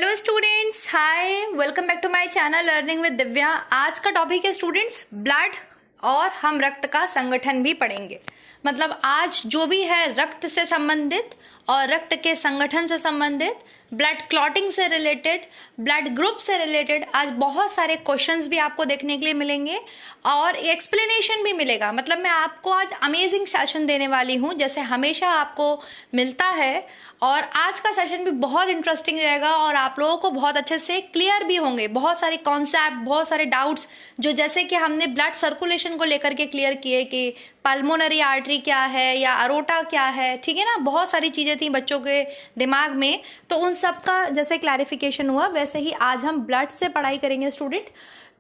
Hello students, hi, welcome back to my channel learning with Divya. आज का topic है students blood, और हम रक्त का संगठन भी पढ़ेंगे। मतलब आज जो भी है रक्त से संबंधित और रक्त के संगठन से संबंधित, ब्लड क्लॉटिंग से रिलेटेड, ब्लड ग्रुप से रिलेटेड आज बहुत सारे क्वेश्चंस भी आपको देखने के लिए मिलेंगे और एक्सप्लेनेशन भी मिलेगा। मतलब मैं आपको आज अमेजिंग सेशन देने वाली हूँ जैसे हमेशा आपको मिलता है, और आज का सेशन भी बहुत इंटरेस्टिंग रहेगा और आप लोगों को बहुत अच्छे से क्लियर भी होंगे बहुत सारे कॉन्सेप्ट, बहुत सारे डाउट्स जो जैसे कि हमने ब्लड सर्कुलेशन को लेकर के क्लियर किए कि पल्मोनरी आर्टरी क्या है या अरोटा क्या है, ठीक है ना। बहुत सारी चीज़ें थी बच्चों के दिमाग में, तो उन सब का जैसे क्लैरिफिकेशन हुआ वैसे ही आज हम ब्लड से पढ़ाई करेंगे स्टूडेंट।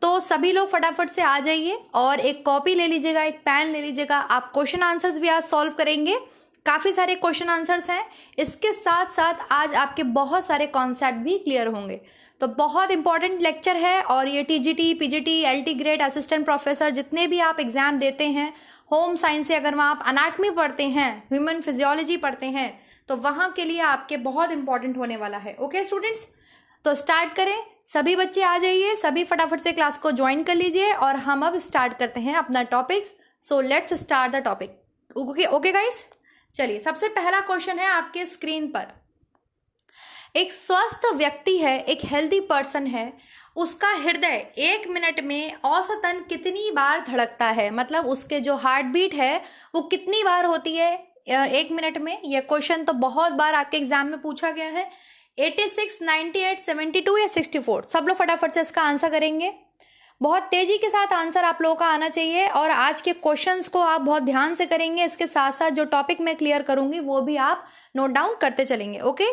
तो सभी लोग फटाफट से आ जाइए और एक कॉपी ले लीजिएगा, एक पेन ले लीजिएगा। आप क्वेश्चन आंसर्स भी आज सॉल्व करेंगे, काफ़ी सारे क्वेश्चन आंसर्स हैं। इसके साथ साथ आज आपके बहुत सारे कॉन्सेप्ट भी क्लियर होंगे। तो बहुत इंपॉर्टेंट लेक्चर है और ये TGT, PGT, LT grade, assistant professor जितने भी आप एग्जाम देते हैं, होम साइंस से अगर वहाँ आप अनाटमी पढ़ते हैं, ह्यूमन फिजियोलॉजी पढ़ते हैं, तो वहाँ के लिए आपके बहुत इंपॉर्टेंट होने वाला है। ओके स्टूडेंट्स, तो स्टार्ट करें। सभी बच्चे आ जाइए, सभी फटाफट से क्लास को ज्वाइन कर लीजिए और हम अब स्टार्ट करते हैं अपना topics. So let's start the topic. Okay guys, चलिए सबसे पहला क्वेश्चन है आपके स्क्रीन पर। एक स्वस्थ व्यक्ति है, एक हेल्दी पर्सन है, उसका हृदय 1 मिनट में औसतन कितनी बार धड़कता है? मतलब उसके जो हार्ट बीट है वो कितनी बार होती है 1 मिनट में? यह क्वेश्चन तो बहुत बार आपके एग्जाम में पूछा गया है। 86, 98, 72 या 64? सब लोग फटाफट से इसका आंसर करेंगे। बहुत तेजी के साथ आंसर आप लोगों का आना चाहिए और आज के क्वेश्चंस को आप बहुत ध्यान से करेंगे। इसके साथ साथ जो टॉपिक मैं क्लियर करूंगी वो भी आप नोट डाउन करते चलेंगे। ओके,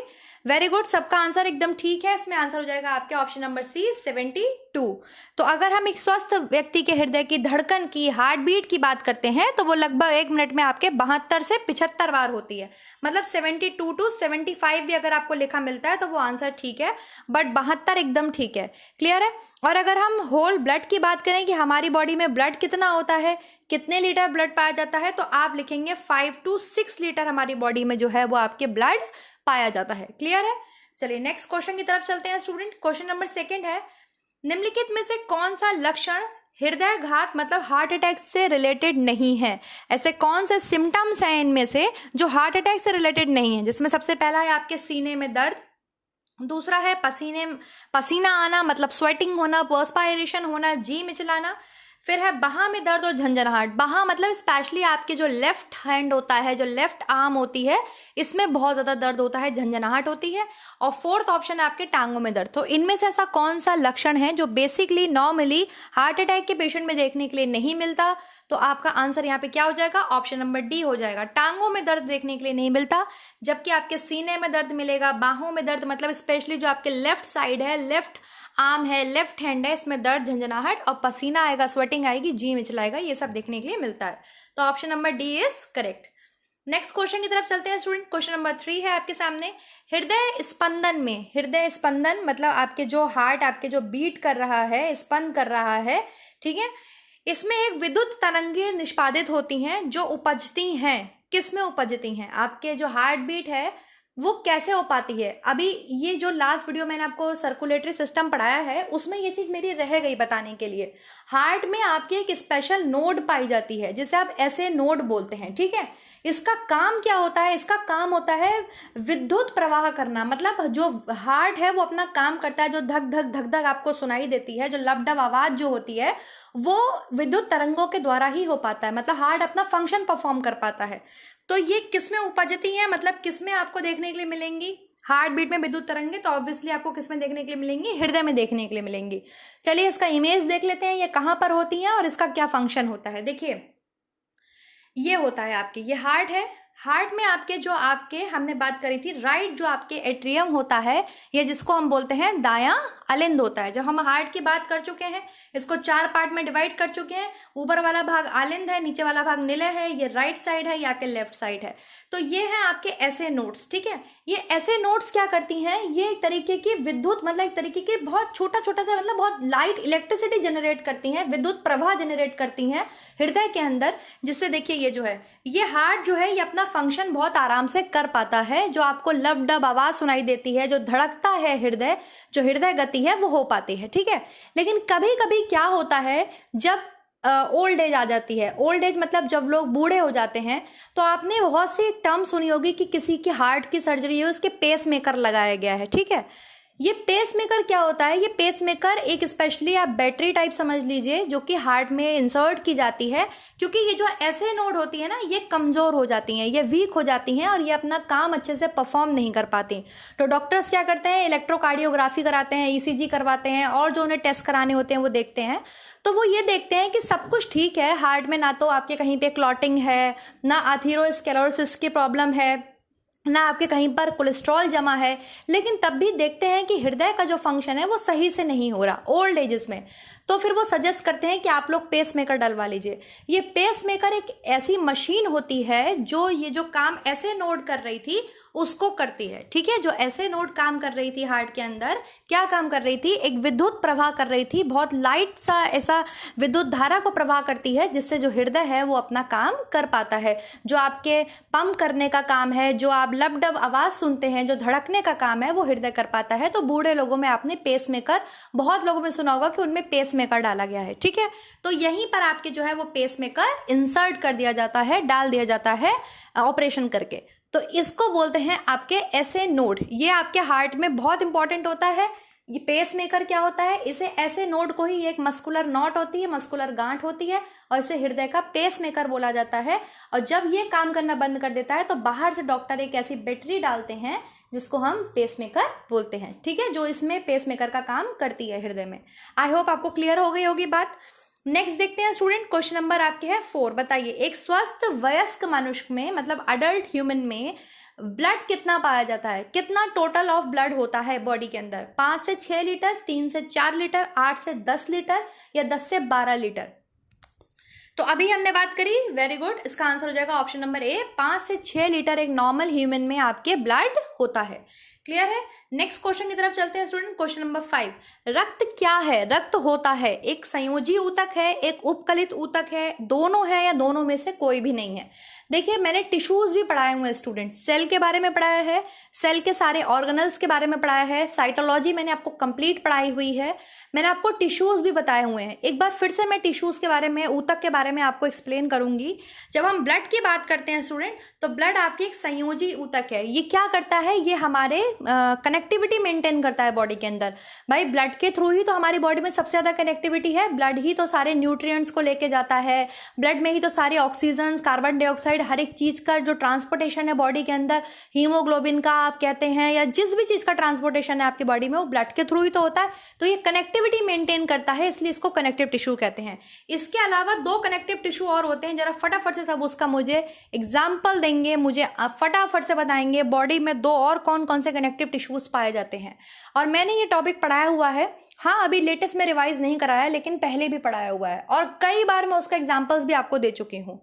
वेरी गुड, सबका आंसर एकदम ठीक है। इसमें आंसर हो जाएगा आपके ऑप्शन नंबर सी, 72। तो अगर हम एक स्वस्थ व्यक्ति के हृदय की धड़कन की, हार्ट बीट की बात करते हैं तो वो लगभग 1 मिनट में आपके 72 से 75 बार होती है। मतलब 72 to 75 भी अगर आपको लिखा मिलता है तो वो आंसर ठीक है, बट 72 एकदम ठीक है। क्लियर है? और अगर हम होल ब्लड की बात करें कि हमारी बॉडी में ब्लड कितना होता है, कितने लीटर ब्लड पाया जाता है, तो आप लिखेंगे 5 to 6 लीटर हमारी बॉडी में जो है वो आपके ब्लड पाया जाता है। क्लियर है? चलिए नेक्स्ट क्वेश्चन की तरफ चलते हैं स्टूडेंट। क्वेश्चन नंबर 2 है, निम्नलिखित में से कौन सा लक्षण हृदयघात मतलब हार्ट अटैक से रिलेटेड नहीं है? ऐसे कौन से सिम्टम्स हैं इनमें से जो हार्ट अटैक से रिलेटेड नहीं है? जिसमें सबसे पहला है आपके सीने में दर्द, दूसरा है पसीना आना मतलब स्वेटिंग होना, पर्सपायरेशन होना, जी मिचलाना, फिर है बाह में दर्द और झंझनाहट। बाह मतलब स्पेशली आपके जो लेफ्ट हैंड होता है, जो लेफ्ट आर्म होती है, इसमें बहुत ज़्यादा दर्द होता है, झंझनाहट होती है। और फोर्थ ऑप्शन है आपके टांगों में दर्द। तो इनमें से ऐसा कौन सा लक्षण है जो बेसिकली नॉर्मली हार्ट अटैक के पेशेंट में देखने के लिए नहीं मिलता? तो आपका आंसर यहाँ पे क्या हो जाएगा? ऑप्शन नंबर डी हो जाएगा। टांगों में दर्द देखने के लिए नहीं मिलता, जबकि आपके सीने में दर्द मिलेगा, बाहों में दर्द मतलब स्पेशली जो आपके लेफ्ट साइड है, लेफ्ट आर्म है, लेफ्ट हैंड है, इसमें दर्द, झंझनाहट और पसीना आएगा, स्वेटिंग आएगी, जी मिचलाएगा, ये सब देखने के लिए मिलता है। तो option number D is correct. Next question की तरफ चलते हैं स्टूडेंट। क्वेश्चन नंबर 3 है आपके सामने। हृदय स्पंदन में, हृदय स्पंदन मतलब आपके जो हार्ट आपके जो बीट कर रहा है, स्पंद कर रहा है, ठीक है, इसमें एक विद्युत तरंगें निष्पादित होती हैं जो उपजती हैं। किस में उपजती हैं? आपके जो हार्ट बीट है वो कैसे हो पाती है? अभी ये जो लास्ट वीडियो मैंने आपको सर्कुलेटरी सिस्टम पढ़ाया है उसमें ये चीज़ मेरी रह गई बताने के लिए। हार्ट में आपकी एक स्पेशल नोड पाई जाती है जिसे आप ऐसे नोड बोलते हैं, ठीक है। इसका काम क्या होता है? इसका काम होता है विद्युत प्रवाह करना। मतलब जो हार्ट है वो अपना काम करता है, जो धक धक धक धक आपको सुनाई देती है, जो लबडब आवाज जो होती है वो विद्युत तरंगों के द्वारा ही हो पाता है। मतलब हार्ट अपना फंक्शन परफॉर्म कर पाता है। तो ये किसमें उपजती हैं, मतलब किसमें आपको देखने के लिए मिलेंगी? हार्ट बीट में विद्युत तरंगे तो ऑब्वियसली आपको किसमें देखने के लिए मिलेंगी? हृदय में देखने के लिए मिलेंगी। चलिए इसका इमेज देख लेते हैं, ये कहाँ पर होती हैं और इसका क्या फंक्शन होता है। देखिए ये होता है आपके, ये हार्ट है। हार्ट में आपके जो आपके हमने बात करी थी राइट, जो आपके एट्रियम होता है, ये जिसको हम बोलते हैं दायां अलिंद होता है। जब हम हार्ट की बात कर चुके हैं, इसको 4 पार्ट में डिवाइड कर चुके हैं। ऊपर वाला भाग आलिंद है, नीचे वाला भाग निलय है, ये राइट साइड है, ये आपके लेफ्ट साइड है। तो ये है आपके ऐसे नोड्स, ठीक है। ये ऐसे नोड्स क्या करती हैं? ये एक तरीके की विद्युत मतलब एक तरीके की बहुत छोटा छोटा सा मतलब बहुत लाइट इलेक्ट्रिसिटी जनरेट करती हैं, विद्युत प्रवाह जनरेट करती हैं हृदय के अंदर, जिससे देखिए ये जो है ये हार्ट जो है ये अपना फंक्शन बहुत आराम से कर पाता है, जो आपको लब डब आवाज सुनाई देती है, जो धड़कता है हृदय, जो हृदय गति है वो हो पाती है, ठीक है। लेकिन कभी कभी क्या होता है, जब ओल्ड एज आ जाती है, ओल्ड एज मतलब जब लोग बूढ़े हो जाते हैं, तो आपने बहुत सी टर्म सुनी होगी कि किसी की हार्ट की सर्जरी है, उसके पेस मेकर लगाया गया है, ठीक है। ये पेस मेकर क्या होता है, ये पेस मेकर एक स्पेशली आप बैटरी टाइप समझ लीजिए, जो कि हार्ट में इंसर्ट की जाती है, क्योंकि ये जो ऐसे नोड होती है ना, ये कमजोर हो जाती हैं, ये वीक हो जाती हैं और ये अपना काम अच्छे से परफॉर्म नहीं कर पाती। तो डॉक्टर्स क्या करते हैं, इलेक्ट्रोकार्डियोग्राफी कराते हैं, ईसीजी करवाते हैं, और जो उन्हें टेस्ट कराने होते हैं वो देखते हैं। तो वो ये देखते हैं कि सब कुछ ठीक है, हार्ट में ना तो आपके कहीं पे क्लॉटिंग है, ना अथीरोस्क्लेरोसिस की प्रॉब्लम है, ना आपके कहीं पर कोलेस्ट्रॉल जमा है, लेकिन तब भी देखते हैं कि हृदय का जो फंक्शन है वो सही से नहीं हो रहा ओल्ड एजेस में। तो फिर वो सजेस्ट करते हैं कि आप लोग पेस मेकर डलवा लीजिए। ये पेस मेकर एक ऐसी मशीन होती है जो ये जो काम ऐसे नोड कर रही थी उसको करती है, ठीक है। जो ऐसे नोड काम कर रही थी हार्ट के अंदर, क्या काम कर रही थी, एक विद्युत प्रवाह कर रही थी, बहुत लाइट सा ऐसा विद्युत धारा को प्रवाह करती है, जिससे जो हृदय है वो अपना काम कर पाता है। जो आपके पंप करने का काम है, जो आप लब डब आवाज सुनते हैं, जो धड़कने का काम है, वो हृदय कर पाता है। तो बूढ़े लोगों में आपने पेस मेकर, बहुत लोगों में सुना होगा कि उनमें पेस मेकर डाला गया है, ठीक है। तो यहीं पर आपके जो है वो पेस मेकर इंसर्ट कर दिया जाता है, डाल दिया जाता है ऑपरेशन करके। तो इसको बोलते हैं आपके ऐसे नोड। ये आपके हार्ट में बहुत इंपॉर्टेंट होता है। ये पेस मेकर क्या होता है, इसे ऐसे नोड को ही, एक मस्कुलर नॉट होती है, मस्कुलर गांठ होती है, और इसे हृदय का पेस मेकर बोला जाता है। और जब ये काम करना बंद कर देता है तो बाहर से डॉक्टर एक ऐसी बैटरी डालते हैं जिसको हम पेस मेकर बोलते हैं, ठीक है, जो इसमें पेस मेकर का काम करती है हृदय में। आई होप आपको क्लियर हो गई होगी बात। नेक्स्ट देखते हैं स्टूडेंट, क्वेश्चन नंबर आपके है 4। बताइए, एक स्वस्थ वयस्क मनुष्य में, मतलब अडल्ट ह्यूमन में ब्लड कितना पाया जाता है, कितना टोटल ऑफ ब्लड होता है बॉडी के अंदर? 5 से 6 लीटर, 3 से 4 लीटर, 8 से 10 लीटर, या 10 से 12 लीटर? तो अभी हमने बात करी, वेरी गुड, इसका आंसर हो जाएगा ऑप्शन नंबर ए, 5 से 6 लीटर एक नॉर्मल ह्यूमन में आपके ब्लड होता है। क्लियर है। नेक्स्ट क्वेश्चन की तरफ चलते हैं स्टूडेंट, क्वेश्चन नंबर 5। रक्त क्या है? रक्त होता है, एक संयोजी ऊतक है, एक उपकलित ऊतक है, दोनों है, या दोनों में से कोई भी नहीं है? देखिए, मैंने टिश्यूज भी पढ़ाए हुए हैं स्टूडेंट, सेल के बारे में पढ़ाया है, सेल के सारे ऑर्गेनल्स के बारे में पढ़ाया है, साइटोलॉजी मैंने आपको कंप्लीट पढ़ाई हुई है, मैंने आपको टिश्यूज भी बताए हुए हैं। एक बार फिर से मैं टिश्यूज के बारे में, ऊतक के बारे में आपको एक्सप्लेन करूंगी। जब हम ब्लड की बात करते हैं स्टूडेंट, तो ब्लड आपकी एक संयोजी ऊतक है। ये क्या करता है, ये हमारे कनेक्टिविटी मेंटेन करता है बॉडी के अंदर। भाई, ब्लड के थ्रू ही तो हमारी बॉडी में सबसे ज्यादा कनेक्टिविटी है, ब्लड ही तो सारे न्यूट्रिएंट्स को लेके जाता है, ब्लड में ही तो सारे ऑक्सीजन, कार्बन डाइऑक्साइड, हर एक चीज का जो ट्रांसपोर्टेशन है बॉडी के अंदर, हीमोग्लोबिन का आप कहते हैं, या जिस भी चीज का ट्रांसपोर्टेशन है आपकी बॉडी में, वो ब्लड के थ्रू ही तो होता है। तो ये कनेक्टिविटी मेंटेन करता है, इसलिए इसको कनेक्टिव टिश्यू कहते हैं। इसके अलावा 2 कनेक्टिव टिश्यू और होते हैं, जरा फटाफट से सब उसका मुझे एग्जाम्पल देंगे, मुझे फटाफट से बताएंगे बॉडी में 2 और कौन कौन से कनेक्टिव टिश्यूज पाए जाते हैं। और मैंने ये टॉपिक पढ़ाया हुआ है, हाँ, अभी लेटेस्ट में रिवाइज नहीं कराया, लेकिन पहले भी पढ़ाया हुआ है, और कई बार मैं उसका एग्जाम्पल्स भी आपको दे चुकी हूँ।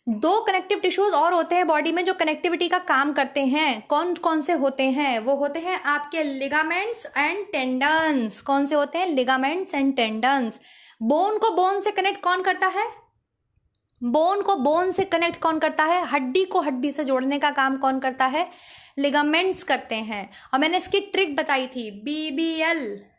2 कनेक्टिव टिश्यूज और होते हैं बॉडी में जो कनेक्टिविटी का काम करते हैं। कौन कौन से होते हैं? वो होते हैं आपके लिगामेंट्स एंड टेंडन्स। कौन से होते हैं? Ligaments and tendons. बोन को बोन से कनेक्ट कौन करता है? बोन को बोन से कनेक्ट कौन करता है? हड्डी को हड्डी से जोड़ने का काम कौन करता है? लिगामेंट्स करते हैं। और मैंने इसकी ट्रिक बताई थी,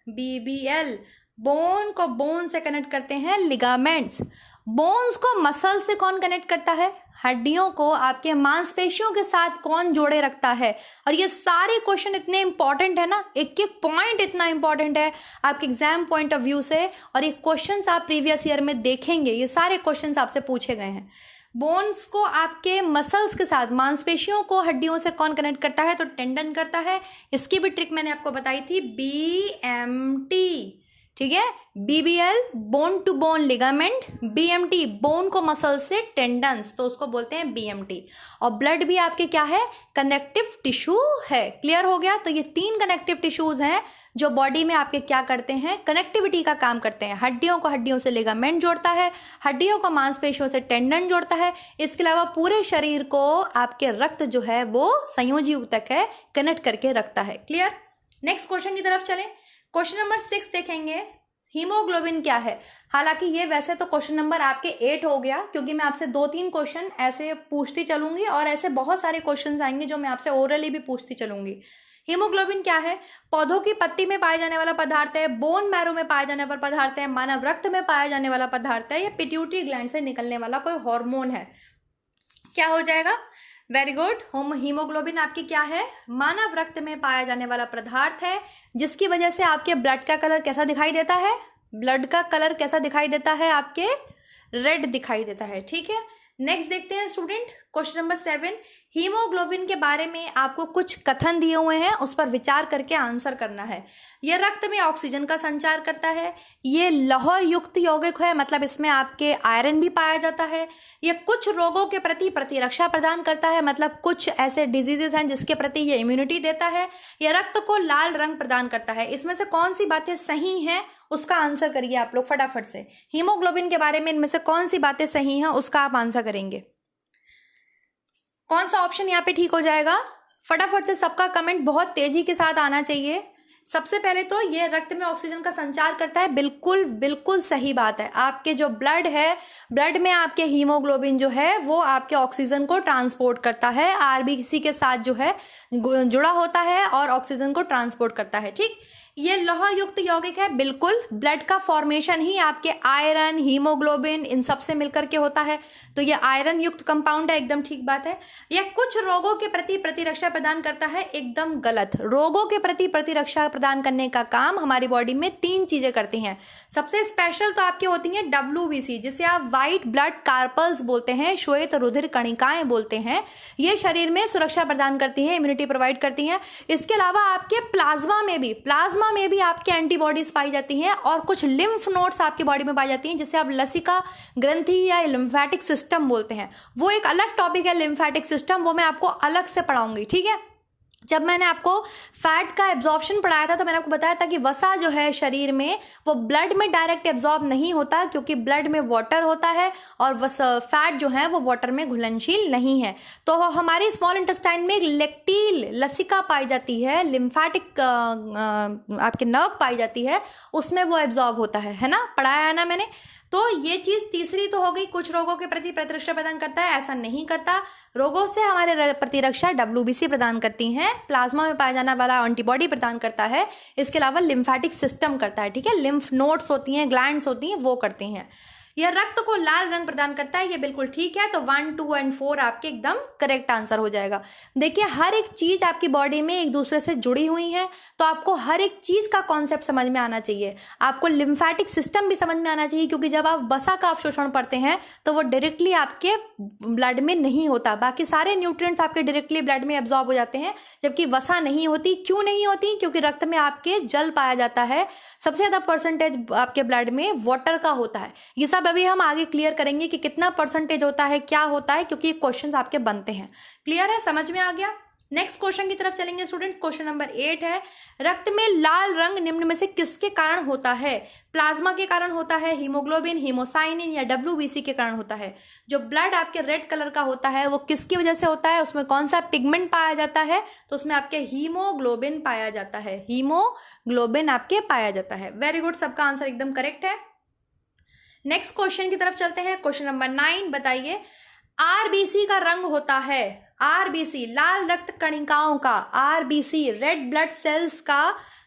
बीबीएल, बोन को बोन से कनेक्ट करते हैं लिगामेंट्स। बोन्स को मसल से कौन कनेक्ट करता है? हड्डियों को आपके मांसपेशियों के साथ कौन जोड़े रखता है? और ये सारे क्वेश्चन इतने इंपॉर्टेंट है ना, एक एक पॉइंट इतना इंपॉर्टेंट है आपके एग्जाम पॉइंट ऑफ व्यू से, और ये क्वेश्चंस आप प्रीवियस ईयर में देखेंगे, ये सारे क्वेश्चंस आपसे पूछे गए हैं। बोन्स को आपके मसल्स के साथ, मांसपेशियों को हड्डियों से कौन कनेक्ट करता है? तो टेंडन करता है। इसकी भी ट्रिक मैंने आपको बताई थी, बीएमटी, ठीक है। BBL bone to bone ligament, BMT bone को मसल से टेंडन्स, तो उसको बोलते हैं बीएमटी। और ब्लड भी आपके क्या है? कनेक्टिव टिश्यू है। क्लियर हो गया। तो ये 3 कनेक्टिव टिश्यूज हैं जो बॉडी में आपके क्या करते हैं? कनेक्टिविटी का काम करते हैं। हड्डियों को हड्डियों से लिगामेंट जोड़ता है, हड्डियों को मांसपेशियों से टेंडन जोड़ता है। इसके अलावा पूरे शरीर को आपके रक्त जो है वो संयोजी ऊतक है, कनेक्ट करके रखता है। क्लियर। नेक्स्ट क्वेश्चन की तरफ चलें। क्वेश्चन नंबर 6 देखेंगे। हीमोग्लोबिन क्या है? हालांकि ये वैसे तो क्वेश्चन नंबर आपके 8 हो गया, क्योंकि मैं आपसे 2-3 क्वेश्चन ऐसे पूछती चलूंगी और ऐसे बहुत सारे क्वेश्चंस आएंगे जो मैं आपसे ओरली भी पूछती चलूंगी। हीमोग्लोबिन क्या है? पौधों की पत्ती में पाया जाने वाला पदार्थ है, बोन मैरो में पाया जाने वाला पदार्थ है, मानव रक्त में पाया जाने वाला पदार्थ है, या पिट्यूटरी ग्लैंड से निकलने वाला कोई हार्मोन है? क्या हो जाएगा? Very good. हीमोग्लोबिन आपकी क्या है? मानव रक्त में पाया जाने वाला पदार्थ है, जिसकी वजह से आपके ब्लड का कलर कैसा दिखाई देता है? ब्लड का कलर कैसा दिखाई देता है? आपके रेड दिखाई देता है। ठीक है, नेक्स्ट देखते हैं स्टूडेंट, क्वेश्चन नंबर 7। हीमोग्लोबिन के बारे में आपको कुछ कथन दिए हुए हैं, उस पर विचार करके आंसर करना है। यह रक्त में ऑक्सीजन का संचार करता है, ये लौह युक्त यौगिक है, मतलब इसमें आपके आयरन भी पाया जाता है। यह कुछ रोगों के प्रति प्रतिरक्षा प्रदान करता है, मतलब कुछ ऐसे डिजीजेस हैं जिसके प्रति ये इम्यूनिटी देता है। यह रक्त को लाल रंग प्रदान करता है। इसमें से कौन सी बातें सही हैं उसका आंसर करिए आप लोग फटाफट से। हीमोग्लोबिन के बारे में इनमें से कौन सी बातें सही हैं उसका आप आंसर करेंगे। कौन सा ऑप्शन यहाँ पे ठीक हो जाएगा? फटाफट से सबका कमेंट बहुत तेजी के साथ आना चाहिए। सबसे पहले तो ये रक्त में ऑक्सीजन का संचार करता है, बिल्कुल बिल्कुल सही बात है। आपके जो ब्लड है, ब्लड में आपके हीमोग्लोबिन जो है वो आपके ऑक्सीजन को ट्रांसपोर्ट करता है, आरबीसी के साथ जो है जुड़ा होता है और ऑक्सीजन को ट्रांसपोर्ट करता है। ठीक, ये लौह युक्त यौगिक है, बिल्कुल। ब्लड का फॉर्मेशन ही आपके आयरन, हीमोग्लोबिन इन सब से मिलकर के होता है, तो ये आयरन युक्त कंपाउंड है, एकदम ठीक बात है। यह कुछ रोगों के प्रति प्रतिरक्षा प्रदान करता है, एकदम गलत। रोगों के प्रति प्रतिरक्षा प्रदान करने का काम हमारी बॉडी में 3 चीजें करती हैं। सबसे स्पेशल तो आपकी होती है WBC, जिसे आप व्हाइट ब्लड कार्पल्स बोलते हैं, श्वेत रुधिर कणिकाएं बोलते हैं। ये शरीर में सुरक्षा प्रदान करती है, इम्यूनिटी प्रोवाइड करती हैं। इसके अलावा आपके प्लाज्मा में भी आपके एंटीबॉडीज पाई जाती हैं, और कुछ लिम्फ नोड्स आपकी बॉडी में पाई जाती हैं, जिसे आप लसिका ग्रंथि या लिम्फेटिक सिस्टम बोलते हैं। वो एक अलग टॉपिक है, लिम्फेटिक सिस्टम, वो मैं आपको अलग से पढ़ाऊंगी। ठीक है, जब मैंने आपको फैट का एब्जॉर्प्शन पढ़ाया था तो मैंने आपको बताया था कि वसा जो है शरीर में वो ब्लड में डायरेक्ट एब्जॉर्ब नहीं होता, क्योंकि ब्लड में वाटर होता है और फैट जो है वो वाटर में घुलनशील नहीं है। तो हमारे स्मॉल इंटेस्टाइन में लेक्टिल लसिका पाई जाती है, लिम्फेटिक आपके नर्व पाई जाती है, उसमें वो एब्जॉर्ब होता है ना, पढ़ाया है ना मैंने। तो ये चीज तीसरी तो हो गई, कुछ रोगों के प्रति प्रतिरक्षा प्रदान करता है, ऐसा नहीं करता। रोगों से हमारे प्रतिरक्षा WBC प्रदान करती हैं, प्लाज्मा में पाया जाने वाला एंटीबॉडी प्रदान करता है, इसके अलावा लिम्फेटिक सिस्टम करता है। ठीक है, लिम्फ नोड्स होती हैं, ग्लैंड्स होती हैं, वो करती हैं। यह रक्त को लाल रंग प्रदान करता है, ये बिल्कुल ठीक है। तो 1, 2 और 4 आपके एकदम करेक्ट आंसर हो जाएगा। देखिए, हर एक चीज आपकी बॉडी में एक दूसरे से जुड़ी हुई है, तो आपको हर एक चीज का कॉन्सेप्ट समझ में आना चाहिए। आपको लिम्फेटिक सिस्टम भी समझ में आना चाहिए, क्योंकि जब आप वसा का अवशोषण पढ़ते हैं तो वो डायरेक्टली आपके ब्लड में नहीं होता, बाकी सारे न्यूट्रिएंट्स आपके डायरेक्टली ब्लड में एब्जॉर्ब हो जाते हैं, जबकि वसा नहीं होती। क्यों नहीं होती? क्योंकि रक्त में आपके जल पाया जाता है, सबसे ज्यादा परसेंटेज आपके ब्लड में वाटर का होता है। ये सब अभी हम आगे क्लियर करेंगे कि कितना परसेंटेज होता है, क्या होता है, क्योंकि क्वेश्चंस आपके बनते हैं। क्लियर है? समझ में आ गया? नेक्स्ट क्वेश्चन की तरफ चलेंगे स्टूडेंट। क्वेश्चन नंबर 8 है, रक्त में लाल रंग निम्न में से किसके कारण होता है? प्लाज्मा के कारण होता है, हीमोग्लोबिन, हीमोसाइनिन या WBC के कारण होता है? जो ब्लड आपके रेड कलर का होता है वो किसकी वजह से होता है? उसमें कौन सा पिगमेंट पाया जाता है? तो उसमें आपके हीमोग्लोबिन पाया जाता है, हीमोग्लोबिन आपके पाया जाता है। वेरी गुड, सबका आंसर एकदम करेक्ट है। नेक्स्ट क्वेश्चन की तरफ चलते हैं। क्वेश्चन नंबर 9 बताइए, RBC का रंग होता है, RBC लाल रक्त कणिकाओं का, RBC रेड ब्लड सेल्स का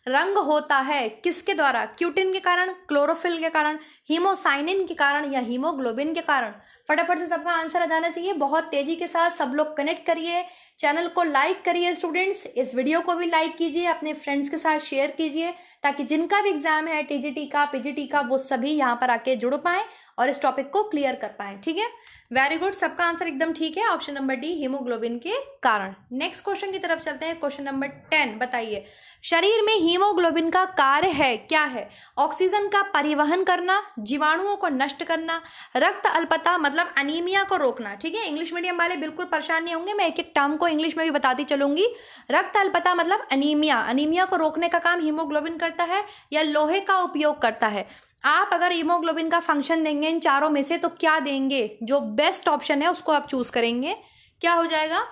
रंग होता है किसके द्वारा? क्यूटिन के कारण, क्लोरोफिल के कारण, हीमोसाइनिन के कारण या हीमोग्लोबिन के कारण? फटाफट से सबका आंसर आ जाना चाहिए, बहुत तेजी के साथ सब लोग कनेक्ट करिए, चैनल को लाइक करिए स्टूडेंट्स, इस वीडियो को भी लाइक कीजिए, अपने फ्रेंड्स के साथ शेयर कीजिए, ताकि जिनका भी एग्जाम है TGT का, PGT का, वो सभी यहाँ पर आके जुड़ पाएं और इस टॉपिक को क्लियर कर पाएं। ठीक है, वेरी गुड, सबका आंसर एकदम ठीक है, ऑप्शन नंबर डी, हीमोग्लोबिन के कारण। नेक्स्ट क्वेश्चन की तरफ चलते हैं। क्वेश्चन नंबर 10 बताइए, शरीर में हीमोग्लोबिन का कार्य है क्या है? ऑक्सीजन का परिवहन करना, जीवाणुओं को नष्ट करना, रक्त अल्पता मतलब अनीमिया को रोकना। ठीक है, इंग्लिश मीडियम वाले बिल्कुल परेशान नहीं होंगे, मैं एक एक टर्म को इंग्लिश में भी बताती चलूंगी। रक्त अल्पता मतलब अनीमिया, अनीमिया को रोकने का काम हीमोग्लोबिन करता है या लोहे का उपयोग करता है। आप अगर हीमोग्लोबिन का फंक्शन देंगे इन चारों में से तो क्या देंगे? जो बेस्ट ऑप्शन है उसको आप चूज करेंगे। क्या हो जाएगा?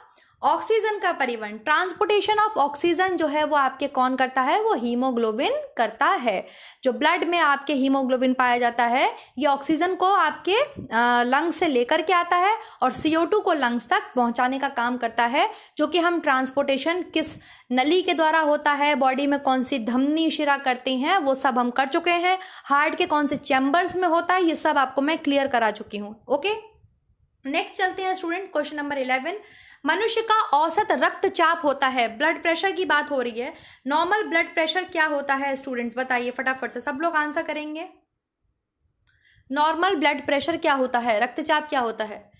ऑक्सीजन का परिवहन, ट्रांसपोर्टेशन ऑफ ऑक्सीजन जो है वो आपके कौन करता है, वो हीमोग्लोबिन करता है। जो ब्लड में आपके हीमोग्लोबिन पाया जाता है ये ऑक्सीजन को आपके लंग्स से लेकर के आता है और CO2 को लंग्स तक पहुंचाने का काम करता है, जो कि हम ट्रांसपोर्टेशन किस नली के द्वारा होता है, बॉडी में कौन सी धमनी शिरा करती हैं, वो सब हम कर चुके हैं। हार्ट के कौन से चैम्बर्स में होता है ये सब आपको मैं क्लियर करा चुकी हूँ। ओके, नेक्स्ट चलते हैं स्टूडेंट, क्वेश्चन नंबर 11। मनुष्य का औसत रक्तचाप होता है, ब्लड प्रेशर की बात हो रही है। नॉर्मल ब्लड प्रेशर क्या होता है स्टूडेंट्स, बताइए फटाफट से, सब लोग आंसर करेंगे। नॉर्मल ब्लड प्रेशर क्या होता है, रक्तचाप क्या होता है?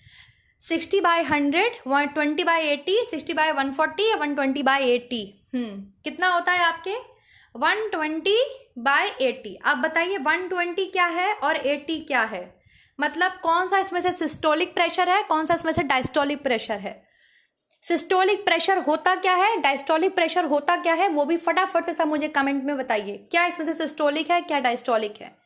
60/100, 120/80, 60/140 या 120/80? कितना होता है आपके? 120/80। अब बताइए 120 क्या है और 80 क्या है? मतलब कौन सा इसमें से सिस्टोलिक प्रेशर है, कौन सा इसमें से डायस्टोलिक प्रेशर है? सिस्टोलिक प्रेशर होता क्या है, डायस्टोलिक प्रेशर होता क्या है, वो भी फटाफट से सब मुझे कमेंट में बताइए। क्या इसमें से सिस्टोलिक है, क्या डायस्टोलिक है?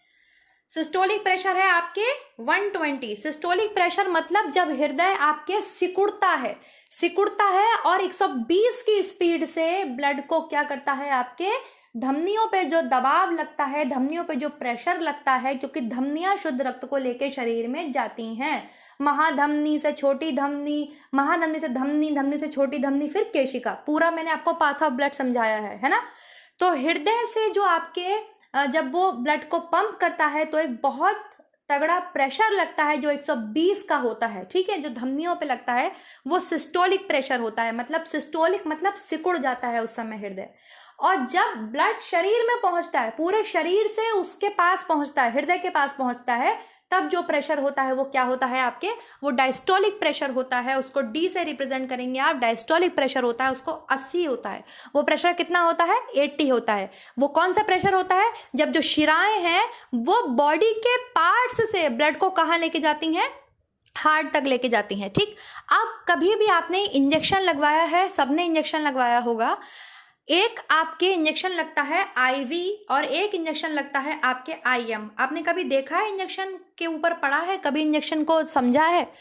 सिस्टोलिक प्रेशर है आपके 120। सिस्टोलिक प्रेशर मतलब जब हृदय आपके सिकुड़ता है और 120 की स्पीड से ब्लड को क्या करता है, आपके धमनियों पे जो दबाव लगता है, धमनियों पे जो प्रेशर लगता है, क्योंकि धमनियां शुद्ध रक्त को लेके शरीर में जाती हैं। महाधमनी से छोटी धमनी, महाधमनी से धमनी, धमनी से छोटी धमनी, फिर केशिका। पूरा मैंने आपको पाथ ऑफ ब्लड समझाया है ना। तो हृदय से जो आपके जब वो ब्लड को पंप करता है तो एक बहुत तगड़ा प्रेशर लगता है जो 120 का होता है, ठीक है, जो धमनियों पे लगता है वो सिस्टोलिक प्रेशर होता है। मतलब सिस्टोलिक मतलब सिकुड़ जाता है उस समय हृदय। और जब ब्लड शरीर में पहुंचता है, पूरे शरीर से उसके पास पहुंचता है, हृदय के पास पहुंचता है, तब जो प्रेशर होता है वो क्या होता है आपके, वो डायस्टोलिक प्रेशर होता है। उसको D से रिप्रेजेंट करेंगे आप। डायस्टोलिक प्रेशर होता है उसको 80 होता है। वो प्रेशर कितना होता है, 80 होता है। वो कौन सा प्रेशर होता है, जब जो शिराएं हैं वो बॉडी के पार्ट्स से ब्लड को कहाँ लेके जाती हैं, हार्ट तक लेके जाती हैं। ठीक, अब कभी भी आपने इंजेक्शन लगवाया है, सबने इंजेक्शन लगवाया होगा। एक आपके इंजेक्शन लगता है IV और एक इंजेक्शन लगता है आपके IM। आपने कभी देखा है इंजेक्शन के ऊपर पड़ा है, कभी इंजेक्शन को समझा है?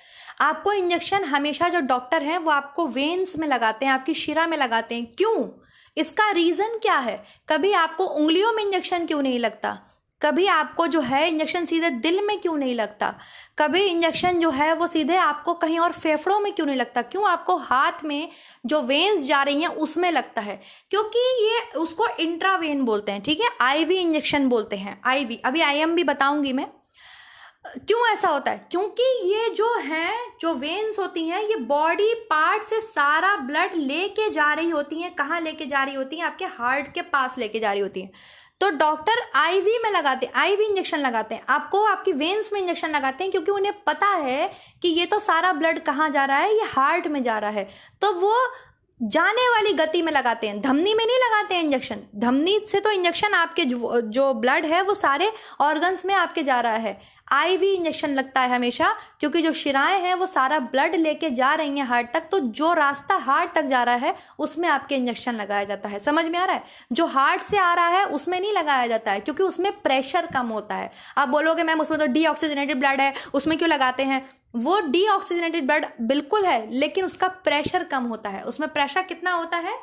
आपको इंजेक्शन हमेशा जो डॉक्टर हैं वो आपको वेन्स में लगाते हैं, आपकी शिरा में लगाते हैं। क्यों? इसका रीजन क्या है? कभी आपको उंगलियों में इंजेक्शन क्यों नहीं लगता? कभी आपको जो है इंजेक्शन सीधे दिल में क्यों नहीं लगता? कभी इंजेक्शन जो है वो सीधे आपको कहीं और फेफड़ों में क्यों नहीं लगता? क्यों आपको हाथ में जो वेन्स जा रही हैं उसमें लगता है? क्योंकि ये उसको इंट्रावेन बोलते हैं, ठीक है, IV इंजेक्शन बोलते हैं, IV। अभी IM भी बताऊंगी मैं क्यों ऐसा होता है। क्योंकि ये जो है, जो वेन्स होती हैं, ये बॉडी पार्ट से सारा ब्लड लेके जा रही होती हैं। कहाँ लेके जा रही होती हैं? आपके हार्ट के पास लेके जा रही होती हैं। तो डॉक्टर IV में लगाते हैं, IV इंजेक्शन लगाते हैं आपको, आपकी वेन्स में इंजेक्शन लगाते हैं, क्योंकि उन्हें पता है कि ये तो सारा ब्लड कहाँ जा रहा है, ये हार्ट में जा रहा है। तो वो जाने वाली गति में लगाते हैं, धमनी में नहीं लगाते हैं इंजेक्शन। धमनी से तो इंजेक्शन आपके जो ब्लड है वो सारे ऑर्गन्स में आपके जा रहा है। IV इंजेक्शन लगता है हमेशा, क्योंकि जो शिराएं हैं वो सारा ब्लड लेके जा रही हैं हार्ट तक। तो जो रास्ता हार्ट तक जा रहा है उसमें आपके इंजेक्शन लगाया जाता है। समझ में आ रहा है? जो हार्ट से आ रहा है उसमें नहीं लगाया जाता है, क्योंकि उसमें प्रेशर कम होता है। आप बोलोगे मैम उसमें तो डीऑक्सीजनेटेड ब्लड है, उसमें क्यों लगाते हैं? वो डीऑक्सीजनेटेड ब्लड बिल्कुल है, लेकिन उसका प्रेशर कम होता है। उसमें प्रेशर कितना होता है?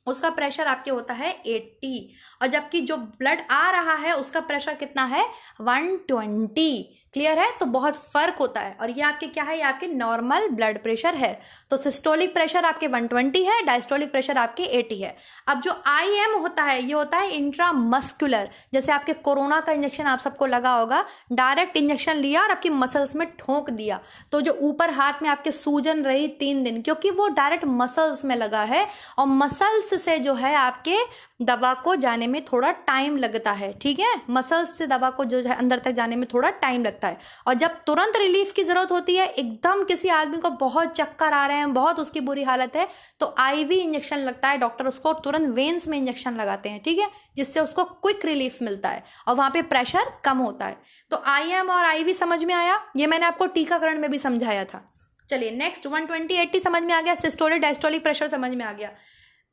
उसका प्रेशर आपके होता है 80, और जबकि जो ब्लड आ रहा है उसका प्रेशर कितना है? 120। क्लियर है? तो बहुत फर्क होता है। और ये आपके क्या है? ये आपके नॉर्मल ब्लड प्रेशर है। तो सिस्टोलिक प्रेशर आपके 120 है, डायस्टोलिक प्रेशर आपके 80 है। अब जो IM होता है ये होता है इंट्रामस्कुलर। जैसे आपके कोरोना का इंजेक्शन आप सबको लगा होगा, डायरेक्ट इंजेक्शन लिया और आपकी मसल्स में ठोक दिया, तो जो ऊपर हाथ में आपके सूजन रही 3 दिन, क्योंकि वो डायरेक्ट मसल्स में लगा है, और मसल्स से जो है आपके दवा को जाने में थोड़ा टाइम लगता है। ठीक है, मसल्स से दवा को जो है अंदर तक जाने में थोड़ा टाइम लगता है। और जब तुरंत रिलीफ की जरूरत होती है, एकदम किसी आदमी को बहुत चक्कर आ रहे हैं, बहुत उसकी बुरी हालत है, तो IV इंजेक्शन लगता है। डॉक्टर उसको तुरंत वेन्स में इंजेक्शन लगाते हैं, ठीक है, जिससे उसको क्विक रिलीफ मिलता है और वहां पे प्रेशर कम होता है। तो IM और IV समझ में आया? ये मैंने आपको टीकाकरण में भी समझाया था। चलिए नेक्स्ट, 120/80 समझ में आ गया, सिस्टोलिक डायस्टोलिक प्रेशर समझ में आ गया।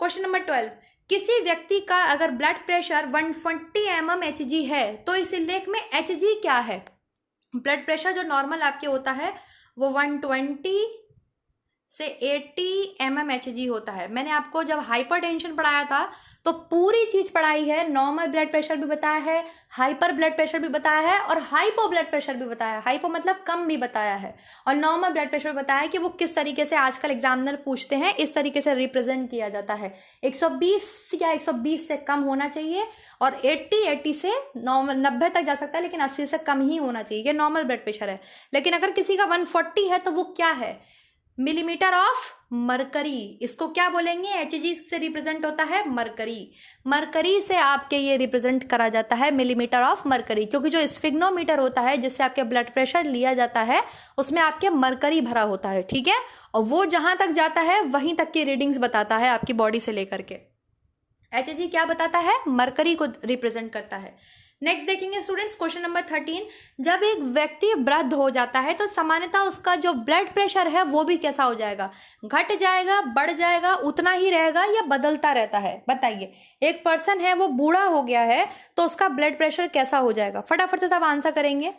क्वेश्चन नंबर 12, किसी व्यक्ति का अगर ब्लड प्रेशर 140 mmHg है तो इस लेख में Hg क्या है? ब्लड प्रेशर जो नॉर्मल आपके होता है वो 120 से 80 mmHg होता है। मैंने आपको जब हाइपरटेंशन पढ़ाया था तो पूरी चीज पढ़ाई है, नॉर्मल ब्लड प्रेशर भी बताया है, हाइपर ब्लड प्रेशर भी बताया है और हाइपो ब्लड प्रेशर भी बताया है, हाइपो मतलब कम भी बताया है, और नॉर्मल ब्लड प्रेशर भी बताया है कि वो किस तरीके से आजकल एग्जामिनर पूछते हैं, इस तरीके से रिप्रेजेंट किया जाता है। 120 या 120 से कम होना चाहिए और 80 से 90 तक जा सकता है, लेकिन 80 से कम ही होना चाहिए, ये नॉर्मल ब्लड प्रेशर है। लेकिन अगर किसी का 140 है तो वो क्या है, मिलीमीटर ऑफ मरकरी, इसको क्या बोलेंगे, एचजी से रिप्रेजेंट होता है मरकरी, मरकरी से आपके ये रिप्रेजेंट करा जाता है मिलीमीटर ऑफ मरकरी, क्योंकि जो स्फिग्नोमीटर होता है जिससे आपके ब्लड प्रेशर लिया जाता है उसमें आपके मरकरी भरा होता है, ठीक है, और वो जहां तक जाता है वहीं तक की रीडिंग्स बताता है आपकी बॉडी से लेकर के। एचजी क्या बताता है, मरकरी को रिप्रेजेंट करता है। नेक्स्ट देखेंगे स्टूडेंट्स क्वेश्चन नंबर 13, जब एक व्यक्ति वृद्ध हो जाता है तो सामान्यतः उसका जो ब्लड प्रेशर है वो भी कैसा हो जाएगा, घट जाएगा, बढ़ जाएगा, उतना ही रहेगा या बदलता रहता है, बताइए। एक पर्सन है वो बूढ़ा हो गया है तो उसका ब्लड प्रेशर कैसा हो जाएगा, फटाफट से सब आंसर करेंगे।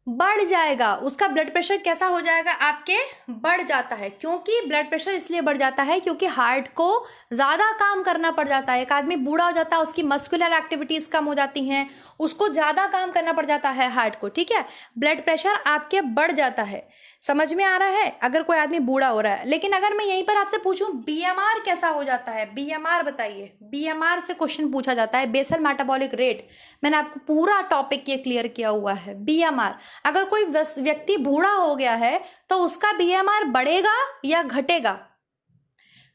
बढ़ जाएगा, उसका ब्लड प्रेशर कैसा हो जाएगा आपके, बढ़ जाता है। क्योंकि ब्लड प्रेशर इसलिए बढ़ जाता है क्योंकि हार्ट को ज्यादा काम करना पड़ जाता है। एक आदमी बूढ़ा हो जाता है, उसकी मस्कुलर एक्टिविटीज कम हो जाती हैं, उसको ज्यादा काम करना पड़ जाता है हार्ट को, ठीक है, ब्लड प्रेशर आपके बढ़ जाता है। समझ में आ रहा है, अगर कोई आदमी बूढ़ा हो रहा है। लेकिन अगर मैं यहीं पर आपसे पूछूं बीएमआर कैसा हो जाता है, बीएमआर बताइए, बीएमआर से क्वेश्चन पूछा जाता है, बेसल मेटाबॉलिक रेट, मैंने आपको पूरा टॉपिक ये क्लियर किया हुआ है। बीएमआर, अगर कोई व्यक्ति बूढ़ा हो गया है तो उसका बीएमआर बढ़ेगा या घटेगा,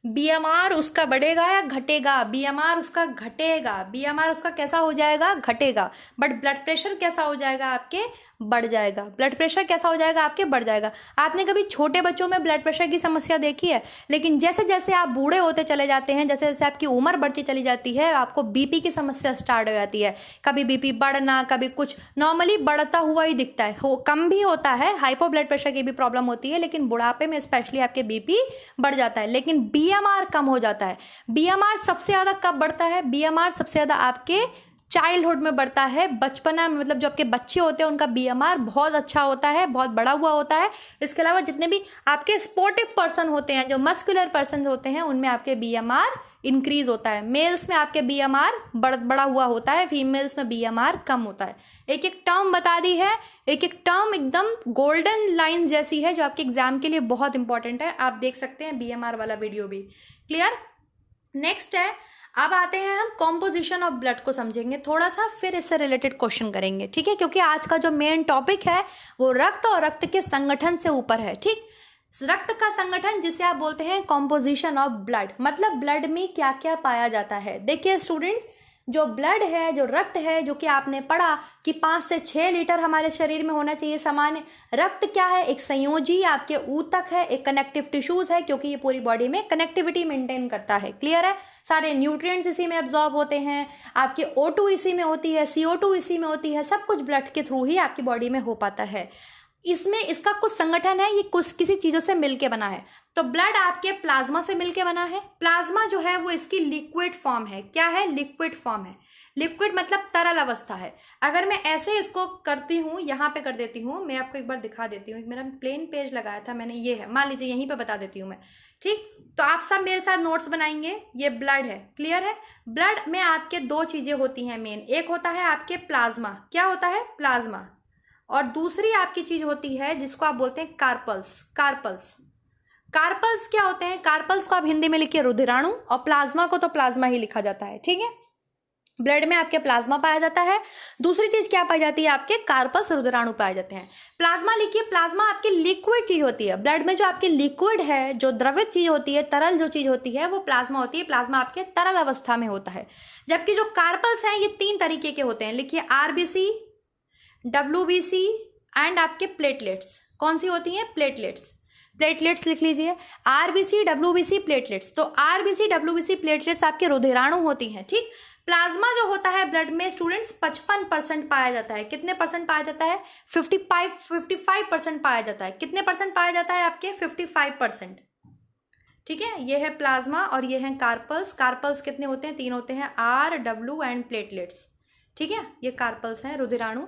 बीएमआर उसका बढ़ेगा या घटेगा, बीएमआर उसका घटेगा, बीएमआर उसका कैसा हो जाएगा, घटेगा। बट ब्लड प्रेशर कैसा हो जाएगा आपके, बढ़ जाएगा। ब्लड प्रेशर कैसा हो जाएगा आपके, बढ़ जाएगा। आपने कभी छोटे बच्चों में ब्लड प्रेशर की समस्या देखी है, लेकिन जैसे जैसे आप बूढ़े होते चले जाते हैं, जैसे जैसे आपकी उम्र बढ़ती चली जाती है, आपको बीपी की समस्या स्टार्ट हो जाती है। कभी बीपी बढ़ना, कभी कुछ, नॉर्मली बढ़ता हुआ ही दिखता है, कम भी होता है, हाइपो ब्लड प्रेशर की भी प्रॉब्लम होती है, लेकिन बुढ़ापे में स्पेशली आपके बीपी बढ़ जाता है, लेकिन बीएमआर कम हो जाता है। बीएमआर सबसे ज्यादा कब बढ़ता है, बीएमआर सबसे ज्यादा आपके चाइल्डहुड में बढ़ता है, बचपना में, मतलब जो आपके बच्चे होते हैं उनका बीएमआर बहुत अच्छा होता है, बहुत बड़ा हुआ होता है। इसके अलावा जितने भी आपके स्पोर्टिव पर्सन होते हैं, जो मस्कुलर पर्सन होते हैं, उनमें आपके बीएमआर इंक्रीज होता है। मेल्स में आपके बीएमआर बड़ा हुआ होता है, फीमेल्स में बीएमआर कम होता है। एक एक टर्म बता दी है, एक एक टर्म एकदम गोल्डन लाइन जैसी है जो आपके एग्जाम के लिए बहुत इंपॉर्टेंट है। आप देख सकते हैं बीएमआर वाला वीडियो भी। क्लियर। नेक्स्ट है, अब आते हैं हम कॉम्पोजिशन ऑफ ब्लड को समझेंगे थोड़ा सा, फिर इससे रिलेटेड क्वेश्चन करेंगे, ठीक है, क्योंकि आज का जो मेन टॉपिक है वो रक्त और रक्त के संगठन से ऊपर है। ठीक, रक्त का संगठन जिसे आप बोलते हैं कॉम्पोजिशन ऑफ ब्लड, मतलब ब्लड में क्या क्या पाया जाता है। देखिए स्टूडेंट्स, जो ब्लड है, जो रक्त है, जो कि आपने पढ़ा कि 5 से 6 लीटर हमारे शरीर में होना चाहिए सामान्य। रक्त क्या है, एक संयोजी आपके ऊतक है, एक कनेक्टिव टिश्यूज है, क्योंकि ये पूरी बॉडी में कनेक्टिविटी मेंटेन करता है। क्लियर है, सारे न्यूट्रिएंट्स इसी में एब्जॉर्ब होते हैं, आपके O2 इसी में होती है, CO2 इसी में होती है, सब कुछ ब्लड के थ्रू ही आपकी बॉडी में हो पाता है। इसमें इसका कुछ संगठन है, ये कुछ किसी चीजों से मिलके बना है। तो ब्लड आपके प्लाज्मा से मिलके बना है। प्लाज्मा जो है वो इसकी लिक्विड फॉर्म है। क्या है, लिक्विड फॉर्म है। लिक्विड मतलब तरल अवस्था है। अगर मैं ऐसे इसको करती हूँ, यहाँ पे कर देती हूँ, मैं आपको एक बार दिखा देती हूँ, मेरा प्लेन पेज लगाया था मैंने, ये है, मान लीजिए यहीं पे बता देती हूँ मैं। ठीक, तो आप सब मेरे साथ नोट्स बनाएंगे। ये ब्लड है, क्लियर है। ब्लड में आपके 2 चीजें होती हैं मेन, एक होता है आपके प्लाज्मा, क्या होता है, प्लाज्मा, और दूसरी आपकी चीज होती है जिसको आप बोलते हैं कार्पल्स। कार्पल्स, कार्पल्स क्या होते हैं, कार्पल्स को आप हिंदी में लिखिए रुधिराणु, और प्लाज्मा को तो प्लाज्मा ही लिखा जाता है। ठीक है, ब्लड में आपके प्लाज्मा पाया जाता है, दूसरी चीज क्या पाई जाती है, आपके कार्पल्स रुधिराणु पाए जाते हैं। प्लाज्मा लिखिए, प्लाज्मा आपकी लिक्विड चीज होती है। ब्लड में जो आपकी लिक्विड है, जो द्रवित चीज होती है, तरल जो चीज होती है, वो प्लाज्मा होती है। प्लाज्मा आपके तरल अवस्था में होता है। जबकि जो कार्पल्स हैं ये 3 तरीके के होते हैं, लिखिए आरबीसी, WBC एंड आपके प्लेटलेट्स। कौन सी होती हैं, प्लेटलेट्स। प्लेटलेट्स लिख लीजिए, RBC, WBC, प्लेटलेट्स। तो RBC, WBC, प्लेटलेट्स आपके रुधिराणु होती हैं। ठीक, प्लाज्मा जो होता है ब्लड में स्टूडेंट्स 55% पाया जाता है। कितने परसेंट पाया जाता है, 55% पाया जाता है। कितने परसेंट पाया जाता है आपके, 55%। ठीक है, ये है प्लाज्मा और ये है कार्पल्स। कार्पल्स कितने होते हैं, 3 होते हैं, R, W एंड प्लेटलेट्स। ठीक है, ये कार्पल्स हैं, रुधिराणु।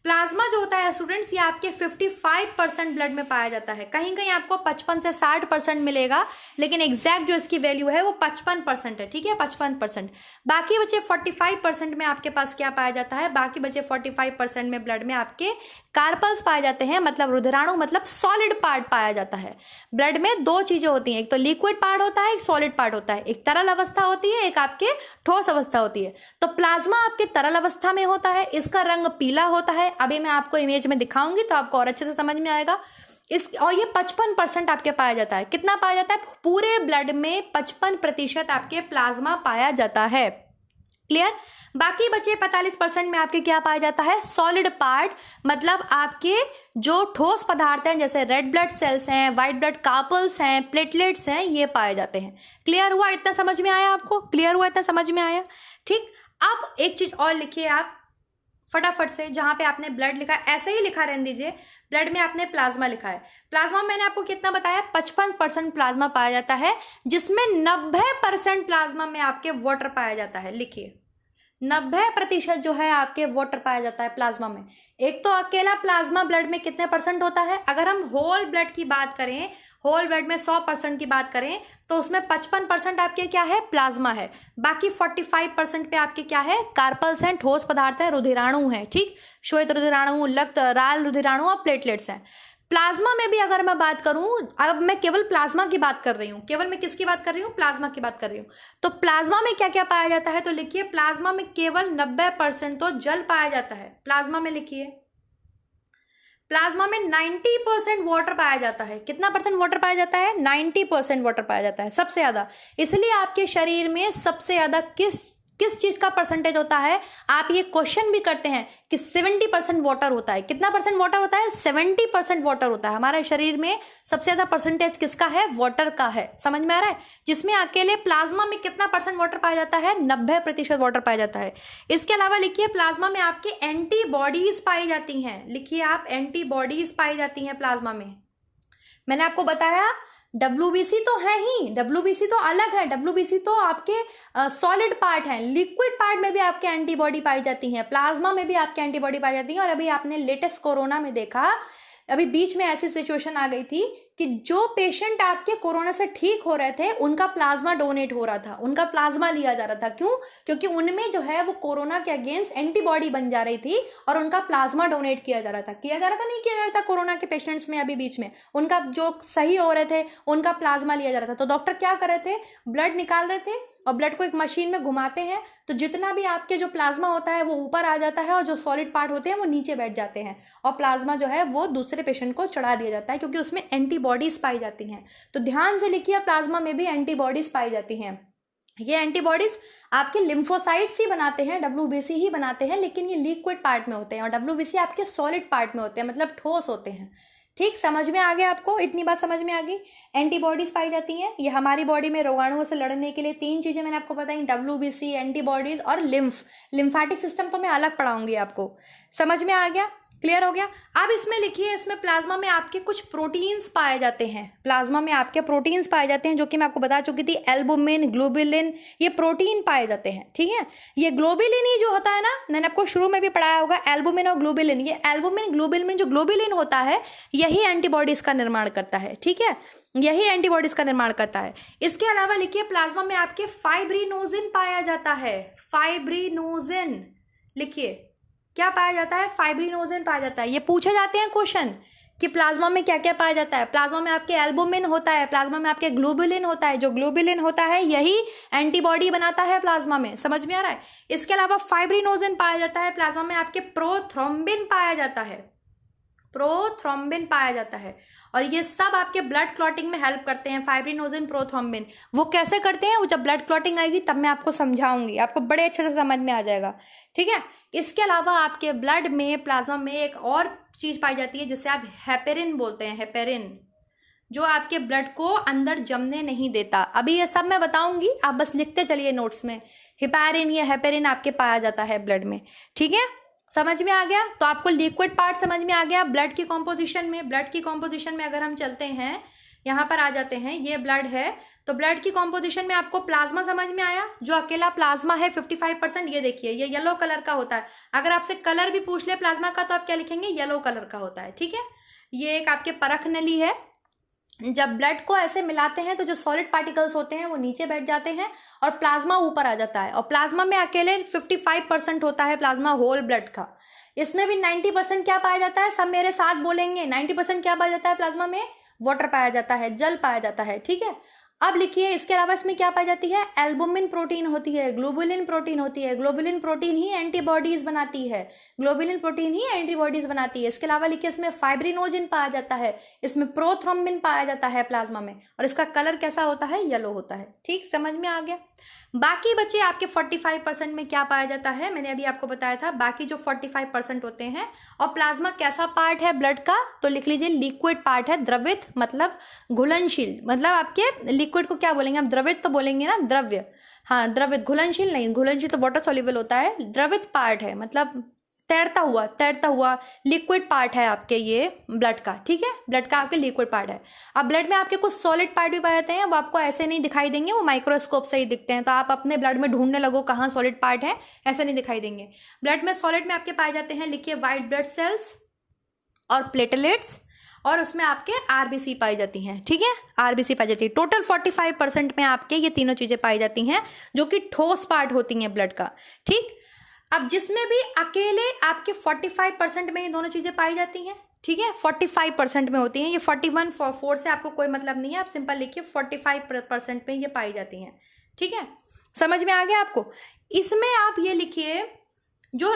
प्लाज्मा जो होता है स्टूडेंट्स, ये आपके 55% ब्लड में पाया जाता है। कहीं कहीं आपको 55 से 60% मिलेगा, लेकिन एग्जैक्ट जो इसकी वैल्यू है वो 55% है। ठीक है, 55%। बाकी बचे 45% में आपके पास क्या पाया जाता है? बाकी बचे 45% में ब्लड में आपके कार्पल्स पाए जाते हैं, मतलब रुधिराणु, मतलब सॉलिड पार्ट पाया जाता है। ब्लड में दो चीजें होती हैं, एक तो लिक्विड पार्ट होता है, एक सॉलिड पार्ट होता है। एक तरल अवस्था होती है, एक आपके ठोस अवस्था होती है। तो प्लाज्मा आपके तरल अवस्था में होता है, इसका रंग पीला होता है। अभी मैं आपको इमेज में दिखाऊंगी तो आपको और अच्छे से समझ में आएगा। और ये 55% आपके पाया जाता है। कितना पाया जाता है? पूरे ब्लड में 55% आपके प्लाज्मा पाया जाता है। क्लियर? बाकी बचे 45% में आपके क्या पाया जाता है? सॉलिड पार्ट, मतलब आपके जो ठोस पदार्थ हैं, जैसे रेड ब्लड सेल्स हैं, व्हाइट ब्लड कार्पल्स हैं, प्लेटलेट्स हैं, ये पाए जाते हैं। क्लियर हुआ? इतना समझ में आया आपको? क्लियर हुआ? इतना समझ में आया? ठीक। अब एक चीज और लिखिए आप फटाफट से, जहां पे आपने ब्लड लिखा है ऐसे ही लिखा रहने दीजिए। ब्लड में आपने प्लाज्मा लिखा है। प्लाज्मा मैंने आपको कितना बताया? 55% प्लाज्मा पाया जाता है, जिसमें 90% प्लाज्मा में आपके वाटर पाया जाता है। लिखिए 90% जो है आपके वाटर पाया जाता है प्लाज्मा में। एक तो अकेला प्लाज्मा ब्लड में कितने परसेंट होता है? अगर हम होल ब्लड की बात करें, होल ब्लड में 100% की बात करें, तो उसमें 55% आपके क्या है? प्लाज्मा है। बाकी 45% पे आपके क्या है? कार्पल्स हैं, ठोस पदार्थ है, रुधिराणु है। ठीक, श्वेत रुधिराणु, लाल रुधिराणु और प्लेटलेट्स हैं। प्लाज्मा में भी अगर मैं बात करूं, अब मैं केवल प्लाज्मा की बात कर रही हूं, केवल मैं किसकी बात कर रही हूं? प्लाज्मा की बात कर रही हूं। तो प्लाज्मा में क्या क्या पाया जाता है? तो लिखिए प्लाज्मा में केवल 90% तो जल पाया जाता है। प्लाज्मा में लिखिए, प्लाज्मा में 90% वाटर पाया जाता है। कितना परसेंट वाटर पाया जाता है? 90% वाटर पाया जाता है, सबसे ज्यादा। इसलिए आपके शरीर में सबसे ज्यादा किस चीज का परसेंटेज होता है? आप ये क्वेश्चन भी करते हैं कि 70% वाटर होता है। कितना परसेंट वाटर होता है? 70% वाटर होता है। हमारे शरीर में सबसे ज्यादा परसेंटेज किसका है? वाटर का है। समझ में आ रहा है? जिसमें अकेले प्लाज्मा में कितना परसेंट वाटर पाया जाता है? 90% वाटर पाया जाता है। इसके अलावा लिखिए प्लाज्मा में आपके एंटीबॉडीज पाई जाती हैं। लिखिए आप, एंटीबॉडीज पाई जाती हैं प्लाज्मा में। मैंने आपको बताया WBC तो है ही, WBC तो अलग है। WBC तो आपके सॉलिड पार्ट है। लिक्विड पार्ट में भी आपके एंटीबॉडी पाई जाती हैं, प्लाज्मा में भी आपके एंटीबॉडी पाई जाती हैं। और अभी आपने लेटेस्ट कोरोना में देखा, अभी बीच में ऐसी सिचुएशन आ गई थी कि जो पेशेंट आपके कोरोना से ठीक हो रहे थे, उनका प्लाज्मा डोनेट हो रहा था, उनका प्लाज्मा लिया जा रहा था। क्यों? क्योंकि उनमें जो है वो कोरोना के अगेंस्ट एंटीबॉडी बन जा रही थी और उनका प्लाज्मा डोनेट किया जा रहा था। किया जा रहा था, नहीं किया जा रहा था? कोरोना के पेशेंट्स में अभी बीच में उनका जो सही हो रहे थे, उनका प्लाज्मा लिया जा रहा था। तो डॉक्टर क्या कर रहे थे? ब्लड निकाल रहे थे और ब्लड को एक मशीन में घुमाते हैं, तो जितना भी आपके जो प्लाज्मा होता है वो ऊपर आ जाता है और जो सॉलिड पार्ट होते हैं वो नीचे बैठ जाते हैं, और प्लाज्मा जो है वो दूसरे पेशेंट को चढ़ा दिया जाता है, क्योंकि उसमें एंटीबॉडीज पाई जाती हैं। तो ध्यान से लिखिए, प्लाज्मा में भी एंटीबॉडीज पाई जाती हैं। ये एंटीबॉडीज आपके लिम्फोसाइट्स ही बनाते हैं, WBC ही बनाते हैं, लेकिन ये लिक्विड पार्ट में होते हैं, और WBC आपके सॉलिड पार्ट में होते हैं, मतलब ठोस होते हैं। ठीक, समझ में आ गया आपको? इतनी बात समझ में आ गई? एंटीबॉडीज पाई जाती हैं। ये हमारी बॉडी में रोगाणुओं से लड़ने के लिए 3 चीजें मैंने आपको बताई, WBC, एंटीबॉडीज और लिम्फेटिक सिस्टम तो मैं अलग पढ़ाऊंगी आपको। समझ में आ गया? क्लियर हो गया? अब इसमें लिखिए, इसमें प्लाज्मा में आपके कुछ प्रोटीन्स पाए जाते हैं। प्लाज्मा में आपके प्रोटीन्स पाए जाते हैं, जो कि मैं आपको बता चुकी थी, एल्बुमिन, ग्लोबुलिन, ये प्रोटीन पाए जाते हैं। ठीक है, ये ग्लोबुलिन ही जो होता है ना, मैंने आपको शुरू में भी पढ़ाया होगा, एल्बुमिन और ग्लोबुलिन। ये एल्बुमिन, ग्लोबुलिन, जो ग्लोबुलिन होता है, यही एंटीबॉडीज का निर्माण करता है। ठीक है, यही एंटीबॉडीज का निर्माण करता है। इसके अलावा लिखिए, प्लाज्मा में आपके फाइब्रिनोजिन पाया जाता है। फाइब्रिनोजिन लिखिए, क्या पाया जाता है? फाइब्रिनोजिन पाया जाता है। ये पूछे जाते हैं क्वेश्चन कि प्लाज्मा में क्या क्या पाया जाता है। प्लाज्मा में आपके एल्बुमिन होता है, प्लाज्मा में आपके ग्लोबुलिन होता है। जो ग्लोबुलिन होता है यही एंटीबॉडी बनाता है प्लाज्मा में। समझ में आ रहा है? इसके अलावा फाइब्रिनोजिन पाया जाता है। प्लाज्मा में आपके प्रोथ्रोम्बिन पाया जाता है, प्रोथ्रोम्बिन पाया जाता है, और ये सब आपके ब्लड क्लॉटिंग में हेल्प करते हैं। फाइब्रिनोजिन, प्रोथ्रोम्बिन, वो कैसे करते हैं वो जब ब्लड क्लॉटिंग आएगी तब मैं आपको समझाऊंगी, आपको बड़े अच्छे से समझ में आ जाएगा। ठीक है, इसके अलावा आपके ब्लड में, प्लाज्मा में एक और चीज पाई जाती है जिसे आप हेपेरिन बोलते हैं। हेपेरिन, जो आपके ब्लड को अंदर जमने नहीं देता। अभी ये सब मैं बताऊंगी, आप बस लिखते चलिए नोट्स में। हेपेरिन, ये हेपेरिन आपके पाया जाता है ब्लड में। ठीक है, समझ में आ गया? तो आपको लिक्विड पार्ट समझ में आ गया। ब्लड की कॉम्पोजिशन में, ब्लड की कॉम्पोजिशन में अगर हम चलते हैं यहाँ पर आ जाते हैं, ये ब्लड है, तो ब्लड की कॉम्पोजिशन में आपको प्लाज्मा समझ में आया। जो अकेला प्लाज्मा है 55%, ये देखिए ये येलो कलर का होता है। अगर आपसे कलर भी पूछ ले प्लाज्मा का तो आप क्या लिखेंगे, येलो कलर का होता है, ठीक है। ये एक आपके परख नली है। जब ब्लड को ऐसे मिलाते हैं तो जो सॉलिड पार्टिकल्स होते हैं वो नीचे बैठ जाते हैं और प्लाज्मा ऊपर आ जाता है। और प्लाज्मा में अकेले 55% होता है प्लाज्मा होल ब्लड का। इसमें भी 90% क्या पाया जाता है, सब मेरे साथ बोलेंगे, 90% क्या पाया जाता है प्लाज्मा में, वाटर पाया जाता है, जल पाया जाता है, ठीक है। अब लिखिए इसके अलावा इसमें क्या पाई जाती है, एल्बुमिन प्रोटीन होती है, ग्लोबुलिन प्रोटीन होती है। ग्लोबुलिन प्रोटीन ही एंटीबॉडीज बनाती है, ग्लोबुलिन प्रोटीन ही एंटीबॉडीज बनाती है। इसके अलावा लिखिए इसमें फाइब्रिनोजिन पाया जाता है, इसमें प्रोथ्रोम्बिन पाया जाता है प्लाज्मा में, और इसका कलर कैसा होता है, येलो होता है। ठीक, समझ में आ गया। बाकी बचे आपके 45% में क्या पाया जाता है, मैंने अभी आपको बताया था। बाकी जो 45% होते हैं, और प्लाज्मा कैसा पार्ट है ब्लड का, तो लिख लीजिए लिक्विड पार्ट है, द्रवित मतलब घुलनशील, मतलब आपके लिक्विड को क्या बोलेंगे आप, द्रवित तो बोलेंगे ना, द्रव्य, हाँ द्रवित, घुलनशील नहीं, घुलनशील तो वाटर सॉल्युबल होता है, द्रवित पार्ट है मतलब तैरता हुआ लिक्विड पार्ट है आपके ये ब्लड का, ठीक है। ब्लड का आपके लिक्विड पार्ट है। अब ब्लड में आपके कुछ सॉलिड पार्ट भी पाए जाते हैं, वो आपको ऐसे नहीं दिखाई देंगे, वो माइक्रोस्कोप से ही दिखते हैं, तो आप अपने ब्लड में ढूंढने लगो कहाँ सॉलिड पार्ट है, ऐसे नहीं दिखाई देंगे। ब्लड में सॉलिड में आपके पाए जाते हैं, लिखिए व्हाइट ब्लड सेल्स और प्लेटलेट्स, और उसमें आपके आरबीसी पाई जाती हैं, ठीक है, आरबीसी पाई जाती है। टोटल 45% में आपके ये तीनों चीजें पाई जाती हैं जो कि ठोस पार्ट होती हैं ब्लड का, ठीक। अब जिसमें भी अकेले आपके 45% में ये दोनों चीजें पाई जाती हैं, ठीक है, 45% में होती हैं, ये 41 से आपको कोई मतलब नहीं है, आप सिंपल लिखिए 45% में ये पाई जाती हैं, ठीक है। समझ में आ गया आपको। इसमें आप ये लिखिए जो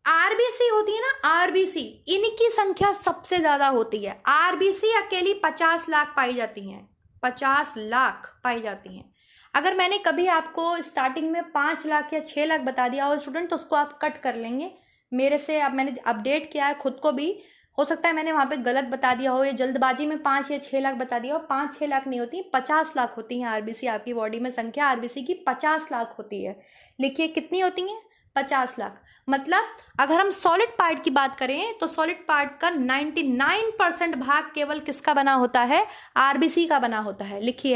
आरबीसी होती है ना, आरबीसी, इनकी संख्या सबसे ज्यादा होती है। आरबीसी अकेली 50 लाख पाई जाती हैं, 50 लाख पाई जाती हैं। अगर मैंने कभी आपको स्टार्टिंग में 5 लाख या 6 लाख बता दिया हो स्टूडेंट, तो उसको आप कट कर लेंगे मेरे से। अब मैंने अपडेट किया है खुद को भी, हो सकता है मैंने वहाँ पे गलत बता दिया हो या जल्दबाजी में 5 या 6 लाख बता दिया हो। 5-6 लाख नहीं होती, 50 लाख होती हैं आरबीसी। आपकी बॉडी में संख्या आरबीसी की 50 लाख होती है। लिखिए कितनी होती हैं, 50 लाख। मतलब अगर हम सॉलिड पार्ट की बात करें तो सॉलिड पार्ट का 99% भाग केवल किसका बना होता है, आरबीसी का बना होता है। लिखिए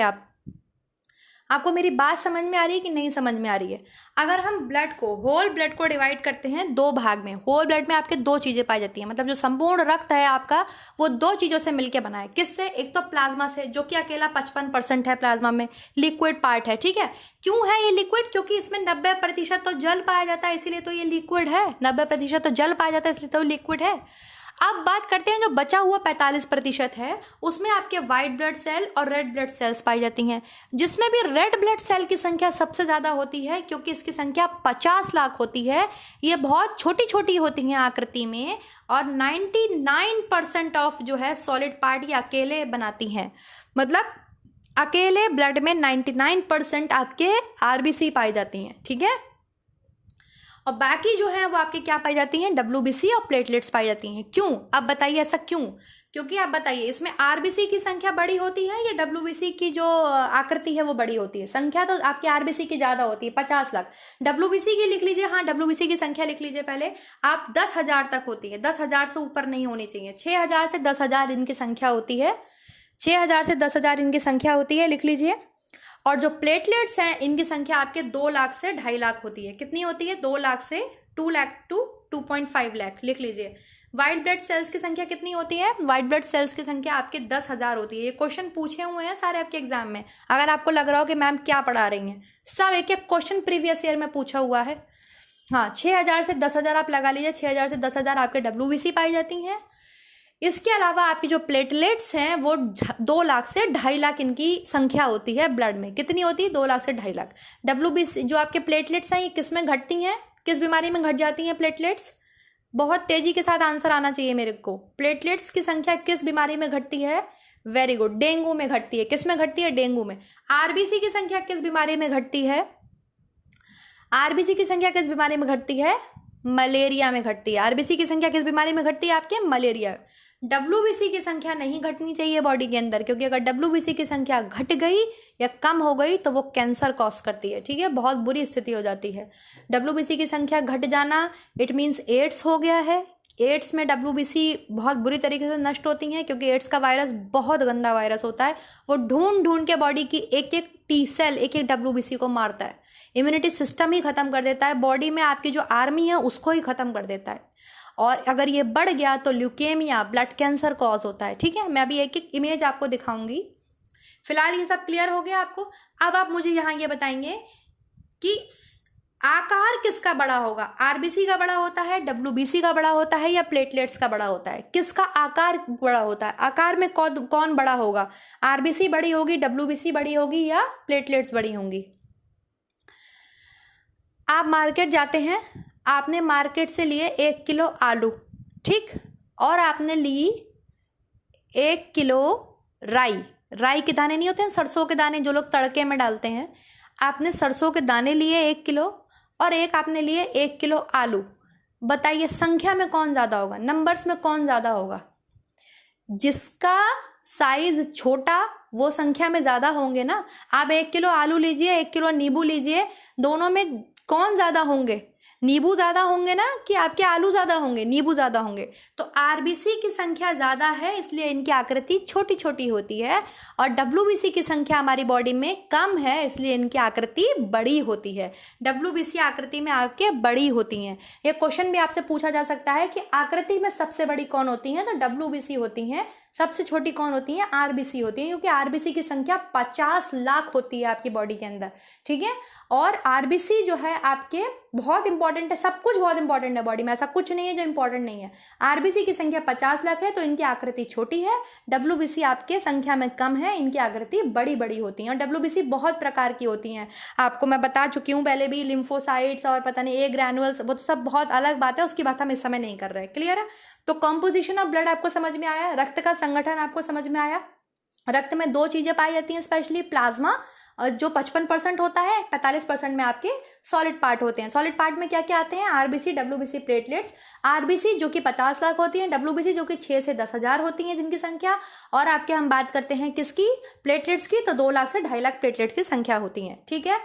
आपको मेरी बात समझ में आ रही है कि नहीं समझ में आ रही है। अगर हम ब्लड को, होल ब्लड को डिवाइड करते हैं 2 भाग में, होल ब्लड में आपके 2 चीजें पाई जाती हैं, मतलब जो संपूर्ण रक्त है आपका वो 2 चीजों से मिलकर बना है। किससे, एक तो प्लाज्मा से, जो कि अकेला 55% है प्लाज्मा में, लिक्विड पार्ट है, ठीक है। क्यों है ये लिक्विड, क्योंकि इसमें 90% तो जल पाया जाता है, इसीलिए तो ये लिक्विड है। 90% तो जल पाया जाता है, इसलिए तो लिक्विड है। अब बात करते हैं जो बचा हुआ 45% है, उसमें आपके व्हाइट ब्लड सेल और रेड ब्लड सेल्स पाई जाती हैं, जिसमें भी रेड ब्लड सेल की संख्या सबसे ज़्यादा होती है, क्योंकि इसकी संख्या 50 लाख होती है। ये बहुत छोटी छोटी होती हैं आकृति में, और 99% ऑफ जो है सॉलिड पार्ट ये अकेले बनाती हैं। मतलब अकेले ब्लड में 99% आपके आरबीसी पाई जाती हैं, ठीक है। और बाकी जो है वो आपके क्या पाई जाती हैं, डब्ल्यूबीसी और प्लेटलेट्स पाई जाती हैं। क्यों, अब बताइए ऐसा क्यों, क्योंकि आप बताइए इसमें आरबीसी की संख्या बड़ी होती है या डब्ल्यूबीसी की जो आकृति है वो बड़ी होती है। संख्या तो आपकी आरबीसी की ज्यादा होती है, 50 लाख। डब्ल्यूबीसी की लिख लीजिए, हाँ डब्ल्यूबीसी की संख्या लिख लीजिए पहले आप, 10,000 तक होती है, 10,000 से ऊपर नहीं होनी चाहिए। 6,000 से 10,000 इनकी संख्या होती है, 6,000 से 10,000 इनकी संख्या होती है, लिख लीजिए। और जो प्लेटलेट्स हैं इनकी संख्या आपके 2 लाख से 2.5 लाख होती है। कितनी होती है, 2 लाख से 2 लाख टू 2.5 लाख, लिख लीजिए। व्हाइट ब्लड सेल्स की संख्या कितनी होती है, व्हाइट ब्लड सेल्स की संख्या आपके 10,000 होती है। ये क्वेश्चन पूछे हुए हैं सारे आपके एग्जाम में। अगर आपको लग रहा हो कि मैम क्या पढ़ा रही हैं, सब एक एक क्वेश्चन प्रीवियस ईयर में पूछा हुआ है। हाँ, 6,000 से 10,000 आप लगा लीजिए, 6,000 से 10,000 आपके डब्ल्यूबीसी पाई जाती हैं। इसके अलावा आपकी जो प्लेटलेट्स हैं वो 2 लाख से 2.5 लाख इनकी संख्या होती है ब्लड में। कितनी होती है, 2 लाख से 2.5 लाख। डब्ल्यूबीसी जो आपके प्लेटलेट्स हैं ये किस में घटती हैं, किस बीमारी में घट जाती हैं प्लेटलेट्स, बहुत तेजी के साथ आंसर आना चाहिए मेरे को। प्लेटलेट्स की संख्या किस बीमारी में घटती है, वेरी गुड, डेंगू में घटती है। किस में घटती है, डेंगू में। आरबीसी की संख्या किस बीमारी में घटती है, आरबीसी की संख्या किस बीमारी में घटती है, मलेरिया में घटती है। आरबीसी की संख्या किस बीमारी में घटती है, आपके मलेरिया। डब्ल्यूबीसी की संख्या नहीं घटनी चाहिए बॉडी के अंदर, क्योंकि अगर डब्ल्यूबीसी की संख्या घट गई या कम हो गई तो वो कैंसर कॉज करती है, ठीक है, बहुत बुरी स्थिति हो जाती है। डब्ल्यूबीसी की संख्या घट जाना इट मीन्स एड्स हो गया है। एड्स में WBC बहुत बुरी तरीके से नष्ट होती हैं, क्योंकि एड्स का वायरस बहुत गंदा वायरस होता है। वो ढूंढ ढूंढ के बॉडी की एक एक टी सेल, एक एक WBC को मारता है। इम्यूनिटी सिस्टम ही खत्म कर देता है, बॉडी में आपकी जो आर्मी है उसको ही खत्म कर देता है। और अगर ये बढ़ गया तो ल्यूकेमिया, ब्लड कैंसर कॉज होता है। ठीक है, मैं अभी एक एक इमेज आपको दिखाऊंगी। फिलहाल ये सब क्लियर हो गया आपको। अब आप मुझे यहाँ ये बताएंगे कि आकार किसका बड़ा होगा? आरबीसी का बड़ा होता है, WBC का बड़ा होता है, या प्लेटलेट्स का बड़ा होता है? किसका आकार बड़ा होता है? आकार में कौन बड़ा होगा? आरबीसी बड़ी होगी, WBC बड़ी होगी, या प्लेटलेट्स बड़ी होंगी? आप मार्केट जाते हैं, आपने मार्केट से लिए 1 किलो आलू, ठीक, और आपने ली 1 किलो राई के दाने नहीं होते हैं, सरसों के दाने जो लोग तड़के में डालते हैं। आपने सरसों के दाने लिए 1 किलो, और एक आपने लिए 1 किलो आलू। बताइए संख्या में कौन ज़्यादा होगा, नंबर्स में कौन ज़्यादा होगा? जिसका साइज छोटा वो संख्या में ज़्यादा होंगे ना। आप 1 किलो आलू लीजिए, 1 किलो नींबू लीजिए, दोनों में कौन ज़्यादा होंगे? नींबू ज़्यादा होंगे ना, कि आपके आलू ज़्यादा होंगे? नींबू ज़्यादा होंगे। तो आरबीसी की संख्या ज़्यादा है, इसलिए इनकी आकृति छोटी छोटी होती है, और डब्ल्यूबीसी की संख्या हमारी बॉडी में कम है, इसलिए इनकी आकृति बड़ी होती है। डब्ल्यूबीसी आकृति में आपके बड़ी होती हैं। ये क्वेश्चन भी आपसे पूछा जा सकता है कि आकृति में सबसे बड़ी कौन होती है, तो डब्ल्यूबीसी होती हैं। सबसे छोटी कौन होती है? आरबीसी होती है, क्योंकि आरबीसी की संख्या 50 लाख होती है आपकी बॉडी के अंदर। ठीक है, और आरबीसी जो है आपके बहुत इंपॉर्टेंट है, सब कुछ बहुत इंपॉर्टेंट है बॉडी में, ऐसा कुछ नहीं है जो इंपॉर्टेंट नहीं है। आरबीसी की संख्या 50 लाख है, तो इनकी आकृति छोटी है। डब्ल्यूबीसी आपके संख्या में कम है, इनकी आकृति बड़ी बड़ी होती है। और डब्ल्यूबीसी बहुत प्रकार की होती हैं, आपको मैं बता चुकी हूँ पहले भी। लिम्फोसाइट्स और पता नहीं ए ग्रैनुअल्स, वो तो सब बहुत अलग बात है, उसकी बात हम इस समय नहीं कर रहे। क्लियर है? तो कॉम्पोजिशन ऑफ ब्लड आपको समझ में आया, रक्त का संगठन आपको समझ में आया। रक्त में 2 चीजें पाई जाती हैं स्पेशली, प्लाज्मा जो 55% होता है, 45% में आपके सॉलिड पार्ट होते हैं। सॉलिड पार्ट में क्या क्या आते हैं? RBC, WBC, platelets. आरबीसी जो कि 50 लाख होती है, डब्ल्यूबीसी जो कि 6 से 10 हजार होती है जिनकी संख्या, और आपके हम बात करते हैं किसकी? प्लेटलेट्स की, तो 2 लाख से 2.5 लाख प्लेटलेट्स की संख्या होती है। ठीक है,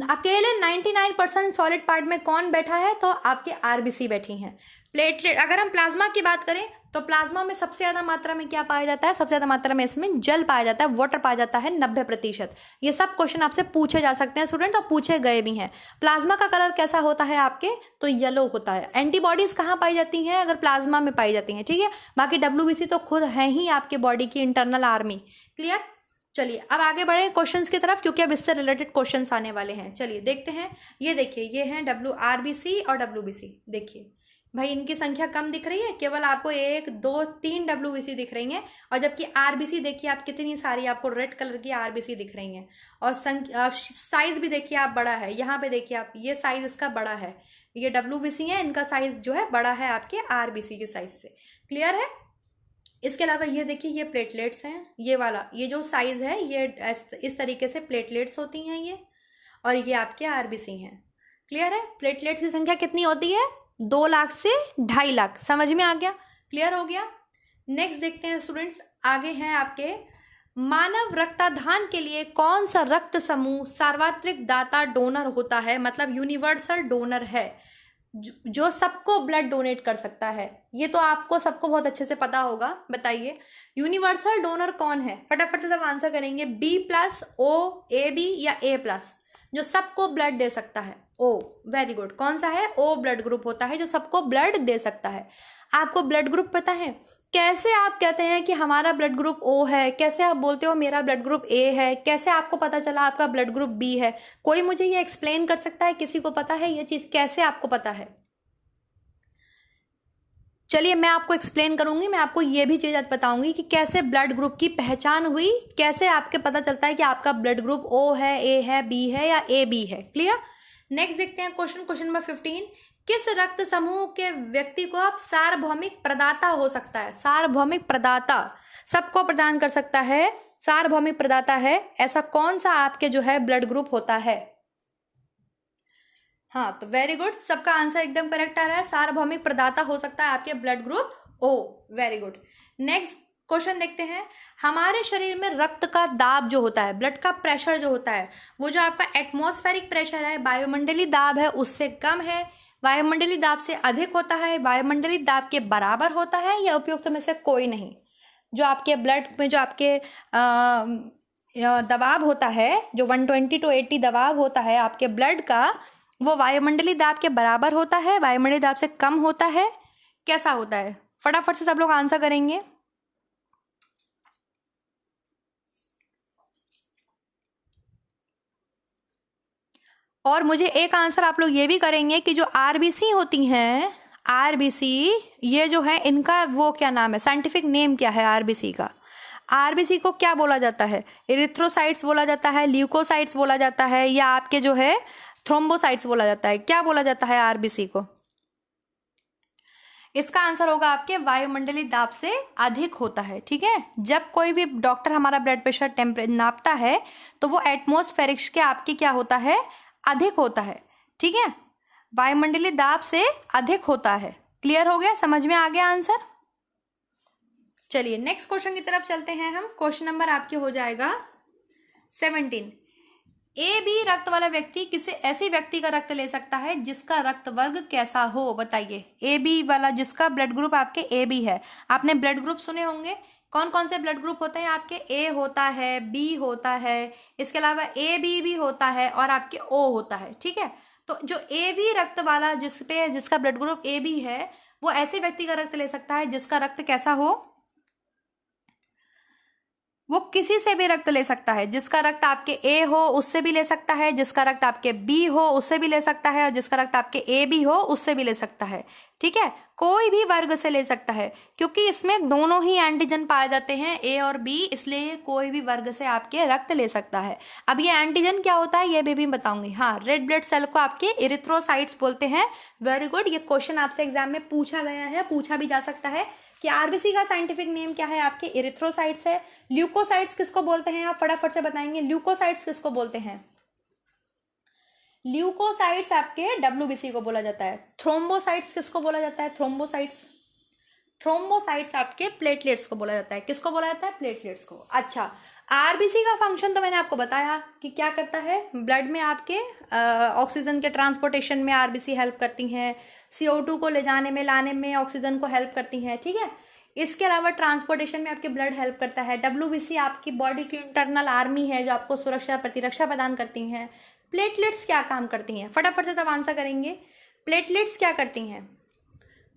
अकेले 99% सॉलिड पार्ट में कौन बैठा है? तो आपके आरबीसी बैठी हैं। प्लेटलेट, अगर हम प्लाज्मा की बात करें तो प्लाज्मा में सबसे ज्यादा मात्रा में क्या पाया जाता है? सबसे ज्यादा मात्रा में इसमें जल पाया जाता है, वाटर पाया जाता है 90%। ये सब क्वेश्चन आपसे पूछे जा सकते हैं स्टूडेंट, और पूछे गए भी हैं। प्लाज्मा का कलर कैसा होता है आपके? तो येलो होता है। एंटीबॉडीज कहाँ पाई जाती हैं? अगर प्लाज्मा में पाई जाती हैं। ठीक है, बाकी डब्ल्यूबीसी तो खुद है ही आपके बॉडी की इंटरनल आर्मी। क्लियर? चलिए अब आगे बढ़े क्वेश्चंस की तरफ, क्योंकि अब इससे रिलेटेड क्वेश्चंस आने वाले हैं। चलिए देखते हैं। ये देखिए, ये हैं आरबीसी और डब्ल्यूबीसी। देखिए भाई, इनकी संख्या कम दिख रही है, केवल आपको 1 2 3 डब्ल्यूबीसी दिख रही हैं, और जबकि आरबीसी देखिए आप कितनी सारी आपको रेड कलर की आरबीसी दिख रही हैं। और साइज भी देखिए आप बड़ा है, यहाँ पे देखिए आप, ये साइज इसका बड़ा है। ये डब्ल्यूबीसी है, इनका साइज जो है बड़ा है आपके आरबीसी के साइज से। क्लियर है? इसके अलावा ये देखिए, ये प्लेटलेट्स हैं, ये वाला, ये जो साइज है ये इस तरीके से प्लेटलेट्स होती हैं ये, और ये आपके आरबीसी हैं। क्लियर है? प्लेटलेट्स की संख्या कितनी होती है? 2 लाख से 2.5 लाख। समझ में आ गया? क्लियर हो गया? नेक्स्ट देखते हैं स्टूडेंट्स, आगे हैं आपके, मानव रक्तदान के लिए कौन सा रक्त समूह सार्वत्रिक दाता डोनर होता है? मतलब यूनिवर्सल डोनर है, जो सबको ब्लड डोनेट कर सकता है। ये तो आपको सबको बहुत अच्छे से पता होगा। बताइए यूनिवर्सल डोनर कौन है? फटाफट से सब आंसर करेंगे। B+, O, AB या A+, जो सबको ब्लड दे सकता है। O, very good. कौन सा है? O ब्लड ग्रुप होता है जो सबको ब्लड दे सकता है। आपको ब्लड ग्रुप पता है? कैसे आप कहते हैं कि हमारा ब्लड ग्रुप O है? कैसे आप बोलते हो मेरा ब्लड ग्रुप A है? कैसे आपको पता चला आपका ब्लड ग्रुप B है? कोई मुझे ये एक्सप्लेन कर सकता है? किसी को पता है ये चीज? कैसे आपको पता है? चलिए मैं आपको एक्सप्लेन करूंगी। मैं आपको ये भी चीज आज बताऊंगी कि कैसे ब्लड ग्रुप की पहचान हुई, कैसे आपके पता चलता है कि आपका ब्लड ग्रुप O है, A है, B है या AB है। क्लियर? नेक्स्ट देखते हैं क्वेश्चन नंबर 15। किस रक्त समूह के व्यक्ति को आप सार्वभौमिक प्रदाता हो सकता है? सार्वभौमिक प्रदाता सबको प्रदान कर सकता है, सार्वभौमिक प्रदाता है। ऐसा कौन सा आपके जो है ब्लड ग्रुप होता है? हाँ, तो वेरी गुड, सबका आंसर एकदम करेक्ट आ रहा है। सार्वभौमिक प्रदाता हो सकता है आपके blood group O। Very good. Next question देखते हैं। हमारे शरीर में रक्त का दाब जो होता है, ब्लड का प्रेशर जो होता है, वो जो आपका एटमॉस्फेरिक प्रेशर है, वायुमंडलीय दाब है, उससे कम है, वायुमंडलीय दाब से अधिक होता है, वायुमंडलीय दाब के बराबर होता है, या उपयुक्त में से कोई नहीं। जो आपके ब्लड में जो आपके दबाव होता है, जो 120 to 80 दबाव होता है आपके ब्लड का, वो वायुमंडलीय दाब के बराबर होता है, वायुमंडलीय दाब से कम होता है, कैसा होता है? फटाफट से सब लोग आंसर करेंगे। और मुझे एक आंसर आप लोग ये भी करेंगे कि जो आरबीसी होती हैं, आरबीसी ये जो है इनका वो क्या नाम है, साइंटिफिक नेम क्या है आरबीसी का? आरबीसी को क्या बोला जाता है? इरिथ्रोसाइट्स बोला जाता है, ल्यूकोसाइट्स बोला जाता है, या आपके जो है थ्रोम्बोसाइट्स बोला जाता है? क्या बोला जाता है आरबीसी को? इसका आंसर होगा आपके वायुमंडलीय दाब से अधिक होता है। ठीक है, जब कोई भी डॉक्टर हमारा ब्लड प्रेशर टेम्परेचर नापता है तो वो एटमॉस्फेरिक के आपके क्या होता है, अधिक होता है। ठीक है, वायुमंडलीय दाब से अधिक होता है। क्लियर हो गया, समझ में आ गया आंसर? चलिए नेक्स्ट क्वेश्चन की तरफ चलते हैं हम। क्वेश्चन नंबर आपके हो जाएगा 17। ए बी रक्त वाला व्यक्ति किसी ऐसे व्यक्ति का रक्त ले सकता है जिसका रक्त वर्ग कैसा हो? बताइए। ए बी वाला जिसका ब्लड ग्रुप आपके ए बी है, आपने ब्लड ग्रुप सुने होंगे। कौन कौन से ब्लड ग्रुप होते हैं आपके? ए होता है, बी होता है, इसके अलावा ए बी भी होता है, और आपके ओ होता है। ठीक है, तो जो ए बी रक्त वाला जिसका ब्लड ग्रुप ए बी है, वो ऐसे व्यक्ति का रक्त ले सकता है जिसका रक्त कैसा हो? वो किसी से भी रक्त ले सकता है। जिसका रक्त आपके ए हो उससे भी ले सकता है, जिसका रक्त आपके बी हो उससे भी ले सकता है, और जिसका रक्त आपके ए बी हो उससे भी ले सकता है। ठीक है, कोई भी वर्ग से ले सकता है, क्योंकि इसमें दोनों ही एंटीजन पाए जाते हैं, ए और बी, इसलिए कोई भी वर्ग से आपके रक्त ले सकता है। अब ये एंटीजन क्या होता है ये भी बताऊंगी। हाँ, रेड ब्लड सेल को आपके इरिथ्रोसाइट्स बोलते हैं। वेरी गुड, ये क्वेश्चन आपसे एग्जाम में पूछा गया है, पूछा भी जा सकता है कि आरबीसी का साइंटिफिक नेम क्या है? आपके इरिथ्रोसाइट्स है। ल्यूकोसाइट्स किसको बोलते हैं? आप फटाफट से बताएंगे। ल्यूकोसाइट्स किसको बोलते हैं? ल्यूकोसाइट्स आपके डब्ल्यूबीसी को बोला जाता है। थ्रोम्बोसाइट्स किसको बोला जाता है? थ्रोम्बोसाइट्स आपके प्लेटलेट्स को बोला जाता है। किसको बोला जाता है? प्लेटलेट्स को। अच्छा, आरबीसी का फंक्शन तो मैंने आपको बताया कि क्या करता है। ब्लड में आपके ऑक्सीजन के ट्रांसपोर्टेशन में आरबीसी हेल्प करती हैं, CO2 को ले जाने में लाने में ऑक्सीजन को हेल्प करती हैं। ठीक है, इसके अलावा ट्रांसपोर्टेशन में आपके ब्लड हेल्प करता है। डब्ल्यूबीसी आपकी बॉडी की इंटरनल आर्मी है जो आपको सुरक्षा प्रतिरक्षा प्रदान करती हैं। प्लेटलेट्स क्या काम करती हैं? फटाफट से सब आंसर करेंगे। प्लेटलेट्स क्या करती हैं?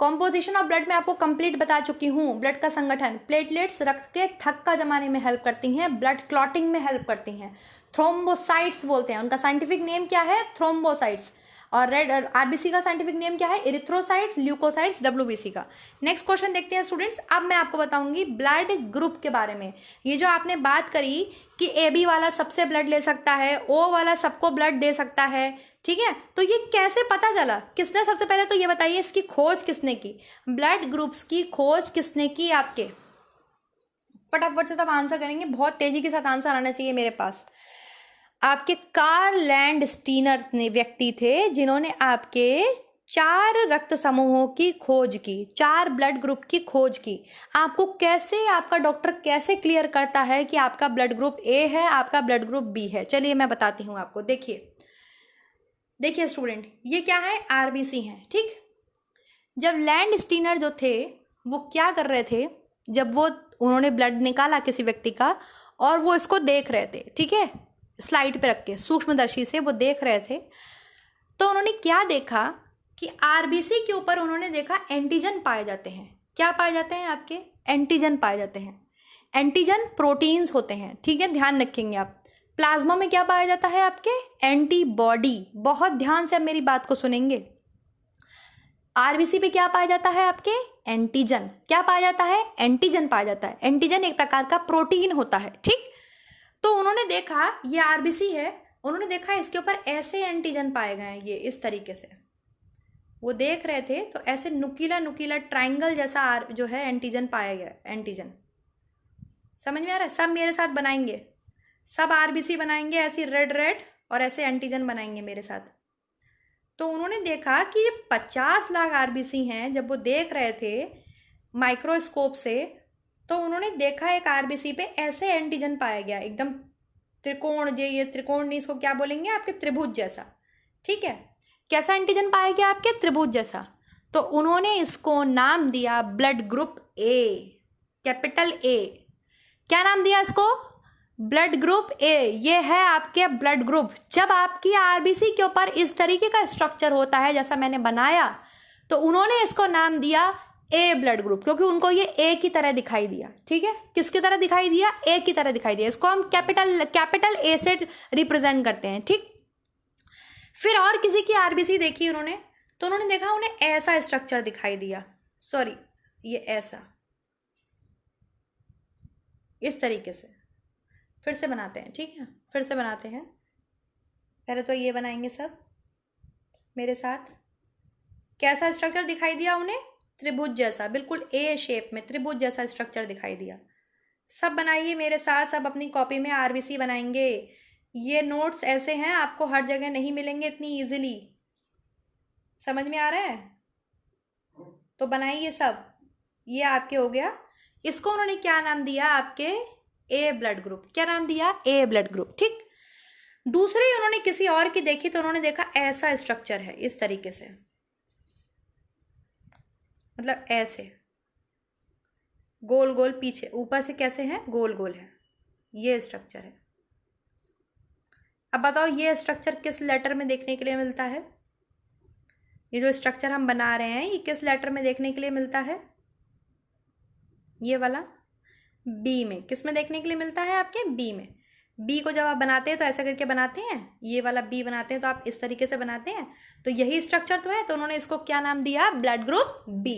कॉम्पोजिशन ऑफ ब्लड में आपको कंप्लीट बता चुकी हूँ। ब्लड का संगठन, प्लेटलेट्स रक्त के थक्का जमाने में हेल्प करती हैं, ब्लड क्लॉटिंग में हेल्प करती हैं। थ्रोम्बोसाइट्स बोलते हैं, उनका साइंटिफिक नेम क्या है? थ्रोम्बोसाइट्स। और रेड आरबीसी का साइंटिफिक नेम क्या है? इरिथ्रोसाइट्स, ल्यूकोसाइट्स, डब्ल्यूबीसी का। नेक्स्ट क्वेश्चन देखते हैं स्टूडेंट्स। अब मैं आपको बताऊंगी ब्लड ग्रुप के बारे में। ये जो आपने बात करी कि ए बी वाला सबसे ब्लड ले सकता है, ओ वाला सबको ब्लड दे सकता है, ठीक है, तो ये कैसे पता चला? किसने सबसे पहले तो ये बताइए, इसकी खोज किसने की? ब्लड ग्रुप्स की खोज किसने की आपके? फटाफट से सब आंसर करेंगे, बहुत तेजी के साथ आंसर आना चाहिए मेरे पास। आपके कार्ल लैंडस्टीनर ने व्यक्ति थे जिन्होंने आपके 4 रक्त समूहों की खोज की, 4 ब्लड ग्रुप की खोज की। आपको कैसे, आपका डॉक्टर कैसे क्लियर करता है कि आपका ब्लड ग्रुप ए है, आपका ब्लड ग्रुप बी है? चलिए मैं बताती हूँ आपको। देखिए स्टूडेंट, ये क्या है? आरबीसी हैं। ठीक, जब लैंडस्टीनर जो थे वो क्या कर रहे थे, जब उन्होंने ब्लड निकाला किसी व्यक्ति का और वो इसको देख रहे थे, ठीक है, स्लाइड पे रख के सूक्ष्मदर्शी से वो देख रहे थे, तो उन्होंने क्या देखा कि आरबीसी के ऊपर उन्होंने देखा एंटीजन पाए जाते हैं। क्या पाए जाते हैं? आपके एंटीजन पाए जाते हैं। एंटीजन प्रोटीन्स होते हैं। ठीक है, ध्यान रखेंगे आप। प्लाज्मा में क्या पाया जाता है? आपके एंटीबॉडी। बहुत ध्यान से आप मेरी बात को सुनेंगे। आरबीसी पे क्या पाया जाता है? आपके एंटीजन। क्या पाया जाता है? एंटीजन पाया जाता है। एंटीजन एक प्रकार का प्रोटीन होता है। ठीक, तो उन्होंने देखा ये आरबीसी है, उन्होंने देखा इसके ऊपर ऐसे एंटीजन पाए गए हैं, ये इस तरीके से वो देख रहे थे, तो ऐसे नुकीला नुकीला ट्राइंगल जैसा जो है एंटीजन पाया गया। एंटीजन समझ में आ रहा है? सब मेरे साथ बनाएंगे, सब आरबीसी बनाएंगे ऐसी रेड रेड, और ऐसे एंटीजन बनाएंगे मेरे साथ। तो उन्होंने देखा कि ये 50 लाख आरबीसी हैं। जब वो देख रहे थे माइक्रोस्कोप से, तो उन्होंने देखा एक आरबीसी पे ऐसे एंटीजन पाया गया, एकदम त्रिकोण, ये त्रिकोण नहीं, इसको क्या बोलेंगे आपके, त्रिभुज जैसा। ठीक है, कैसा एंटीजन पाया गया आपके, त्रिभुज जैसा, तो उन्होंने इसको नाम दिया blood group A, capital A. क्या नाम दिया इसको, ब्लड ग्रुप ए। ये है आपके ब्लड ग्रुप। जब आपकी आरबीसी के ऊपर इस तरीके का स्ट्रक्चर होता है जैसा मैंने बनाया, तो उन्होंने इसको नाम दिया ए ब्लड ग्रुप, क्योंकि उनको ये ए की तरह दिखाई दिया। ठीक है, किसकी तरह दिखाई दिया, ए की तरह दिखाई दिया। इसको हम कैपिटल ए से रिप्रेजेंट करते हैं। ठीक, फिर और किसी की आरबीसी देखी उन्होंने, तो उन्होंने देखा उन्हें ऐसा स्ट्रक्चर दिखाई दिया, सॉरी ये ऐसा, इस तरीके से। फिर से बनाते हैं, ठीक है, फिर से बनाते हैं। पहले तो ये बनाएंगे सब मेरे साथ। कैसा स्ट्रक्चर दिखाई दिया उन्हें, त्रिभुज जैसा, बिल्कुल ए शेप में त्रिभुज जैसा स्ट्रक्चर दिखाई दिया। सब बनाइए मेरे साथ, सब अपनी कॉपी में आरबीसी बनाएंगे। ये नोट्स ऐसे हैं, आपको हर जगह नहीं मिलेंगे इतनी इजीली। समझ में आ रहा है, तो बनाइए सब। ये आपके हो गया। इसको उन्होंने क्या नाम दिया, आपके ए ब्लड ग्रुप। क्या नाम दिया, ए ब्लड ग्रुप। ठीक, दूसरी उन्होंने किसी और की देखी, तो उन्होंने देखा ऐसा स्ट्रक्चर है, इस तरीके से, मतलब ऐसे गोल गोल, पीछे ऊपर से कैसे है, गोल गोल है, ये स्ट्रक्चर है। अब बताओ ये स्ट्रक्चर किस लेटर में देखने के लिए मिलता है, ये जो स्ट्रक्चर हम बना रहे हैं ये किस लेटर में देखने के लिए मिलता है, ये वाला बी में। किस में देखने के लिए मिलता है, आपके बी में। बी को जब आप बनाते हैं तो ऐसा करके बनाते हैं, ये वाला बी बनाते हैं तो आप इस तरीके से बनाते हैं, तो यही स्ट्रक्चर तो है। तो उन्होंने इसको क्या नाम दिया, ब्लड ग्रुप बी।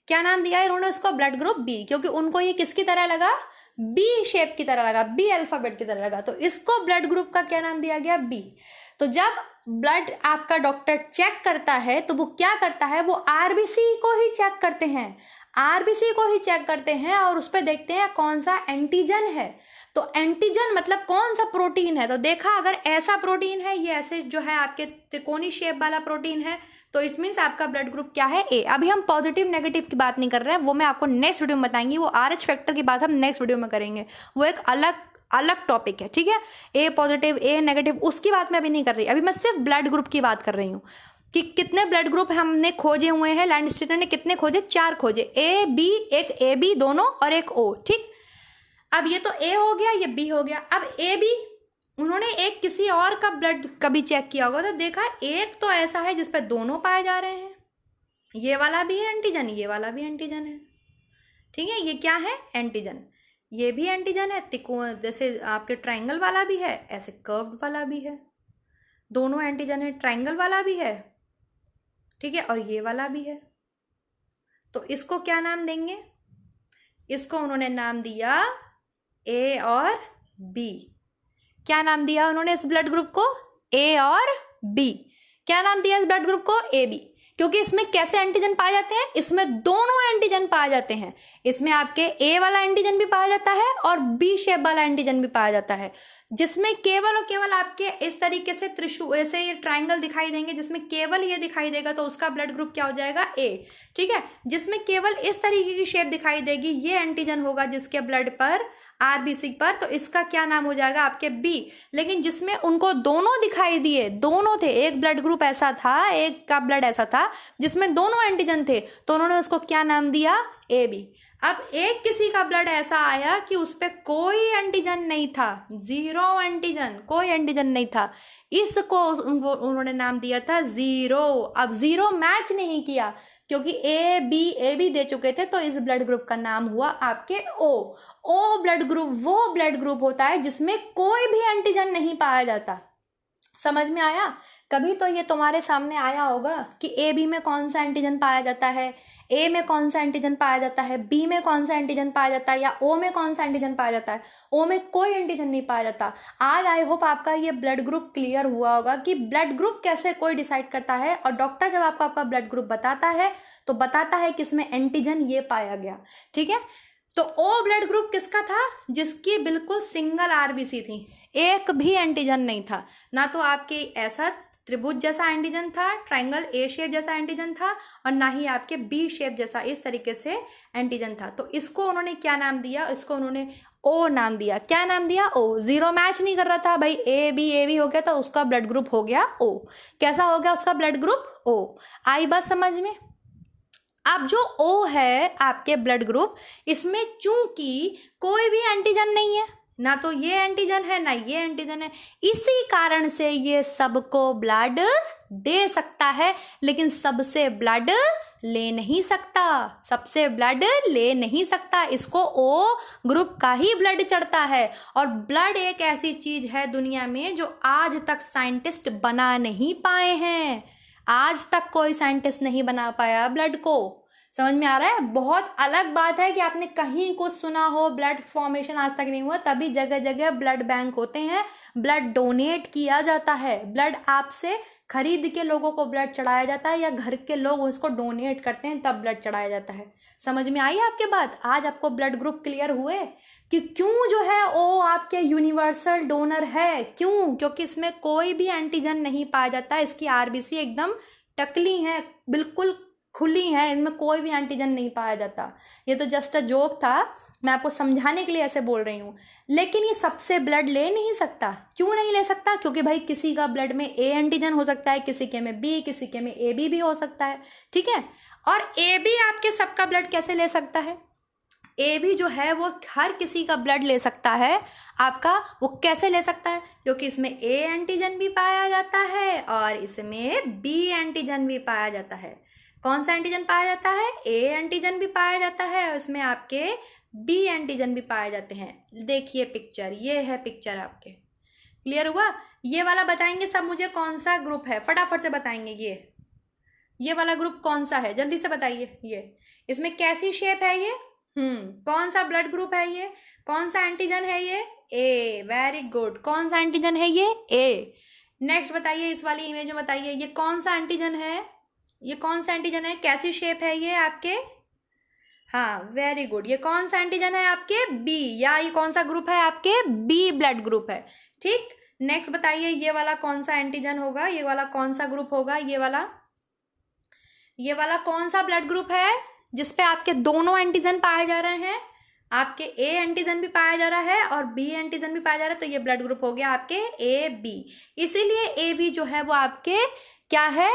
क्या नाम दिया इन्होंने इसको, ब्लड ग्रुप बी, क्योंकि उनको ये किसकी तरह लगा, बी शेप की तरह लगा, बी अल्फाबेट की तरह लगा, तो इसको ब्लड ग्रुप का क्या नाम दिया गया, बी। तो जब ब्लड आपका डॉक्टर चेक करता है तो वो क्या करता है, वो आरबीसी को ही चेक करते हैं, आरबीसी को ही चेक करते हैं और उस पर देखते हैं कौन सा एंटीजन है। तो एंटीजन मतलब कौन सा प्रोटीन है, तो देखा अगर ऐसा प्रोटीन है, ये ऐसे जो है आपके त्रिकोणी शेप वाला प्रोटीन है, तो इट मीन्स आपका ब्लड ग्रुप क्या है, ए। अभी हम पॉजिटिव नेगेटिव की बात नहीं कर रहे हैं, वो मैं आपको नेक्स्ट वीडियो में बताएंगी। वो आरएच फैक्टर की बात हम नेक्स्ट वीडियो में करेंगे, वो एक अलग टॉपिक है। ठीक है, ए पॉजिटिव ए नेगेटिव उसकी बात मैं अभी नहीं कर रही, अभी मैं सिर्फ ब्लड ग्रुप की बात कर रही हूँ कि कितने ब्लड ग्रुप हमने खोजे हुए हैं। लैंडस्टेटर ने कितने खोजे, 4 खोजे, ए बी, एक ए बी दोनों और एक ओ। ठीक, अब ये तो ए हो गया, ये बी हो गया। अब ए बी उन्होंने एक किसी और का ब्लड कभी चेक किया होगा, तो देखा एक तो ऐसा है जिस पर दोनों पाए जा रहे हैं, ये वाला भी है एंटीजन, ये वाला भी एंटीजन है। ठीक है, ये क्या है, एंटीजन, ये भी एंटीजन है, त्रिकोण जैसे आपके ट्रायंगल वाला भी है, ऐसे कर्व वाला भी है, दोनों एंटीजन है, ट्रायंगल वाला भी है। ठीक है, और ये वाला भी है। तो इसको क्या नाम देंगे, इसको उन्होंने नाम दिया ए और बी। क्या नाम दिया उन्होंने इस ब्लड ग्रुप को, ए और बी। क्या नाम दिया इस ब्लड ग्रुप को, ए बी, क्योंकि इसमें कैसे एंटीजन पाए जाते हैं, इसमें दोनों एंटीजन पाए जाते हैं। इसमें आपके ए वाला एंटीजन भी पाया जाता है और बी शेप वाला एंटीजन भी पाया जाता है, जिसमें केवल और केवल आपके इस तरीके से त्रिशूल ऐसे ये ट्रायंगल दिखाई देंगे, जिसमें केवल ये दिखाई देगा तो उसका ब्लड ग्रुप क्या हो जाएगा, ए। ठीक है, जिसमें केवल इस तरीके की शेप दिखाई देगी, ये एंटीजन होगा जिसके ब्लड पर, आरबीसी पर, तो इसका क्या नाम हो जाएगा, आपके बी। लेकिन जिसमें उनको दोनों दिखाई दिए, दोनों थे, एक ब्लड ग्रुप ऐसा था, एक का ब्लड ऐसा था जिसमें दोनों एंटीजन थे, तो उन्होंने उसको क्या नाम दिया, ए बी। अब एक किसी का ब्लड ऐसा आया कि उस पर कोई एंटीजन नहीं था, 0 एंटीजन, कोई एंटीजन नहीं था, इसको उन्होंने नाम दिया था 0। अब 0 मैच नहीं किया क्योंकि ए बी दे चुके थे, तो इस ब्लड ग्रुप का नाम हुआ आपके ओ ब्लड ग्रुप वो ब्लड ग्रुप होता है जिसमें कोई भी एंटीजन नहीं पाया जाता। समझ में आया, कभी तो ये तुम्हारे सामने आया होगा कि ए बी में कौन सा एंटीजन पाया जाता है, ए में कौन सा एंटीजन पाया जाता है, बी में कौन सा एंटीजन पाया जाता है, या ओ में कौन सा एंटीजन पाया जाता है। ओ में कोई एंटीजन नहीं पाया जाता। आज आई होप आपका ये ब्लड ग्रुप क्लियर हुआ होगा कि ब्लड ग्रुप कैसे कोई डिसाइड करता है, और डॉक्टर जब आपको आपका ब्लड ग्रुप बताता है तो बताता है कि इसमें एंटीजन ये पाया गया। ठीक है, तो ओ ब्लड ग्रुप किसका था, जिसकी बिल्कुल सिंगल आरबीसी थी, एक भी एंटीजन नहीं था, ना तो आपके ऐसा त्रिभुज जैसा एंटीजन था, ट्रायंगल ए शेप जैसा एंटीजन था, और ना ही आपके बी शेप जैसा इस तरीके से एंटीजन था। तो इसको उन्होंने क्या नाम दिया, इसको उन्होंने ओ नाम दिया। क्या नाम दिया? ओ। जीरो मैच नहीं कर रहा था भाई, ए बी हो गया तो उसका ब्लड ग्रुप हो गया ओ। कैसा हो गया उसका ब्लड ग्रुप? ओ। आई बात समझ में? अब जो O है आपके ब्लड ग्रुप, इसमें चूंकि कोई भी एंटीजन नहीं है, ना तो ये एंटीजन है ना ये एंटीजन है, इसी कारण से ये सबको ब्लड दे सकता है, लेकिन सबसे ब्लड ले नहीं सकता, सबसे ब्लड ले नहीं सकता। इसको O ग्रुप का ही ब्लड चढ़ता है। और ब्लड एक ऐसी चीज है दुनिया में जो आज तक साइंटिस्ट बना नहीं पाए हैं। आज तक कोई साइंटिस्ट नहीं बना पाया ब्लड को। समझ में आ रहा है? बहुत अलग बात है कि आपने कहीं कुछ सुना हो, ब्लड फॉर्मेशन आज तक नहीं हुआ, तभी जगह जगह ब्लड बैंक होते हैं, ब्लड डोनेट किया जाता है, ब्लड आपसे खरीद के लोगों को ब्लड चढ़ाया जाता है, या घर के लोग उसको डोनेट करते हैं तब ब्लड चढ़ाया जाता है। समझ में आई आपके बात? आज आपको ब्लड ग्रुप क्लियर हुए कि क्यों जो है वो आपके यूनिवर्सल डोनर है। क्यों? क्योंकि इसमें कोई भी एंटीजन नहीं पाया जाता। इसकी आरबीसी एकदम टकली है, बिल्कुल खुली है, इनमें कोई भी एंटीजन नहीं पाया जाता। ये तो जस्ट अ जोक था, मैं आपको समझाने के लिए ऐसे बोल रही हूँ। लेकिन ये सबसे ब्लड ले नहीं सकता। क्यों नहीं ले सकता? क्योंकि भाई किसी का ब्लड में ए एंटीजन हो सकता है, किसी के में बी, किसी के में ए बी भी हो सकता है, ठीक है। और ए बी आपके सबका ब्लड कैसे ले सकता है? ए बी जो है वो हर किसी का ब्लड ले सकता है आपका। वो कैसे ले सकता है? क्योंकि इसमें ए एंटीजन भी पाया जाता है और इसमें बी एंटीजन भी पाया जाता है। कौन सा एंटीजन पाया जाता है? ए एंटीजन भी पाया जाता है, उसमें आपके बी एंटीजन भी पाए जाते हैं। देखिए पिक्चर, ये है पिक्चर आपके। क्लियर हुआ? ये वाला बताएंगे सब मुझे कौन सा ग्रुप है, फटाफट से बताएंगे। ये वाला ग्रुप कौन सा है, जल्दी से बताइए। ये इसमें कैसी शेप है ये? कौन सा ब्लड ग्रुप है ये? कौन सा एंटीजन है ये? ए। Very good. कौन सा एंटीजन है ये? ए। नेक्स्ट बताइए, इस वाली इमेज में बताइए ये कौन सा एंटीजन है? ये कौन सा एंटीजन है? कैसी शेप है ये आपके? हाँ, वेरी गुड। ये कौन सा एंटीजन है आपके? बी। या ये कौन सा ग्रुप है आपके? बी ब्लड ग्रुप है, ठीक। नेक्स्ट बताइए, ये वाला कौन सा एंटीजन होगा? ये वाला कौन सा ग्रुप होगा? ये वाला कौन सा ब्लड ग्रुप है जिसपे आपके दोनों एंटीजन पाए जा रहे हैं? आपके ए एंटीजन भी पाया जा रहा है और बी एंटीजन भी पाया जा रहा है, तो ये ब्लड ग्रुप हो गया आपके ए बी। इसीलिए ए बी जो है वो आपके क्या है?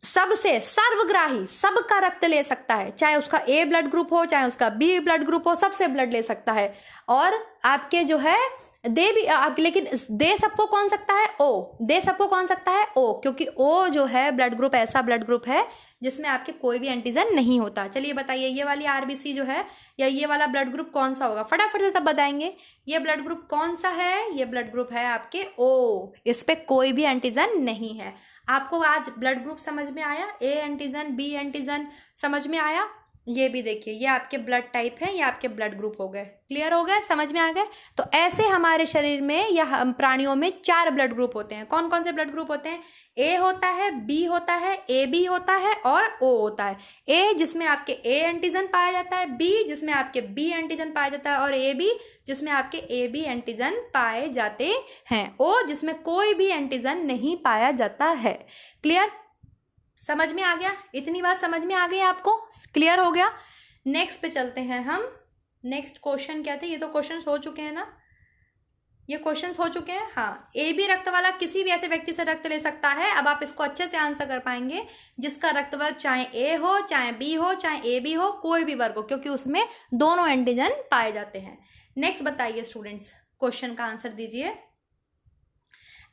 सबसे सर्वग्राही, सबका रक्त ले सकता है, चाहे उसका ए ब्लड ग्रुप हो चाहे उसका बी ब्लड ग्रुप हो, सबसे ब्लड ले सकता है। और आपके जो है दे भी लेकिन दे सबको कौन सकता है? ओ। दे सबको कौन सकता है? ओ, क्योंकि ओ जो है ब्लड ग्रुप ऐसा ब्लड ग्रुप है जिसमें आपके कोई भी एंटीजन नहीं होता। चलिए बताइए, ये वाली आरबीसी जो है या ये वाला ब्लड ग्रुप कौन सा होगा? फटाफट से सब बताएंगे। ये ब्लड ग्रुप कौन सा है? ये ब्लड ग्रुप है आपके ओ। इस पे कोई भी एंटीजन नहीं है। आपको आज ब्लड ग्रुप समझ में आया? ए एंटीजन, बी एंटीजन समझ में आया? ये भी देखिए, ये आपके ब्लड टाइप है, ये आपके ब्लड ग्रुप हो गए। क्लियर हो गए? समझ में आ गए? तो ऐसे हमारे शरीर में या हम प्राणियों में 4 ब्लड ग्रुप होते हैं। कौन कौन से ब्लड ग्रुप होते हैं? ए होता है, बी होता है, ए बी होता है और ओ होता है। ए जिसमें आपके ए एंटीजन पाया जाता है, बी जिसमें आपके बी एंटीजन पाया जाता है और ए बी जिसमें आपके ए बी एंटीजन पाए जाते हैं। ओ जिसमें कोई भी एंटीजन नहीं पाया जाता है। क्लियर? समझ में आ गया? इतनी बात समझ में आ गई आपको? क्लियर हो गया? नेक्स्ट पे चलते हैं हम। नेक्स्ट क्वेश्चन क्या थे? ये तो क्वेश्चन हो चुके हैं ना, ये क्वेश्चंस हो चुके हैं। हाँ, ए बी रक्त वाला किसी भी ऐसे व्यक्ति से रक्त ले सकता है। अब आप इसको अच्छे से आंसर कर पाएंगे जिसका रक्त वर्ग चाहे ए हो, चाहे बी हो, चाहे ए बी हो, कोई भी वर्ग हो, क्योंकि उसमें दोनों एंटीजन पाए जाते हैं। नेक्स्ट बताइए स्टूडेंट्स, क्वेश्चन का आंसर दीजिए।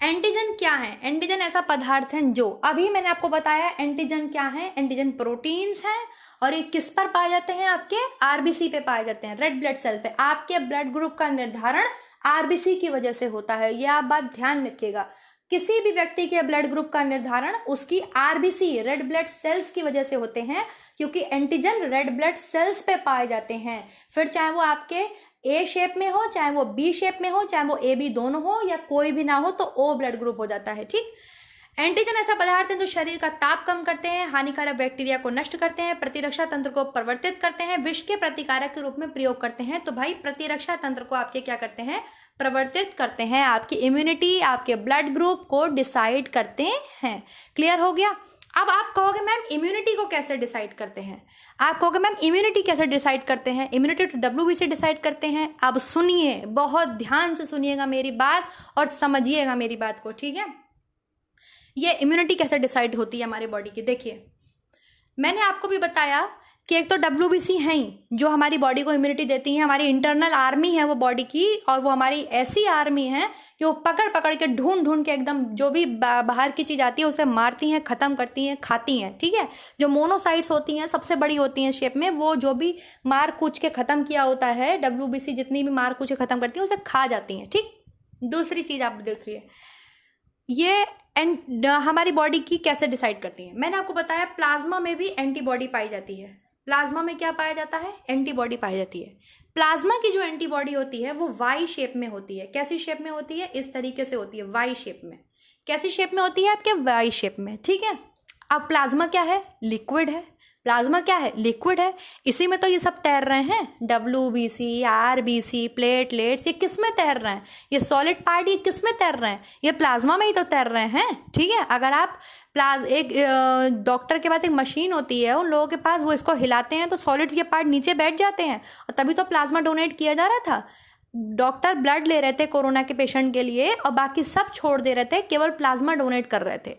एंटीजन क्या है? एंटीजन ऐसा पदार्थ है जो अभी मैंने आपको बताया। एंटीजन क्या है? एंटीजन प्रोटीन्स हैं और ये किस पर पाए जाते हैं? आपके आरबीसी पे पाए जाते हैं, रेड ब्लड सेल पे। आपके ब्लड ग्रुप का निर्धारण आरबीसी की वजह से होता है, यह आप बात ध्यान रखिएगा। किसी भी व्यक्ति के ब्लड ग्रुप का निर्धारण उसकी आरबीसी, रेड ब्लड सेल्स की वजह से होते हैं, क्योंकि एंटीजन रेड ब्लड सेल्स पे पाए जाते हैं। फिर चाहे वो आपके ए शेप में हो, चाहे वो बी शेप में हो, चाहे वो ए बी दोनों हो या कोई भी ना हो, तो ओ ब्लड ग्रुप हो जाता है, ठीक। एंटीजन ऐसा पदार्थ है जो शरीर का ताप कम करते हैं, हानिकारक बैक्टीरिया को नष्ट करते हैं, प्रतिरक्षा तंत्र को परिवर्तित करते हैं, विष के प्रतिकारक के रूप में प्रयोग करते हैं। तो भाई प्रतिरक्षा तंत्र को आपके क्या करते हैं, परिवर्तित करते हैं, आपकी इम्यूनिटी, आपके ब्लड ग्रुप को डिसाइड करते हैं। क्लियर हो गया। अब आप कहोगे मैम इम्यूनिटी को कैसे डिसाइड करते हैं, आप कहोगे मैम इम्यूनिटी कैसे डिसाइड करते हैं, इम्यूनिटी तो WBC डिसाइड करते हैं। अब सुनिए, बहुत ध्यान से सुनिएगा मेरी बात और समझिएगा मेरी बात को, ठीक है। ये इम्यूनिटी कैसे डिसाइड होती है हमारे बॉडी की, देखिए मैंने आपको भी बताया कि एक तो WBC है ही जो हमारी बॉडी को इम्यूनिटी देती है, हमारी इंटरनल आर्मी है वो बॉडी की, और वो हमारी ऐसी आर्मी है कि वो पकड़ पकड़ के ढूंढ ढूंढ के एकदम जो भी बाहर की चीज़ आती है उसे मारती हैं, ख़त्म करती हैं, खाती हैं, ठीक है। जो मोनोसाइट्स होती हैं सबसे बड़ी होती हैं शेप में, वो जो भी मार कूच के ख़त्म किया होता है WBC जितनी भी मार कूच के ख़त्म करती हैं उसे खा जाती हैं, ठीक। दूसरी चीज़ आप देखिए, ये हमारी बॉडी की कैसे डिसाइड करती है। मैंने आपको बताया प्लाज्मा में भी एंटीबॉडी पाई जाती है। प्लाज्मा में क्या पाया जाता है, एंटीबॉडी पाई जाती है। प्लाज्मा की जो एंटीबॉडी होती है वो वाई शेप में होती है। कैसी शेप में होती है, इस तरीके से होती है, वाई शेप में। कैसी शेप में होती है आपके, वाई शेप में, ठीक है। अब प्लाज्मा क्या है, लिक्विड है। प्लाज्मा क्या है, लिक्विड है। इसी में तो ये सब तैर रहे हैं, WBC, RBC, प्लेटलेट्स, ये किस में तैर रहे हैं, ये सॉलिड पार्ट ये किस में तैर रहे हैं, ये प्लाज्मा में ही तो तैर रहे हैं, ठीक है। अगर आप एक डॉक्टर के पास एक मशीन होती है, उन लोगों के पास, वो इसको हिलाते हैं तो सॉलिड के पार्ट नीचे बैठ जाते हैं, और तभी तो प्लाज्मा डोनेट किया जा रहा था। डॉक्टर ब्लड ले रहे थे कोरोना के पेशेंट के लिए और बाकी सब छोड़ दे रहे थे, केवल प्लाज्मा डोनेट कर रहे थे।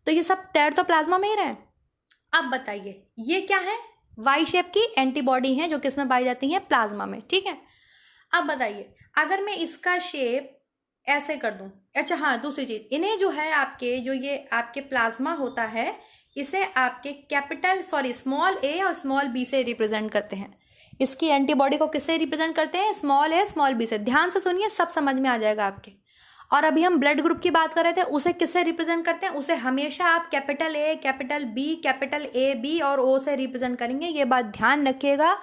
तो ये सब तैर तो प्लाज्मा में ही रहे। अब बताइए ये क्या है, वाई शेप की एंटीबॉडी हैं जो किसमें पाई जाती हैं, प्लाज्मा में, ठीक है। अब बताइए अगर मैं इसका शेप ऐसे कर दूं, अच्छा हाँ दूसरी चीज, इन्हें जो है आपके जो ये आपके प्लाज्मा होता है इसे आपके स्मॉल a और स्मॉल b से रिप्रेजेंट करते हैं। इसकी एंटीबॉडी को किससे रिप्रेजेंट करते हैं, स्मॉल a स्मॉल b से। ध्यान से सुनिए, सब समझ में आ जाएगा आपके। और अभी हम ब्लड ग्रुप की बात कर रहे थे, उसे किससे रिप्रेजेंट करते हैं, उसे हमेशा आप capital A, capital B, capital AB और O से रिप्रेजेंट करेंगे। ये बात ध्यान रखिएगा,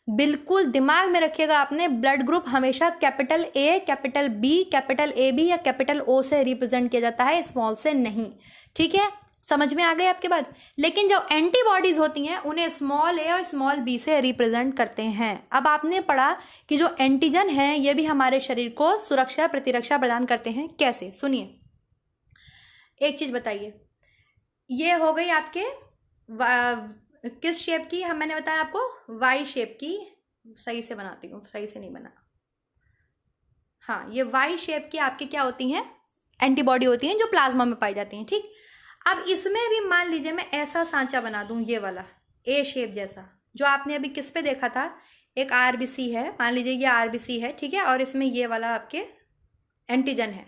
बिल्कुल दिमाग में रखिएगा आपने। ब्लड ग्रुप हमेशा capital A, capital B, capital AB या कैपिटल O से रिप्रेजेंट किया जाता है, स्मॉल से नहीं, ठीक है। समझ में आ गई आपके बात। लेकिन जो एंटीबॉडीज होती हैं उन्हें स्मॉल a और स्मॉल b से रिप्रेजेंट करते हैं। अब आपने पढ़ा कि जो एंटीजन हैं ये भी हमारे शरीर को सुरक्षा प्रतिरक्षा प्रदान करते हैं। कैसे, सुनिए। एक चीज बताइए, ये हो गई आपके किस शेप की, मैंने बताया आपको वाई शेप की। सही से बनाती हूँ, सही से नहीं बना, हाँ ये वाई शेप की आपकी क्या होती हैं, एंटीबॉडी होती हैं जो प्लाज्मा में पाई जाती हैं, ठीक। अब इसमें भी मान लीजिए मैं ऐसा सांचा बना दूं, ये वाला ए शेप जैसा, जो आपने अभी किस पे देखा था, एक RBC है, मान लीजिए ये RBC है, ठीक है, और इसमें ये वाला आपके एंटीजन है।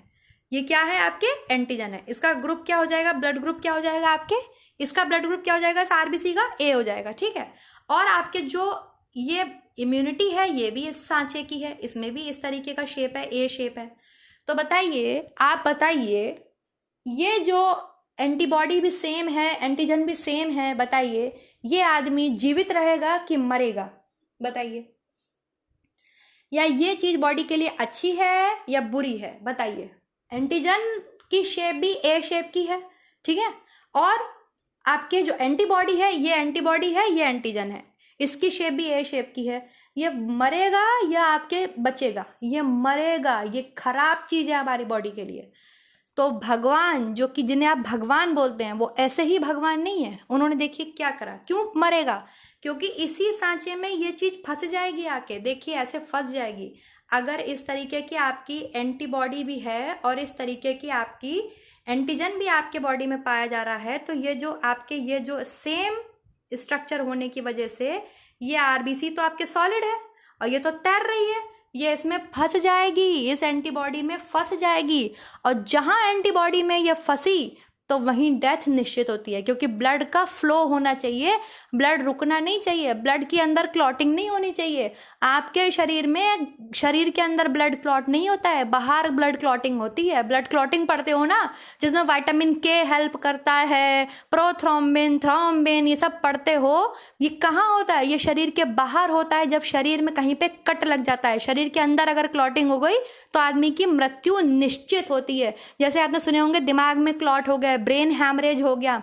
ये क्या है, आपके एंटीजन है। इसका ग्रुप क्या हो जाएगा, ब्लड ग्रुप क्या हो जाएगा आपके, इसका ब्लड ग्रुप क्या हो जाएगा, इस RBC का A हो जाएगा, ठीक है। और आपके जो ये इम्यूनिटी है ये भी इस सांचे की है, इसमें भी इस तरीके का शेप है, A शेप है। तो बताइए, आप बताइए, ये जो एंटीबॉडी भी सेम है, एंटीजन भी सेम है, बताइए ये आदमी जीवित रहेगा कि मरेगा, बताइए। या ये चीज बॉडी के लिए अच्छी है या बुरी है, बताइए। एंटीजन की शेप भी A शेप की है, ठीक है, और आपके जो एंटीबॉडी है ये एंटीबॉडी है, ये एंटीजन है, इसकी शेप भी A शेप की है। ये मरेगा या आपके बचेगा, ये मरेगा। ये खराब चीज है हमारी बॉडी के लिए। तो भगवान, जो कि जिन्हें आप भगवान बोलते हैं, वो ऐसे ही भगवान नहीं है। उन्होंने देखिए क्या करा, क्यों मरेगा, क्योंकि इसी सांचे में ये चीज फंस जाएगी आके, देखिए ऐसे फंस जाएगी। अगर इस तरीके की आपकी एंटीबॉडी भी है और इस तरीके की आपकी एंटीजन भी आपके बॉडी में पाया जा रहा है, तो ये जो आपके ये जो सेम स्ट्रक्चर होने की वजह से ये RBC तो आपके सॉलिड है और ये तो तैर रही है, ये इसमें फंस जाएगी, इस एंटीबॉडी में फंस जाएगी। और जहां एंटीबॉडी में ये फंसी तो वहीं डेथ निश्चित होती है, क्योंकि ब्लड का फ्लो होना चाहिए, ब्लड रुकना नहीं चाहिए, ब्लड के अंदर क्लॉटिंग नहीं होनी चाहिए। आपके शरीर में, शरीर के अंदर ब्लड क्लॉट नहीं होता है, बाहर ब्लड क्लॉटिंग होती है। ब्लड क्लॉटिंग पढ़ते हो ना, जिसमें विटामिन K हेल्प करता है, प्रोथ्रोम्बिन, थ्रोम्बिन, ये सब पढ़ते हो। ये कहाँ होता है, ये शरीर के बाहर होता है। जब शरीर में कहीं पे कट लग जाता है, शरीर के अंदर अगर क्लॉटिंग हो गई तो आदमी की मृत्यु निश्चित होती है। जैसे आपने सुने होंगे दिमाग में क्लॉट हो गए, ब्रेन हैमरेज हो गया,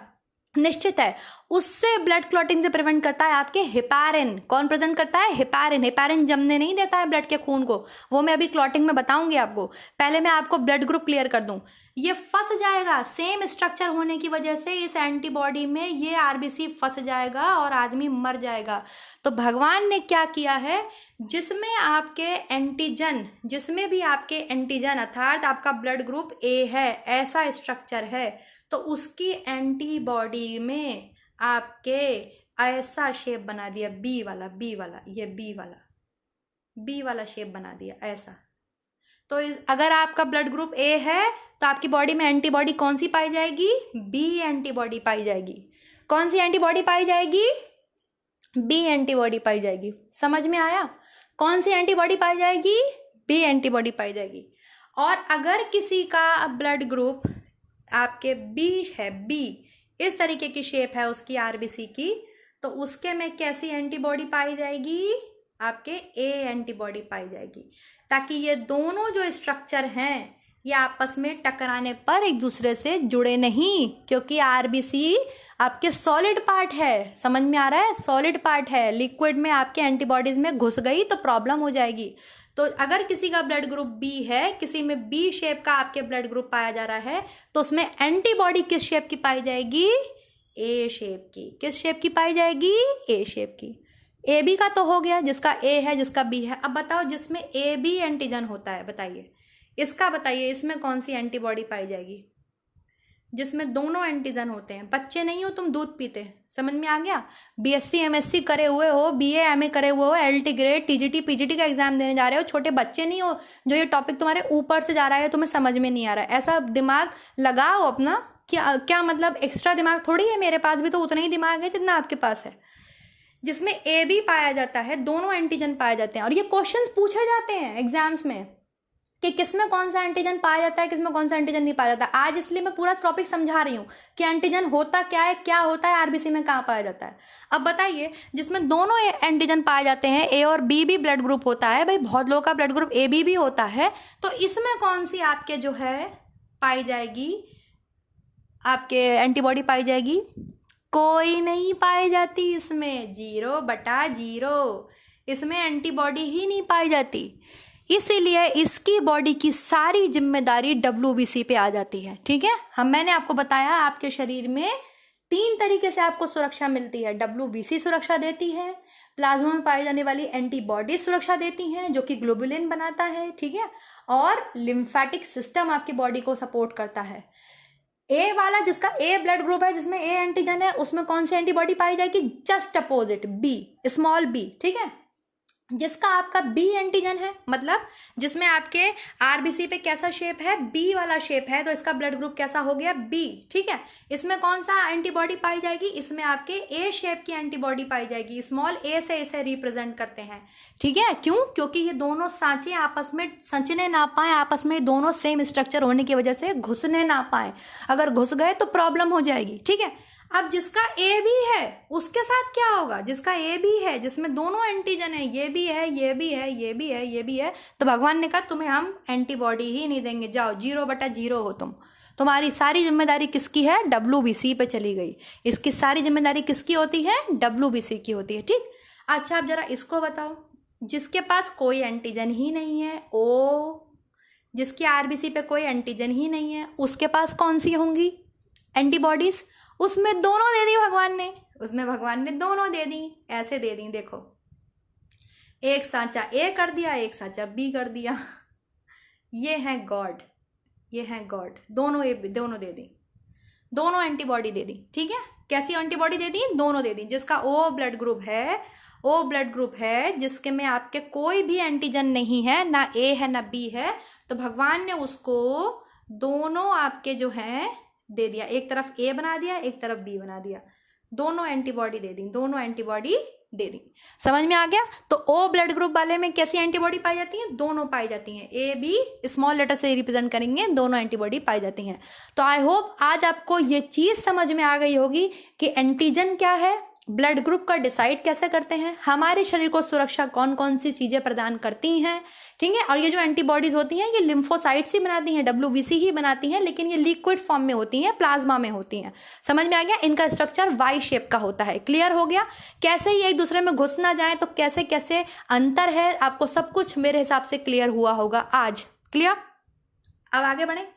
निश्चित है उससे ब्लड क्लॉटिंग से प्रिवेंट करता है आपके हेपारिन। कौन प्रेजेंट करता है? हेपारिन। हेपारिन जमने नहीं देता है ब्लड के खून को, वो मैं अभी क्लॉटिंग में बताऊंगी आपको। पहले मैं आपको ब्लड ग्रुप क्लियर कर दूं। ये फंस जाएगा सेम स्ट्रक्चर होने की वजह से, इस एंटीबॉडी में ये आरबीसी फंस जाएगा और आदमी मर जाएगा। तो भगवान ने क्या किया है, जिसमें भी आपके एंटीजन अर्थात आपका ब्लड ग्रुप ए है, ऐसा स्ट्रक्चर है, तो उसकी एंटीबॉडी में आपके ऐसा शेप बना दिया, बी वाला शेप बना दिया ऐसा। तो अगर आपका ब्लड ग्रुप ए है तो आपकी बॉडी में एंटीबॉडी कौन सी पाई जाएगी? बी एंटीबॉडी पाई जाएगी। कौन सी एंटीबॉडी पाई जाएगी? बी एंटीबॉडी पाई जाएगी। समझ में आया? कौन सी एंटीबॉडी पाई जाएगी? बी एंटीबॉडी पाई जाएगी। और अगर किसी का ब्लड ग्रुप आपके बी है, बी इस तरीके की शेप है उसकी आरबीसी की, तो उसके में कैसी एंटीबॉडी पाई जाएगी? आपके ए एंटीबॉडी पाई जाएगी, ताकि ये दोनों जो स्ट्रक्चर हैं ये आपस में टकराने पर एक दूसरे से जुड़े नहीं, क्योंकि आरबीसी आपके सॉलिड पार्ट है। समझ में आ रहा है? सॉलिड पार्ट है, लिक्विड में आपके एंटीबॉडीज में घुस गई तो प्रॉब्लम हो जाएगी। तो अगर किसी का ब्लड ग्रुप बी है, किसी में बी शेप का आपके ब्लड ग्रुप पाया जा रहा है, तो उसमें एंटीबॉडी किस शेप की पाई जाएगी? ए शेप की। किस शेप की पाई जाएगी? ए शेप की। ए बी का तो हो गया, जिसका ए है जिसका बी है। अब बताओ जिसमें ए बी एंटीजन होता है, बताइए इसका, बताइए इसमें कौन सी एंटीबॉडी पाई जाएगी? जिसमें दोनों एंटीजन होते हैं। बच्चे नहीं हो तुम, दूध पीते। समझ में आ गया? बीएससी एमएससी करे हुए हो, बीए एमए करे हुए हो, एलटी ग्रेड टीजीटी पीजीटी का एग्जाम देने जा रहे हो, छोटे बच्चे नहीं हो जो ये टॉपिक तुम्हारे ऊपर से जा रहा है तुम्हें समझ में नहीं आ रहा है। ऐसा दिमाग लगाओ अपना। क्या मतलब एक्स्ट्रा दिमाग थोड़ी है, मेरे पास भी तो उतना ही दिमाग है जितना आपके पास है। जिसमें ए बी पाया जाता है, दोनों एंटीजन पाए जाते हैं, और ये क्वेश्चंस पूछे जाते हैं एग्जाम्स में कि किसमें कौन सा एंटीजन पाया जाता है, किसमें कौन सा एंटीजन नहीं पाया जाता। आज इसलिए मैं पूरा टॉपिक समझा रही हूँ कि एंटीजन होता क्या है, क्या होता है, आरबीसी में कहाँ पाया जाता है। अब बताइए जिसमें दोनों एंटीजन पाए जाते हैं, ए और बी भी ब्लड ग्रुप होता है, भाई बहुत लोगों का ब्लड ग्रुप ए बी भी होता है, तो इसमें कौन सी आपके जो है पाई जाएगी, आपके एंटीबॉडी पाई जाएगी? कोई नहीं पाई जाती इसमें, 0/0। इसमें एंटीबॉडी ही नहीं पाई जाती, इसीलिए इसकी बॉडी की सारी जिम्मेदारी WBC पे आ जाती है। ठीक है, मैंने आपको बताया आपके शरीर में 3 तरीके से आपको सुरक्षा मिलती है। WBC सुरक्षा देती है, प्लाज्मा में पाई जाने वाली एंटीबॉडी सुरक्षा देती हैं जो कि ग्लोबुलिन बनाता है। ठीक है, और लिम्फेटिक सिस्टम आपकी बॉडी को सपोर्ट करता है। ए वाला, जिसका ए ब्लड ग्रुप है, जिसमें ए एंटीजन है, उसमें कौन सी एंटीबॉडी पाई जाएगी? Just opposite, B, small B. ठीक है, जिसका आपका बी एंटीजन है, मतलब जिसमें आपके आरबीसी पे कैसा शेप है? बी वाला शेप है, तो इसका ब्लड ग्रुप कैसा हो गया? बी। ठीक है, इसमें कौन सा एंटीबॉडी पाई जाएगी? इसमें आपके ए शेप की एंटीबॉडी पाई जाएगी। स्मॉल ए से इसे रिप्रेजेंट करते हैं। ठीक है, क्यों? क्योंकि ये दोनों सांचे आपस में संचने ना पाए, आपस में दोनों सेम स्ट्रक्चर होने की वजह से घुसने ना पाए। अगर घुस गए तो प्रॉब्लम हो जाएगी। ठीक है, अब जिसका ए बी है उसके साथ क्या होगा? जिसका ए बी है, जिसमें दोनों एंटीजन है, ये भी है, ये भी है, ये भी है, ये भी है, तो भगवान ने कहा तुम्हें हम एंटीबॉडी ही नहीं देंगे, जाओ 0/0 हो तुम। तुम्हारी सारी जिम्मेदारी किसकी है? WBC पे चली गई। इसकी सारी जिम्मेदारी किसकी होती है? WBC की होती है। ठीक, अच्छा अब जरा इसको बताओ, जिसके पास कोई एंटीजन ही नहीं है, ओ, जिसकी आरबीसी पे कोई एंटीजन ही नहीं है, उसके पास कौन सी होंगी एंटीबॉडीज? उसमें दोनों दे दी भगवान ने, उसमें भगवान ने दोनों दे दी। ऐसे दे दी, देखो, एक सांचा ए कर दिया, एक सांचा बी कर दिया। ये है गॉड, ये है गॉड। दोनों दोनों दे दी, दोनों एंटीबॉडी दे दी। ठीक है, कैसी एंटीबॉडी दे दी? दोनों दे दी। जिसका ओ ब्लड ग्रुप है, ओ ब्लड ग्रुप है जिसके में आपके कोई भी एंटीजन नहीं है, ना ए है ना बी है, तो भगवान ने उसको दोनों आपके जो है दे दिया। एक तरफ ए बना दिया, एक तरफ बी बना दिया, दोनों एंटीबॉडी दे दी, दोनों एंटीबॉडी दे दी। समझ में आ गया? तो ओ ब्लड ग्रुप वाले में कैसी एंटीबॉडी पाई जाती है? दोनों पाई जाती हैं। ए बी स्मॉल लेटर से रिप्रेजेंट करेंगे, दोनों एंटीबॉडी पाई जाती हैं। तो आई होप आज आपको ये चीज समझ में आ गई होगी कि एंटीजन क्या है ब्लड ग्रुप का डिसाइड कैसे करते हैं, हमारे शरीर को सुरक्षा कौन कौन सी चीजें प्रदान करती हैं, ठीक है। और ये जो एंटीबॉडीज होती हैं ये लिम्फोसाइट्स ही बनाती हैं, WBC ही बनाती हैं, लेकिन ये लिक्विड फॉर्म में होती हैं, प्लाज्मा में होती हैं। समझ में आ गया? इनका स्ट्रक्चर वाई शेप का होता है। क्लियर हो गया? कैसे ये एक दूसरे में घुस ना जाए, तो कैसे कैसे अंतर है, आपको सब कुछ मेरे हिसाब से क्लियर हुआ होगा आज। क्लियर? अब आगे बढ़े,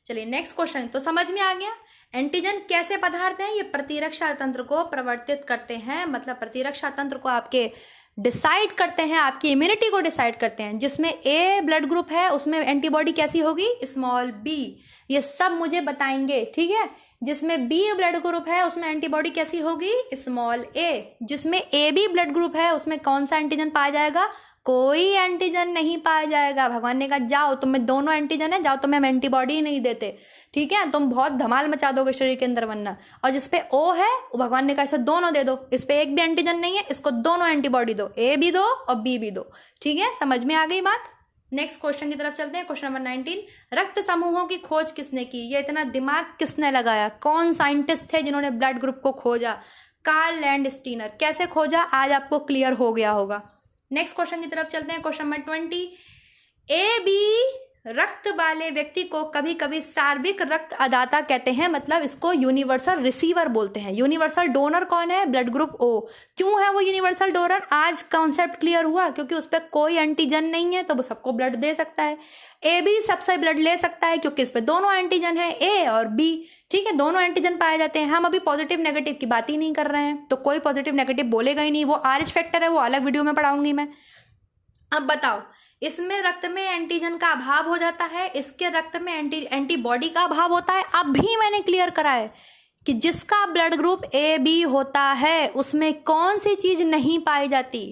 चलिए नेक्स्ट क्वेश्चन। तो समझ में आ गया एंटीजन कैसे पदार्थ हैं, ये प्रतिरक्षा तंत्र को प्रवर्तित करते हैं, मतलब प्रतिरक्षा तंत्र को आपके डिसाइड करते हैं, आपकी इम्यूनिटी को डिसाइड करते हैं। जिसमें ए ब्लड ग्रुप है उसमें एंटीबॉडी कैसी होगी, स्मॉल बी, ये सब मुझे बताएंगे, ठीक है। जिसमें बी ब्लड ग्रुप है उसमें एंटीबॉडी कैसी होगी, स्मॉल ए। जिसमें ए बी ब्लड ग्रुप है उसमें कौन सा एंटीजन पाया जाएगा, कोई एंटीजन नहीं पाया जाएगा। भगवान ने कहा जाओ तुम में दोनों एंटीजन है, जाओ तुम्हें हम एंटीबॉडी ही नहीं देते, ठीक है, तुम बहुत धमाल मचा दोगे शरीर के अंदर वरना। और जिसपे ओ है भगवान ने कहा इसे दोनों दे दो, इस पे एक भी एंटीजन नहीं है, इसको दोनों एंटीबॉडी दो, ए भी दो और बी भी दो, ठीक है। समझ में आ गई बात? नेक्स्ट क्वेश्चन की तरफ चलते हैं। क्वेश्चन नंबर 19, रक्त समूहों की खोज किसने की, ये इतना दिमाग किसने लगाया, कौन साइंटिस्ट थे जिन्होंने ब्लड ग्रुप को खोजा, कार्ल लैंडस्टीनर। कैसे खोजा आज आपको क्लियर हो गया होगा। नेक्स्ट क्वेश्चन की तरफ चलते हैं। क्वेश्चन नंबर 20, ए बी रक्त वाले व्यक्ति को कभी कभी सार्विक रक्त अदाता कहते हैं, मतलब इसको यूनिवर्सल रिसीवर बोलते हैं। यूनिवर्सल डोनर कौन है, ब्लड ग्रुप ओ। क्यों है वो यूनिवर्सल डोनर, आज कॉन्सेप्ट क्लियर हुआ, क्योंकि उस पर कोई एंटीजन नहीं है तो वो सबको ब्लड दे सकता है। ए बी सबसे ब्लड ले सकता है क्योंकि इस पे दोनों एंटीजन है, ए और बी, ठीक है, दोनों एंटीजन पाए जाते हैं। हम अभी पॉजिटिव नेगेटिव की बात ही नहीं कर रहे हैं, तो कोई पॉजिटिव नेगेटिव बोलेगा ही नहीं, वो RH फैक्टर है, वो अलग वीडियो में पढ़ाऊंगी मैं। अब बताओ, इसमें रक्त में एंटीजन का अभाव हो जाता है, इसके रक्त में एंटीबॉडी का अभाव होता है। अब भी मैंने क्लियर करा है कि जिसका ब्लड ग्रुप ए बी होता है उसमें कौन सी चीज नहीं पाई जाती।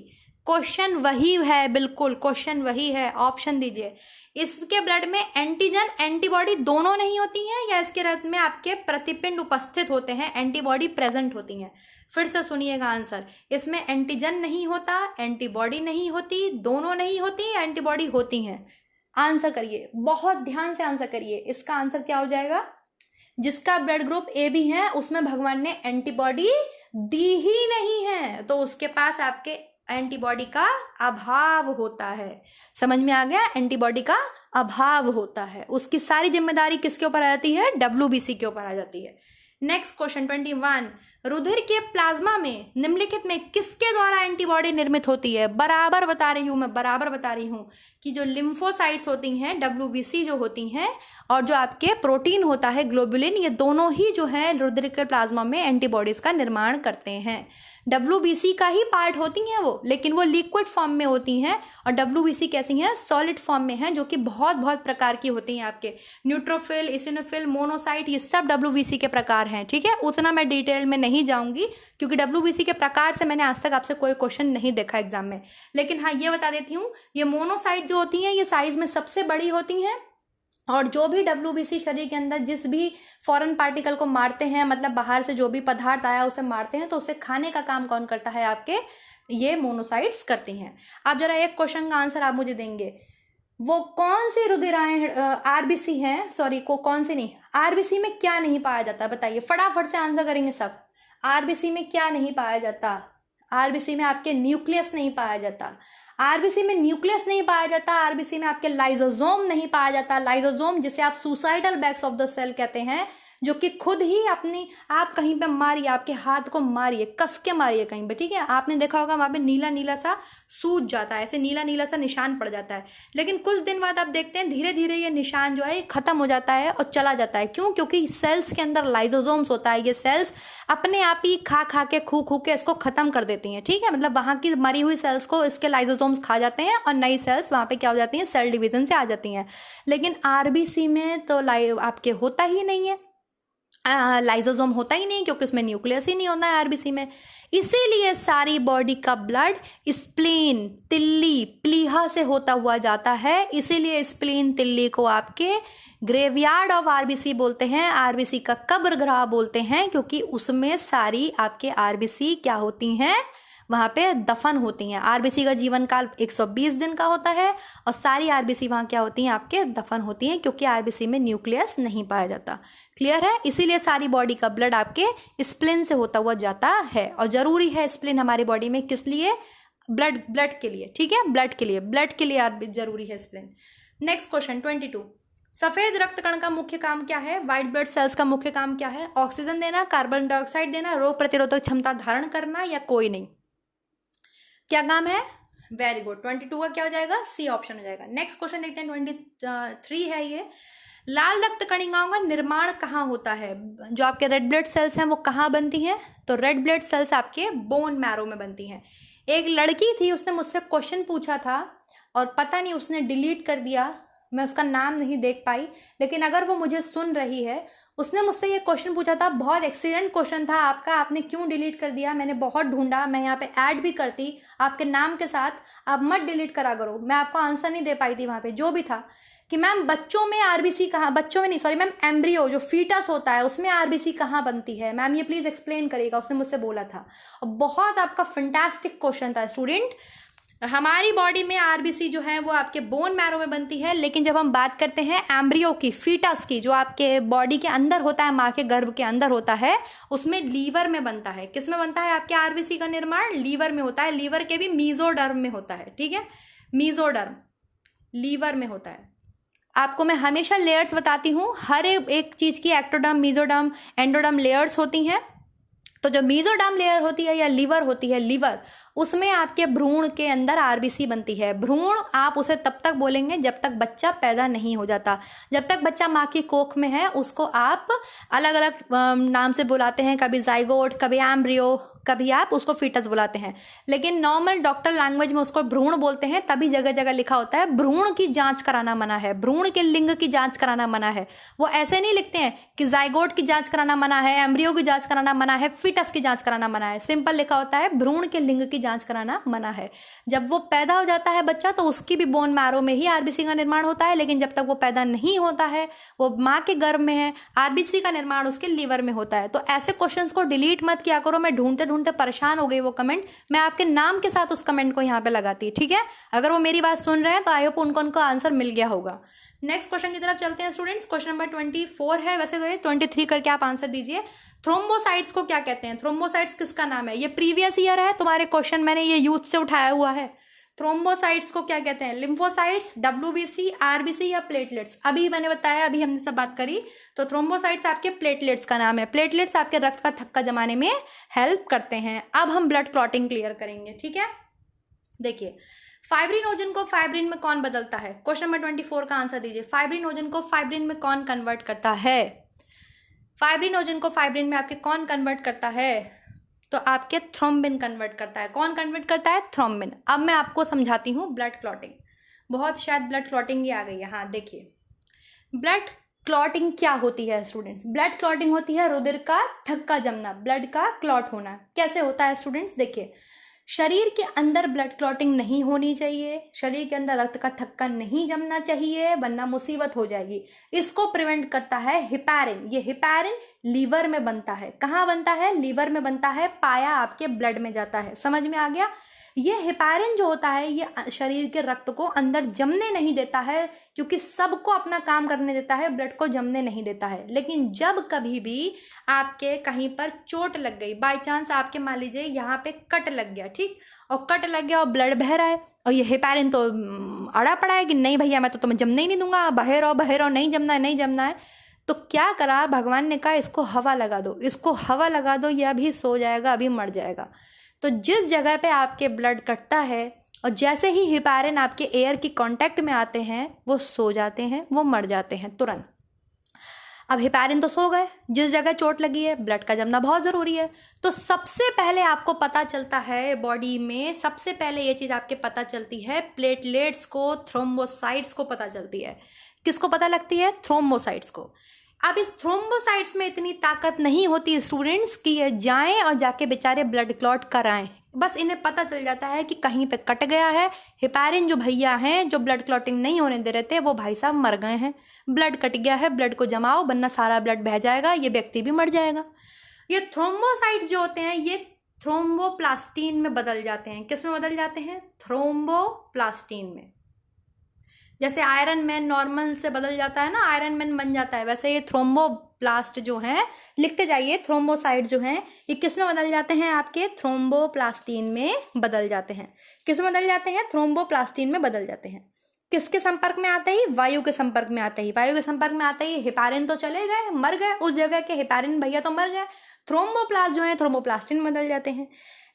क्वेश्चन वही है, बिल्कुल क्वेश्चन वही है, ऑप्शन दीजिए। इसके ब्लड में एंटीजन एंटीबॉडी दोनों नहीं होती हैं, या इसके रक्त में आपके प्रतिपिंड उपस्थित होते हैं, एंटीबॉडी प्रेजेंट होती हैं। फिर से सुनिएगा आंसर, इसमें एंटीजन नहीं होता, एंटीबॉडी नहीं होती, दोनों नहीं होती, एंटीबॉडी होती हैं। आंसर करिए, बहुत ध्यान से आंसर करिए। इसका आंसर क्या हो जाएगा, जिसका ब्लड ग्रुप ए बी है उसमें भगवान ने एंटीबॉडी दी ही नहीं है, तो उसके पास आपके एंटीबॉडी का अभाव होता है। समझ में आ गया? एंटीबॉडी का अभाव होता है, उसकी सारी जिम्मेदारी किसके ऊपर आ जाती है, WBC के ऊपर आ जाती है। नेक्स्ट क्वेश्चन 21, रुधिर के प्लाज्मा में निम्नलिखित में किसके द्वारा एंटीबॉडी निर्मित होती है। बराबर बता रही हूं मैं, बराबर बता रही हूं कि जो लिम्फोसाइट्स होती हैं, WBC जो होती हैं, और जो आपके प्रोटीन होता है ग्लोबुलिन, ये दोनों ही जो है रुधिर के प्लाज्मा में एंटीबॉडीज का निर्माण करते हैं। WBC का ही पार्ट होती हैं वो, लेकिन वो लिक्विड फॉर्म में होती हैं, और WBC कैसी हैं, सॉलिड फॉर्म में हैं, जो कि बहुत बहुत प्रकार की होती हैं। आपके न्यूट्रोफिल, इसिनोफिल, मोनोसाइट, ये सब WBC के प्रकार हैं, ठीक है। उतना मैं डिटेल में नहीं जाऊंगी क्योंकि WBC के प्रकार से मैंने आज तक आपसे कोई क्वेश्चन नहीं देखा एग्जाम में। लेकिन हाँ ये बता देती हूँ, ये मोनोसाइट जो होती हैं ये साइज में सबसे बड़ी होती हैं, और जो भी WBC शरीर के अंदर जिस भी फॉरेन पार्टिकल को मारते हैं, मतलब बाहर से जो भी पदार्थ आया उसे मारते हैं, तो उसे खाने का काम कौन करता है, आपके ये मोनोसाइट्स करती हैं। अब जरा एक क्वेश्चन का आंसर आप मुझे देंगे, वो कौन सी रुधिराएं RBC हैं, सॉरी को कौन सी नहीं, RBC में क्या नहीं पाया जाता, बताइए फटाफट से आंसर करेंगे सब। RBC में क्या नहीं पाया जाता, RBC में आपके न्यूक्लियस नहीं पाया जाता, RBC में न्यूक्लियस नहीं पाया जाता, RBC में आपके लाइजोसोम नहीं पाया जाता। लाइजोसोम जिसे आप suicidal bags of the cell कहते हैं, जो कि खुद ही अपनी, आप कहीं पे मारिए, आपके हाथ को मारिए, कस के मारिए कहीं पे, ठीक है, आपने देखा होगा वहां पे नीला नीला सा सूज जाता है, ऐसे नीला नीला सा निशान पड़ जाता है, लेकिन कुछ दिन बाद आप देखते हैं धीरे धीरे ये निशान जो है खत्म हो जाता है और चला जाता है। क्यों? क्योंकि सेल्स के अंदर लाइजोसोम्स होता है, ये सेल्स अपने आप ही खा खा के खू के इसको खत्म कर देती हैं, ठीक है, मतलब वहां की मरी हुई सेल्स को इसके लाइजोसोम्स खा जाते हैं और नई सेल्स वहां पे क्या हो जाती हैं, सेल डिवीजन से आ जाती हैं। लेकिन RBC में तो आपके होता ही नहीं है, लाइजोसोम होता ही नहीं, क्योंकि उसमें न्यूक्लियस ही नहीं होता है RBC में। इसीलिए सारी बॉडी का ब्लड स्प्लीन, तिल्ली, प्लीहा से होता हुआ जाता है। इसीलिए स्प्लीन, तिल्ली को आपके ग्रेवयार्ड ऑफ RBC बोलते हैं, RBC का कब्रगाह बोलते हैं, क्योंकि उसमें सारी आपके RBC क्या होती हैं, वहाँ पे दफन होती हैं। आरबीसी का जीवन काल 120 दिन का होता है और सारी आरबीसी वहाँ क्या होती हैं, आपके दफन होती हैं, क्योंकि आरबीसी में न्यूक्लियस नहीं पाया जाता। क्लियर है? इसीलिए सारी बॉडी का ब्लड आपके स्प्लिन से होता हुआ जाता है, और जरूरी है स्प्लिन हमारी बॉडी में, किस लिए? ब्लड के लिए। ठीक है, ब्लड के लिए जरूरी है स्प्लिन। नेक्स्ट क्वेश्चन 22, सफेद रक्त कण का मुख्य काम क्या है? व्हाइट ब्लड सेल्स का मुख्य काम क्या है? ऑक्सीजन देना, कार्बन डाइऑक्साइड देना, रोग प्रतिरोधक क्षमता धारण करना, या कोई नहीं? क्या काम है? Very good. 22 का क्या हो जाएगा? सी ऑप्शन हो जाएगा। नेक्स्ट क्वेश्चन देखते हैं 23 है ये, लाल रक्त कणिकाओं का निर्माण कहाँ होता है? जो आपके रेड ब्लड सेल्स हैं वो कहाँ बनती हैं? तो रेड ब्लड सेल्स आपके बोन मैरो में बनती हैं। एक लड़की थी, उसने मुझसे क्वेश्चन पूछा था और पता नहीं उसने डिलीट कर दिया, मैं उसका नाम नहीं देख पाई, लेकिन अगर वो मुझे सुन रही है, उसने मुझसे ये क्वेश्चन पूछा था, बहुत एक्सीलेंट क्वेश्चन था आपका, आपने क्यों डिलीट कर दिया? मैंने बहुत ढूंढा, मैं यहाँ पे ऐड भी करती आपके नाम के साथ, आप मत डिलीट करा करो। मैं आपको आंसर नहीं दे पाई थी वहाँ पे, जो भी था कि मैम बच्चों में आरबीसी कहाँ, बच्चों में नहीं सॉरी मैम, एम्ब्रियो जो फीटस होता है उसमें आरबीसी कहाँ बनती है मैम, ये प्लीज एक्सप्लेन करिएगा, उसने मुझसे बोला था। और बहुत आपका फंटास्टिक क्वेश्चन था स्टूडेंट। हमारी बॉडी में आरबीसी जो है वो आपके बोन मैरो में बनती है, लेकिन जब हम बात करते हैं एम्ब्रियो की, फीटस की, जो आपके बॉडी के अंदर होता है, माँ के गर्भ के अंदर होता है, उसमें लीवर में बनता है। किस में बनता है आपके आरबीसी का निर्माण? लीवर में होता है। लीवर के भी मीजोडर्म में होता है। ठीक है, मीजोडर्म लीवर में होता है। आपको मैं हमेशा लेयर्स बताती हूँ, हर एक चीज की एक्टोडर्म, मीजोडर्म, एंडोडर्म लेयर्स होती हैं। तो जो मीजोडर्म लेयर होती है या लीवर होती है, लीवर, उसमें आपके भ्रूण के अंदर आरबीसी बनती है। भ्रूण आप उसे तब तक बोलेंगे जब तक बच्चा पैदा नहीं हो जाता। जब तक बच्चा माँ की कोख में है उसको आप अलग अलग नाम से बुलाते हैं, कभी जाइगोट, कभी एम्ब्रियो, कभी आप उसको फीटस बुलाते हैं, लेकिन नॉर्मल डॉक्टर लैंग्वेज में उसको भ्रूण बोलते हैं। तभी जगह जगह लिखा होता है भ्रूण की जांच कराना मना है, भ्रूण के लिंग की जांच कराना मना है। वो ऐसे नहीं लिखते हैं कि जाइगोट की जांच कराना मना है, एम्ब्रियो की जांच कराना मना है, फीटस की जांच कराना मना है। सिंपल लिखा होता है भ्रूण के लिंग की जांच कराना मना है। जब वो पैदा हो जाता है बच्चा, तो उसकी भी बोन मैरो में ही आरबीसी का निर्माण होता है, लेकिन जब तक वो पैदा नहीं होता है, वो माँ के गर्भ में है, आरबीसी का निर्माण उसके लीवर में होता है। तो ऐसे क्वेश्चंस को डिलीट मत किया करो। मैं ढूंढते ढूंढते परेशान हो गई वो कमेंट, मैं आपके नाम के साथ उस कमेंट को यहाँ पे लगाती। ठीक है, अगर वो मेरी बात सुन रहे हैं तो आई होप उनको आंसर मिल गया होगा। नेक्स्ट क्वेश्चन की तरफ चलते हैं स्टूडेंट्स। क्वेश्चन नंबर 24 है, वैसे तो ये 23 करके आप आंसर दीजिए। थ्रोम्बोसाइट्स को क्या कहते हैं? थ्रोम्बोसाइट्स किसका नाम है? ये प्रीवियस ईयर है तुम्हारे क्वेश्चन, मैंने ये यूथ से उठाया हुआ है। थ्रोम्बोसाइट्स को क्या कहते हैं? लिम्फोसाइट्स, डब्ल्यूबीसी, आरबीसी या प्लेटलेट्स? अभी मैंने बताया, अभी हमने सब बात करी, तो थ्रोम्बोसाइट्स आपके प्लेटलेट्स का नाम है। प्लेटलेट्स आपके रक्त का थक्का जमाने में हेल्प करते हैं। अब हम ब्लड क्लॉटिंग क्लियर करेंगे। ठीक है, देखिए फाइब्रिनोजन को फाइब्रिन में कौन बदलता है? क्वेश्चन नंबर 24 का आंसर दीजिए। फाइब्रिनोजन को फाइब्रिन में कौन कन्वर्ट करता है? फाइब्रिनोजन को फाइब्रिन में आपके कौन कन्वर्ट करता है? तो आपके थ्रोम्बिन कन्वर्ट करता है। कौन कन्वर्ट करता है? थ्रोम्बिन। अब मैं आपको समझाती हूँ ब्लड क्लॉटिंग। बहुत शायद ब्लड क्लॉटिंग ही आ गई है। हाँ देखिए, ब्लड क्लॉटिंग क्या होती है स्टूडेंट्स? ब्लड क्लॉटिंग होती है रुधिर का थक्का जमना, ब्लड का क्लॉट होना। कैसे होता है स्टूडेंट्स? देखिए, शरीर के अंदर ब्लड क्लॉटिंग नहीं होनी चाहिए, शरीर के अंदर रक्त का थक्का नहीं जमना चाहिए, वरना मुसीबत हो जाएगी। इसको प्रिवेंट करता है हेपारिन। ये हेपारिन लीवर में बनता है। कहाँ बनता है? लीवर में बनता है, पाया आपके ब्लड में जाता है। समझ में आ गया? ये हेपारिन जो होता है ये शरीर के रक्त को अंदर जमने नहीं देता है, क्योंकि सबको अपना काम करने देता है, ब्लड को जमने नहीं देता है। लेकिन जब कभी भी आपके कहीं पर चोट लग गई, बाय चांस आपके मान लीजिए यहाँ पे कट लग गया, ठीक, और कट लग गया और ब्लड बह रहा है, और ये हेपारिन तो अड़ा पड़ा है कि नहीं भैया मैं तो तुम्हें जमने ही नहीं दूंगा, बहे रहो, नहीं जमना है, नहीं जमना है। तो क्या करा भगवान ने? कहा इसको हवा लगा दो, इसको हवा लगा दो, ये अभी सो जाएगा, अभी मर जाएगा। तो जिस जगह पे आपके ब्लड कटता है और जैसे ही हेपारिन आपके एयर की कांटेक्ट में आते हैं, वो सो जाते हैं, वो मर जाते हैं तुरंत। अब हेपारिन तो सो गए, जिस जगह चोट लगी है ब्लड का जमना बहुत ज़रूरी है। तो सबसे पहले आपको पता चलता है बॉडी में, सबसे पहले ये चीज़ आपके पता चलती है प्लेटलेट्स को, थ्रोम्बोसाइट्स को पता चलती है। किसको पता लगती है? थ्रोम्बोसाइट्स को। अब इस थ्रोम्बोसाइट्स में इतनी ताकत नहीं होती स्टूडेंट्स कि ये जाएं और जाके बेचारे ब्लड क्लॉट कराएं। बस इन्हें पता चल जाता है कि कहीं पे कट गया है, हेपारिन जो भैया हैं जो ब्लड क्लॉटिंग नहीं होने दे रहे थे, वो भाई साहब मर गए हैं, ब्लड कट गया है, ब्लड को जमाओ वरना सारा ब्लड बह जाएगा, ये व्यक्ति भी मर जाएगा। ये थ्रोम्बोसाइट्स जो होते हैं ये थ्रोम्बोप्लास्टीन में बदल जाते हैं। किस में बदल जाते हैं? थ्रोम्बोप्लास्टीन में। जैसे आयरन मैन नॉर्मल से बदल जाता है ना, आयरन मैन बन जाता है, वैसे ये थ्रोम्बोप्लास्ट जो हैं, लिखते जाइए, थ्रोम्बोसाइट जो हैं ये किस में बदल जाते हैं? आपके थ्रोम्बोप्लास्टीन में बदल जाते हैं। किस में बदल जाते हैं? थ्रोम्बोप्लास्टीन में बदल जाते हैं। किसके संपर्क में आते ही? वायु के संपर्क में आते ही। वायु के संपर्क में आते ही हेपारिन तो चले गए, मर गए, उस जगह के हेपारिन भैया तो मर गए। थ्रोम्बोप्लास्ट जो है थ्रोम्बोप्लास्टिन में बदल जाते हैं।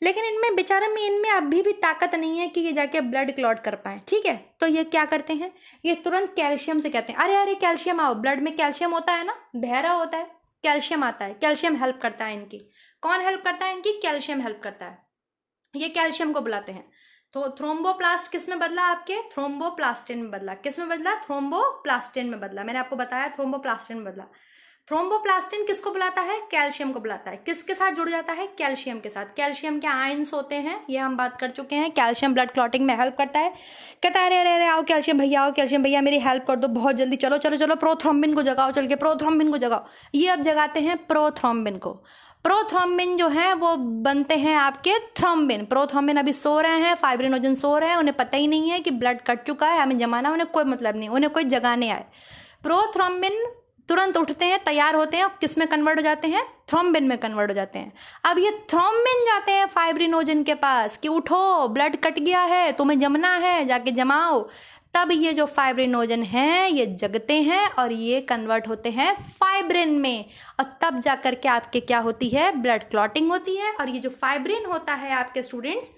लेकिन इनमें बेचारे में इनमें अभी भी ताकत नहीं है कि ये जाके ब्लड क्लॉट कर पाए, ठीक है। तो ये क्या करते हैं? ये तुरंत कैल्शियम से कहते हैं, अरे अरे कैल्शियम आओ, ब्लड में कैल्शियम होता है ना, बहरा होता है, कैल्शियम आता है, कैल्शियम हेल्प करता है इनकी। कौन हेल्प करता है इनकी? कैल्शियम हेल्प करता है। ये कैल्शियम को बुलाते हैं। तो थ्रोम्बोप्लास्ट किस में बदला? आपके थ्रोम्बोप्लास्टिन में बदला। किस में बदला? थ्रोम्बोप्लास्टिन में बदला। मैंने आपको बताया थ्रोम्बोप्लास्टिन में बदला। थ्रोम्बोप्लास्टिन किसको बुलाता है? कैल्शियम को बुलाता है। किसके साथ जुड़ जाता है? कैल्शियम के साथ। कैल्शियम के आयंस होते हैं, ये हम बात कर चुके हैं। कैल्शियम ब्लड क्लॉटिंग में हेल्प करता है। कहता है अरे अरे अरे आओ कैल्शियम भैया, आओ कैल्शियम भैया, मेरी हेल्प कर दो बहुत जल्दी, चलो चलो चलो प्रोथ्रोम्बिन को जगाओ, चल के प्रोथ्रोम्बिन को जगाओ। ये अब जगाते हैं प्रोथ्रोम्बिन को। प्रोथ्रोम्बिन जो है वो बनते हैं आपके थ्रोम्बिन। प्रोथ्रोम्बिन अभी सो रहे हैं, फाइब्रिनोजन सो रहे हैं, उन्हें पता ही नहीं है कि ब्लड कट चुका है, हमें जमाना, उन्हें कोई मतलब नहीं, उन्हें कोई जगाने आए। प्रोथ्रोम्बिन तुरंत उठते हैं, तैयार होते हैं, किस में कन्वर्ट हो जाते हैं? थ्रोम्बिन में कन्वर्ट हो जाते हैं। अब ये थ्रोम्बिन जाते हैं फाइब्रिनोजन के पास कि उठो, ब्लड कट गया है, तुम्हें जमना है, जाके जमाओ। तब ये जो फाइब्रिनोजन हैं ये जगते हैं और ये कन्वर्ट होते हैं फाइब्रिन में, और तब जाकर के आपके क्या होती है? ब्लड क्लॉटिंग होती है। और ये जो फाइब्रिन होता है आपके स्टूडेंट्स,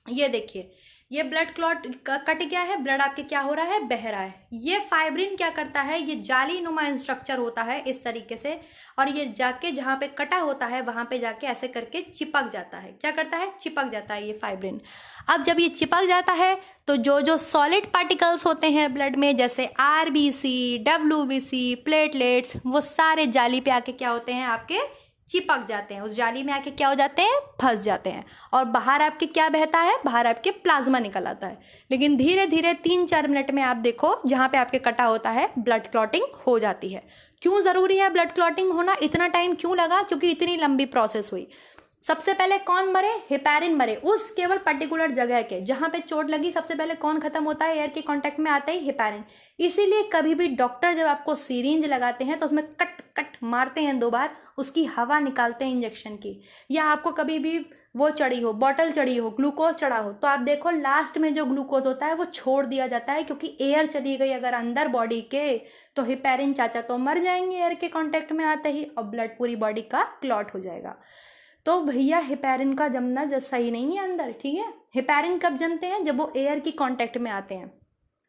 ये देखिए, ये ब्लड क्लॉट कट गया है, ब्लड आपके क्या हो रहा है? बह रहा है। ये फाइब्रिन क्या करता है? ये जाली नुमा स्ट्रक्चर होता है इस तरीके से, और ये जाके जहाँ पे कटा होता है वहां पे जाके ऐसे करके चिपक जाता है। क्या करता है? चिपक जाता है ये फाइब्रिन। अब जब ये चिपक जाता है तो जो जो सॉलिड पार्टिकल्स होते हैं ब्लड में, जैसे आरबीसी, डब्ल्यूबीसी, प्लेटलेट्स, वो सारे जाली पे आके क्या होते हैं? आपके चिपक जाते हैं। उस जाली में आके क्या हो जाते हैं? फंस जाते हैं। और बाहर आपके क्या बहता है? बाहर आपके प्लाज्मा निकल आता है। लेकिन धीरे धीरे 3-4 मिनट में आप देखो जहाँ पे आपके कटा होता है ब्लड क्लॉटिंग हो जाती है। क्यों ज़रूरी है ब्लड क्लॉटिंग होना? इतना टाइम क्यों लगा? क्योंकि इतनी लंबी प्रोसेस हुई। सबसे पहले कौन मरे? हेपारिन मरे, उस केवल पर्टिकुलर जगह के जहां पे चोट लगी। सबसे पहले कौन खत्म होता है? एयर के कांटेक्ट में आते ही हेपारिन। इसीलिए कभी भी डॉक्टर जब आपको सीरिंज लगाते हैं तो उसमें कट कट मारते हैं 2 बार, उसकी हवा निकालते हैं इंजेक्शन की। या आपको कभी भी वो चढ़ी हो, बॉटल चढ़ी हो, ग्लूकोज चढ़ा हो, तो आप देखो लास्ट में जो ग्लूकोज होता है वो छोड़ दिया जाता है, क्योंकि एयर चली गई अगर अंदर बॉडी के तो हेपारिन चाचा तो मर जाएंगे एयर के कांटेक्ट में आते ही, और ब्लड पूरी बॉडी का क्लॉट हो जाएगा। तो भैया हेपारिन का जमना सही नहीं है अंदर, ठीक है। हेपारिन कब जमते हैं? जब वो एयर की कांटेक्ट में आते हैं।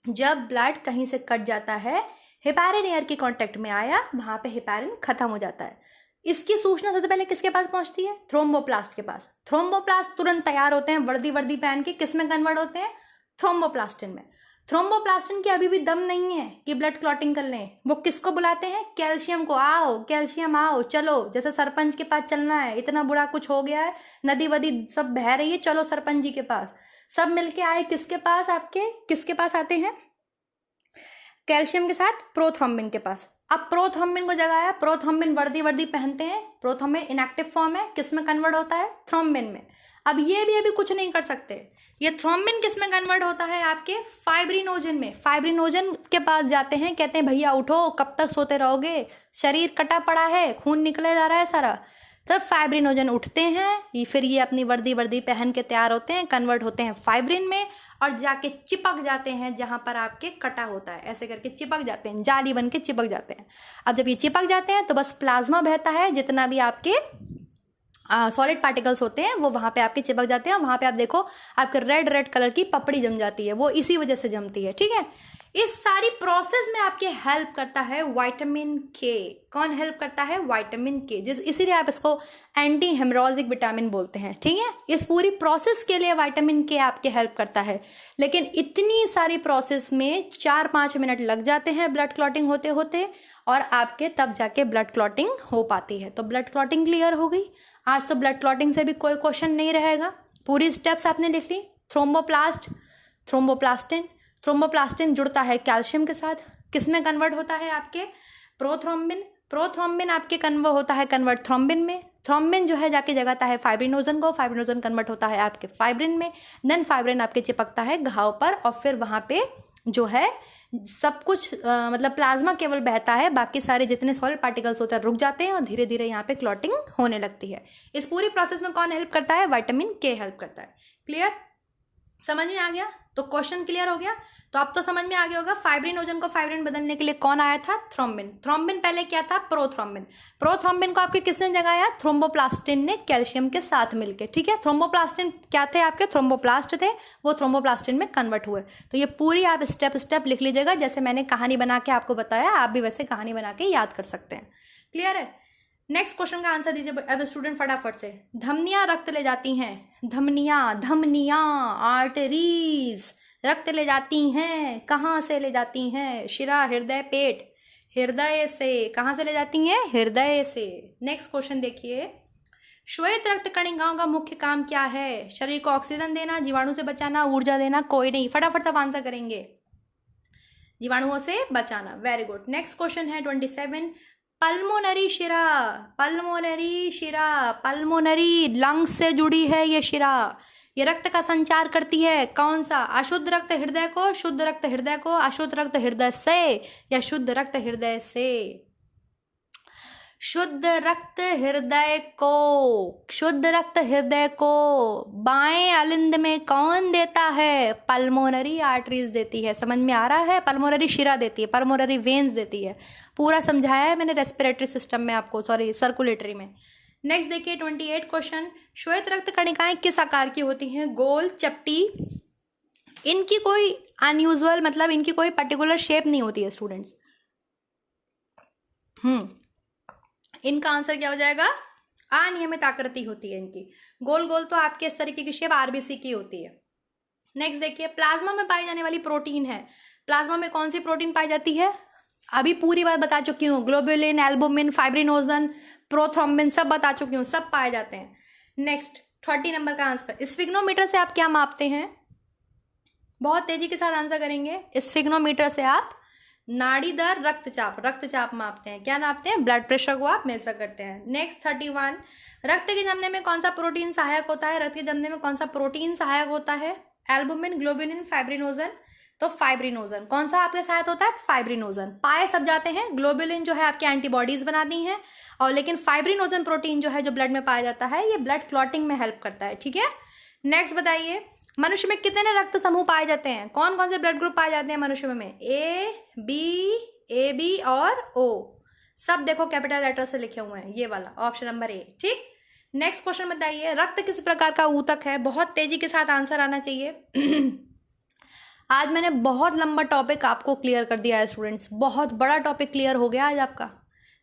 जब ब्लड कहीं से कट जाता है, हेपारिन एयर के कांटेक्ट में आया, वहां पे हेपारिन खत्म हो जाता है। इसकी सूचना सबसे पहले किसके पास पहुंचती है? थ्रोम्बोप्लास्ट के पास। थ्रोम्बोप्लास्ट तुरंत तैयार होते हैं, वर्दी वर्दी पहन के किस में कन्वर्ट होते हैं? थ्रोम्बोप्लास्टिन में। थ्रोम्बोप्लास्टिन की अभी भी दम नहीं है कि ब्लड क्लॉटिंग कर लें। वो किसको बुलाते हैं? कैल्शियम को। आओ कैल्शियम आओ, चलो, जैसे सरपंच के पास चलना है, इतना बुरा कुछ हो गया है, नदी वदी सब बह रही है, चलो सरपंच जी के पास। सब मिलके आए किसके पास? आपके किसके पास आते हैं? कैल्शियम के साथ प्रोथ्रोम्बिन के पास। अब प्रोथ्रोम्बिन को जगाया, प्रोथ्रोम्बिन वर्दी वर्दी पहनते हैं, प्रोथ्रोम्बिन इनएक्टिव फॉर्म है, किस में कन्वर्ट होता है? थ्रोम्बिन में। अब ये भी अभी कुछ नहीं कर सकते। ये थ्रोम्बिन किस में कन्वर्ट होता है? आपके फाइब्रिनोजन में। फाइब्रिनोजन के पास जाते हैं, कहते हैं भैया उठो, कब तक सोते रहोगे, शरीर कटा पड़ा है, खून निकले जा रहा है सारा। तब फाइब्रिनोजन उठते हैं, फिर ये अपनी वर्दी वर्दी पहन के तैयार होते हैं, कन्वर्ट होते हैं फाइब्रिन में, और जाके चिपक जाते हैं जहां पर आपके कटा होता है, ऐसे करके चिपक जाते हैं, जाली बन के चिपक जाते हैं। अब जब ये चिपक जाते हैं तो बस प्लाज्मा बहता है, जितना भी आपके सॉलिड पार्टिकल्स होते हैं वो वहां पे आपके चिपक जाते हैं। वहां पे आप देखो आपके रेड रेड कलर की पपड़ी जम जाती है, वो इसी वजह से जमती है, ठीक है। इस सारी प्रोसेस में आपके हेल्प करता है विटामिन के। कौन हेल्प करता है? विटामिन के, इसीलिए आप इसको एंटी हेमोरेजिक विटामिन बोलते हैं, ठीक है। इस पूरी प्रोसेस के लिए विटामिन के आपके हेल्प करता है। लेकिन इतनी सारी प्रोसेस में 4-5 मिनट लग जाते हैं ब्लड क्लॉटिंग होते होते, और आपके तब जाके ब्लड क्लॉटिंग हो पाती है। तो ब्लड क्लॉटिंग क्लियर हो गई। आज तो ब्लड क्लॉटिंग से भी कोई क्वेश्चन नहीं रहेगा, पूरी स्टेप्स आपने लिख ली। थ्रोम्बोप्लास्ट, थ्रोम्बोप्लास्टिन, थ्रोम्बोप्लास्टिन जुड़ता है कैल्शियम के साथ, किस में कन्वर्ट होता है? आपके प्रोथ्रोम्बिन, प्रोथ्रोम्बिन आपके कन्वर्ट होता है कन्वर्ट थ्रोम्बिन में, थ्रोम्बिन जो है जाके जगाता है फाइब्रिनोजन को, फाइब्रिनोजन कन्वर्ट होता है आपके फाइब्रिन में, देन फाइब्रिन आपके चिपकता है घाव पर और फिर वहाँ पे जो है सब कुछ मतलब प्लाज्मा केवल बहता है, बाकी सारे जितने सॉलिड पार्टिकल्स होते हैं रुक जाते हैं और धीरे धीरे यहाँ पे क्लॉटिंग होने लगती है। इस पूरी प्रोसेस में कौन हेल्प करता है? विटामिन के हेल्प करता है। क्लियर? समझ में आ गया? तो क्वेश्चन क्लियर हो गया। तो अब तो समझ में आ गया होगा फाइब्रिनोजन को फाइब्रिन बदलने के लिए कौन आया था? थ्रोम्बिन। थ्रोम्बिन पहले क्या था? प्रोथ्रोम्बिन। प्रोथ्रोम्बिन को आपके किसने जगाया? थ्रोम्बोप्लास्टिन ने कैल्शियम के साथ मिलके। ठीक है, थ्रोम्बोप्लास्टिन क्या थे? आपके थ्रोम्बोप्लास्ट थे, वो थ्रोम्बोप्लास्टिन में कन्वर्ट हुए। तो ये पूरी आप स्टेप स्टेप लिख लीजिएगा, जैसे मैंने कहानी बना के आपको बताया, आप भी वैसे कहानी बना के याद कर सकते हैं। क्लियर है? नेक्स्ट क्वेश्चन का आंसर दीजिए अब स्टूडेंट फटाफट से। धमनियां रक्त ले जाती हैं। धमनियां, धमनियां, आर्टरीज रक्त ले जाती हैं। कहाँ से ले जाती हैं? शिरा, हृदय, पेट। हृदय से। कहाँ से ले जाती हैं? हृदय से। नेक्स्ट क्वेश्चन देखिए, श्वेत रक्त कणिकाओं का मुख्य काम क्या है? शरीर को ऑक्सीजन देना, जीवाणु से बचाना, ऊर्जा देना? कोई नहीं, फटाफट सब आंसर करेंगे। जीवाणुओं से बचाना। Very good. नेक्स्ट क्वेश्चन है 27। पल्मोनरी शिरा, पल्मोनरी शिरा, पल्मोनरी लंग्स से जुड़ी है ये शिरा। ये रक्त का संचार करती है। कौन सा? अशुद्ध रक्त हृदय को, शुद्ध रक्त हृदय को, अशुद्ध रक्त हृदय से या शुद्ध रक्त हृदय से? शुद्ध रक्त हृदय को, शुद्ध रक्त हृदय को बाएं अलिंद में कौन देता है? पल्मोनरी आर्टरीज देती है। समझ में आ रहा है? पल्मोनरी शिरा देती है, पल्मोनरी वेन्स देती है। पूरा समझाया है मैंने रेस्पिरेटरी सिस्टम में आपको, सॉरी सर्कुलेटरी में। नेक्स्ट देखिए 28 क्वेश्चन। श्वेत रक्त कणिकाएं किस आकार की होती हैं? गोल, चपटी। इनकी कोई अनयूजुअल मतलब इनकी कोई पर्टिकुलर शेप नहीं होती है स्टूडेंट्स। इनका आंसर क्या हो जाएगा? अनियमित आकृति होती है इनकी। गोल गोल तो आपके इस तरीके की शेप आरबीसी की होती है। नेक्स्ट देखिए, प्लाज्मा में पाई जाने वाली प्रोटीन है। प्लाज्मा में कौन सी प्रोटीन पाई जाती है? अभी पूरी बात बता चुकी हूँ। ग्लोबुलिन, एल्बुमिन, फाइब्रिनोजन, प्रोथ्रोम्बिन सब बता चुकी हूँ, सब पाए जाते हैं। नेक्स्ट 30 नंबर का आंसर। स्फिग्नोमीटर से आप क्या मापते हैं? बहुत तेजी के साथ आंसर करेंगे। स्फिग्नोमीटर से आप नाड़ी दर, रक्तचाप, रक्तचाप मापते हैं। क्या नापते हैं? ब्लड प्रेशर को आप मेजर करते हैं। नेक्स्ट 31। रक्त के जमने में कौन सा प्रोटीन सहायक होता है? रक्त के जमने में कौन सा प्रोटीन सहायक होता है? Albumin, globulin, fibrinogen. तो फाइब्रिनोजन कौन सा आपके साथ होता है? फाइब्रिनोजन। पाए सब जाते हैं। ग्लोबुलिन जो है आपकी एंटीबॉडीज बनाती हैं, और लेकिन फाइब्रिनोजन प्रोटीन जो है जो ब्लड में पाया जाता है, ये ब्लड क्लॉटिंग में हेल्प करता है। ठीक है, नेक्स्ट बताइए, मनुष्य में कितने रक्त समूह पाए जाते हैं? कौन कौन से ब्लड ग्रुप पाए जाते हैं मनुष्य में? ए बी और ओ। सब देखो कैपिटल लेटर से लिखे हुए हैं, ये वाला ऑप्शन नंबर ए। ठीक, नेक्स्ट क्वेश्चन बताइए, रक्त किस प्रकार का ऊतक है? बहुत तेजी के साथ आंसर आना चाहिए। आज मैंने बहुत लंबा टॉपिक आपको क्लियर कर दिया है स्टूडेंट्स, बहुत बड़ा टॉपिक क्लियर हो गया आज आपका।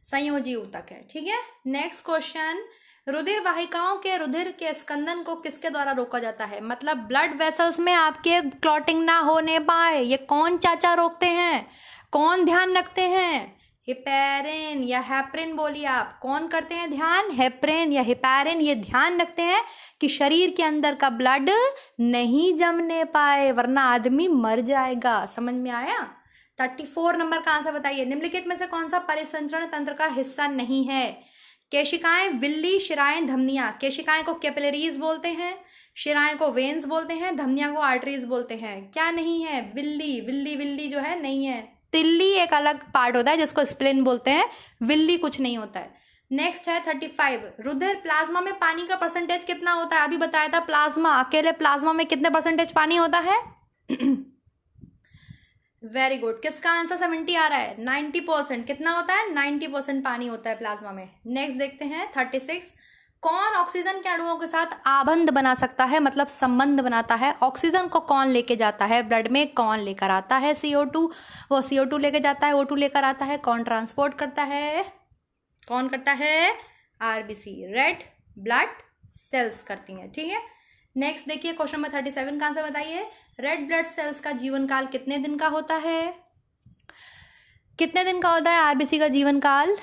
संयोजी ऊतक है। ठीक है, नेक्स्ट क्वेश्चन, रुधिर वाहिकाओं के रुधिर के स्कंदन को किसके द्वारा रोका जाता है? मतलब ब्लड वेसल्स में आपके क्लॉटिंग ना होने पाए, ये कौन चाचा रोकते हैं? कौन ध्यान रखते हैं? हिपैरिन या हेपरिन बोलिए आप। कौन करते हैं ध्यान? हेपरिन या हिपैरिन ये ध्यान रखते हैं कि शरीर के अंदर का ब्लड नहीं जमने पाए, वरना आदमी मर जाएगा। समझ में आया? 34 नंबर का आंसर बताइए, निम्नलिखित में से कौन सा परिसंचरण तंत्र का हिस्सा नहीं है? केशिकाएं, विल्ली, शिराएं, धमनियां। केशिकाएं को कैपिलरीज बोलते हैं, शिराएं को वेन्स बोलते हैं, धमनियां को आर्टरीज बोलते हैं। क्या नहीं है? विल्ली, विल्ली, विल्ली जो है नहीं है। तिल्ली एक अलग पार्ट होता है जिसको स्प्लिन बोलते हैं, विल्ली कुछ नहीं होता है। नेक्स्ट है 35, रुधिर प्लाज्मा में पानी का परसेंटेज कितना होता है? अभी बताया था प्लाज्मा, अकेले प्लाज्मा में कितने परसेंटेज पानी होता है? वेरी गुड, किसका आंसर 70 आ रहा है? 90%। कितना होता है? 90% पानी होता है प्लाज्मा में। नेक्स्ट देखते हैं 36, कौन ऑक्सीजन के अणुओं के साथ आबंध बना सकता है, मतलब संबंध बनाता है? ऑक्सीजन को कौन लेके जाता है ब्लड में? कौन लेकर आता है? CO2, वो CO2 लेके जाता है, O2 लेकर आता है। कौन ट्रांसपोर्ट करता है? कौन करता है? RBC, रेड ब्लड सेल्स करती हैं। ठीक है, नेक्स्ट देखिए क्वेश्चन नंबर 37 का आंसर बताइए, रेड ब्लड सेल्स का जीवन काल कितने दिन का होता है? कितने दिन का होता है आरबीसी का जीवन काल?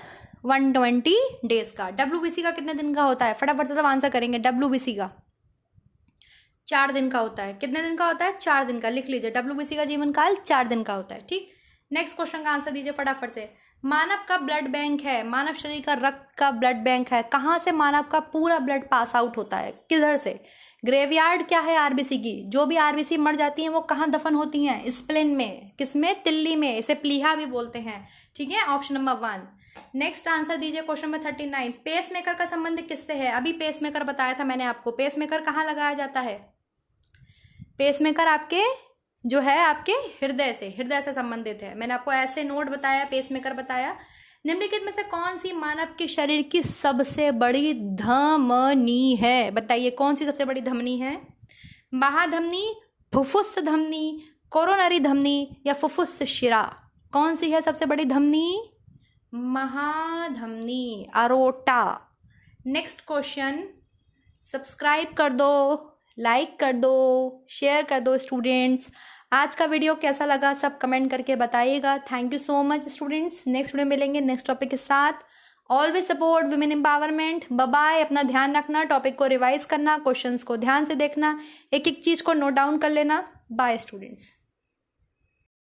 120 डेज का। WBC का कितने दिन का होता है? फटाफट से सब आंसर करेंगे। WBC का 4 दिन का होता है। कितने दिन का होता है? 4 दिन का। लिख लीजिए, WBC का जीवन काल 4 दिन का होता है। ठीक, नेक्स्ट क्वेश्चन का आंसर दीजिए फटाफट से। मानव का ब्लड बैंक है, मानव शरीर का रक्त का ब्लड बैंक है। कहाँ से मानव का पूरा ब्लड पास आउट होता है, किधर से? ग्रेवयार्ड क्या है आरबीसी की? जो भी आरबीसी मर जाती हैं वो कहाँ दफन होती हैं? स्प्लेन में। किसमें? तिल्ली में। इसे प्लीहा भी बोलते हैं। ठीक है, ऑप्शन नंबर 1। नेक्स्ट आंसर दीजिए क्वेश्चन नंबर 39। पेस मेकर का संबंध किससे है? अभी पेस मेकर बताया था मैंने आपको। पेस मेकर कहाँ लगाया जाता है? पेस मेकर आपके जो है आपके हृदय से संबंधित है। मैंने आपको ऐसे नोड बताया, पेस मेकर बताया। निम्नलिखित में से कौन सी मानव के शरीर की सबसे बड़ी धमनी है? बताइए कौन सी सबसे बड़ी धमनी है? महाधमनी, फुफ्फुस धमनी, कोरोनरी धमनी या फुफ्फुस शिरा? कौन सी है सबसे बड़ी धमनी? महाधमनी, अरोटा। Next question. सब्सक्राइब कर दो, लाइक कर दो, शेयर कर दो स्टूडेंट्स। आज का वीडियो कैसा लगा सब कमेंट करके बताइएगा। Thank you so much students. Next video मिलेंगे नेक्स्ट टॉपिक के साथ। Always support women empowerment. Bye bye. अपना ध्यान रखना, टॉपिक को रिवाइज करना, क्वेश्चंस को ध्यान से देखना, एक एक चीज़ को नोट डाउन कर लेना। Bye students.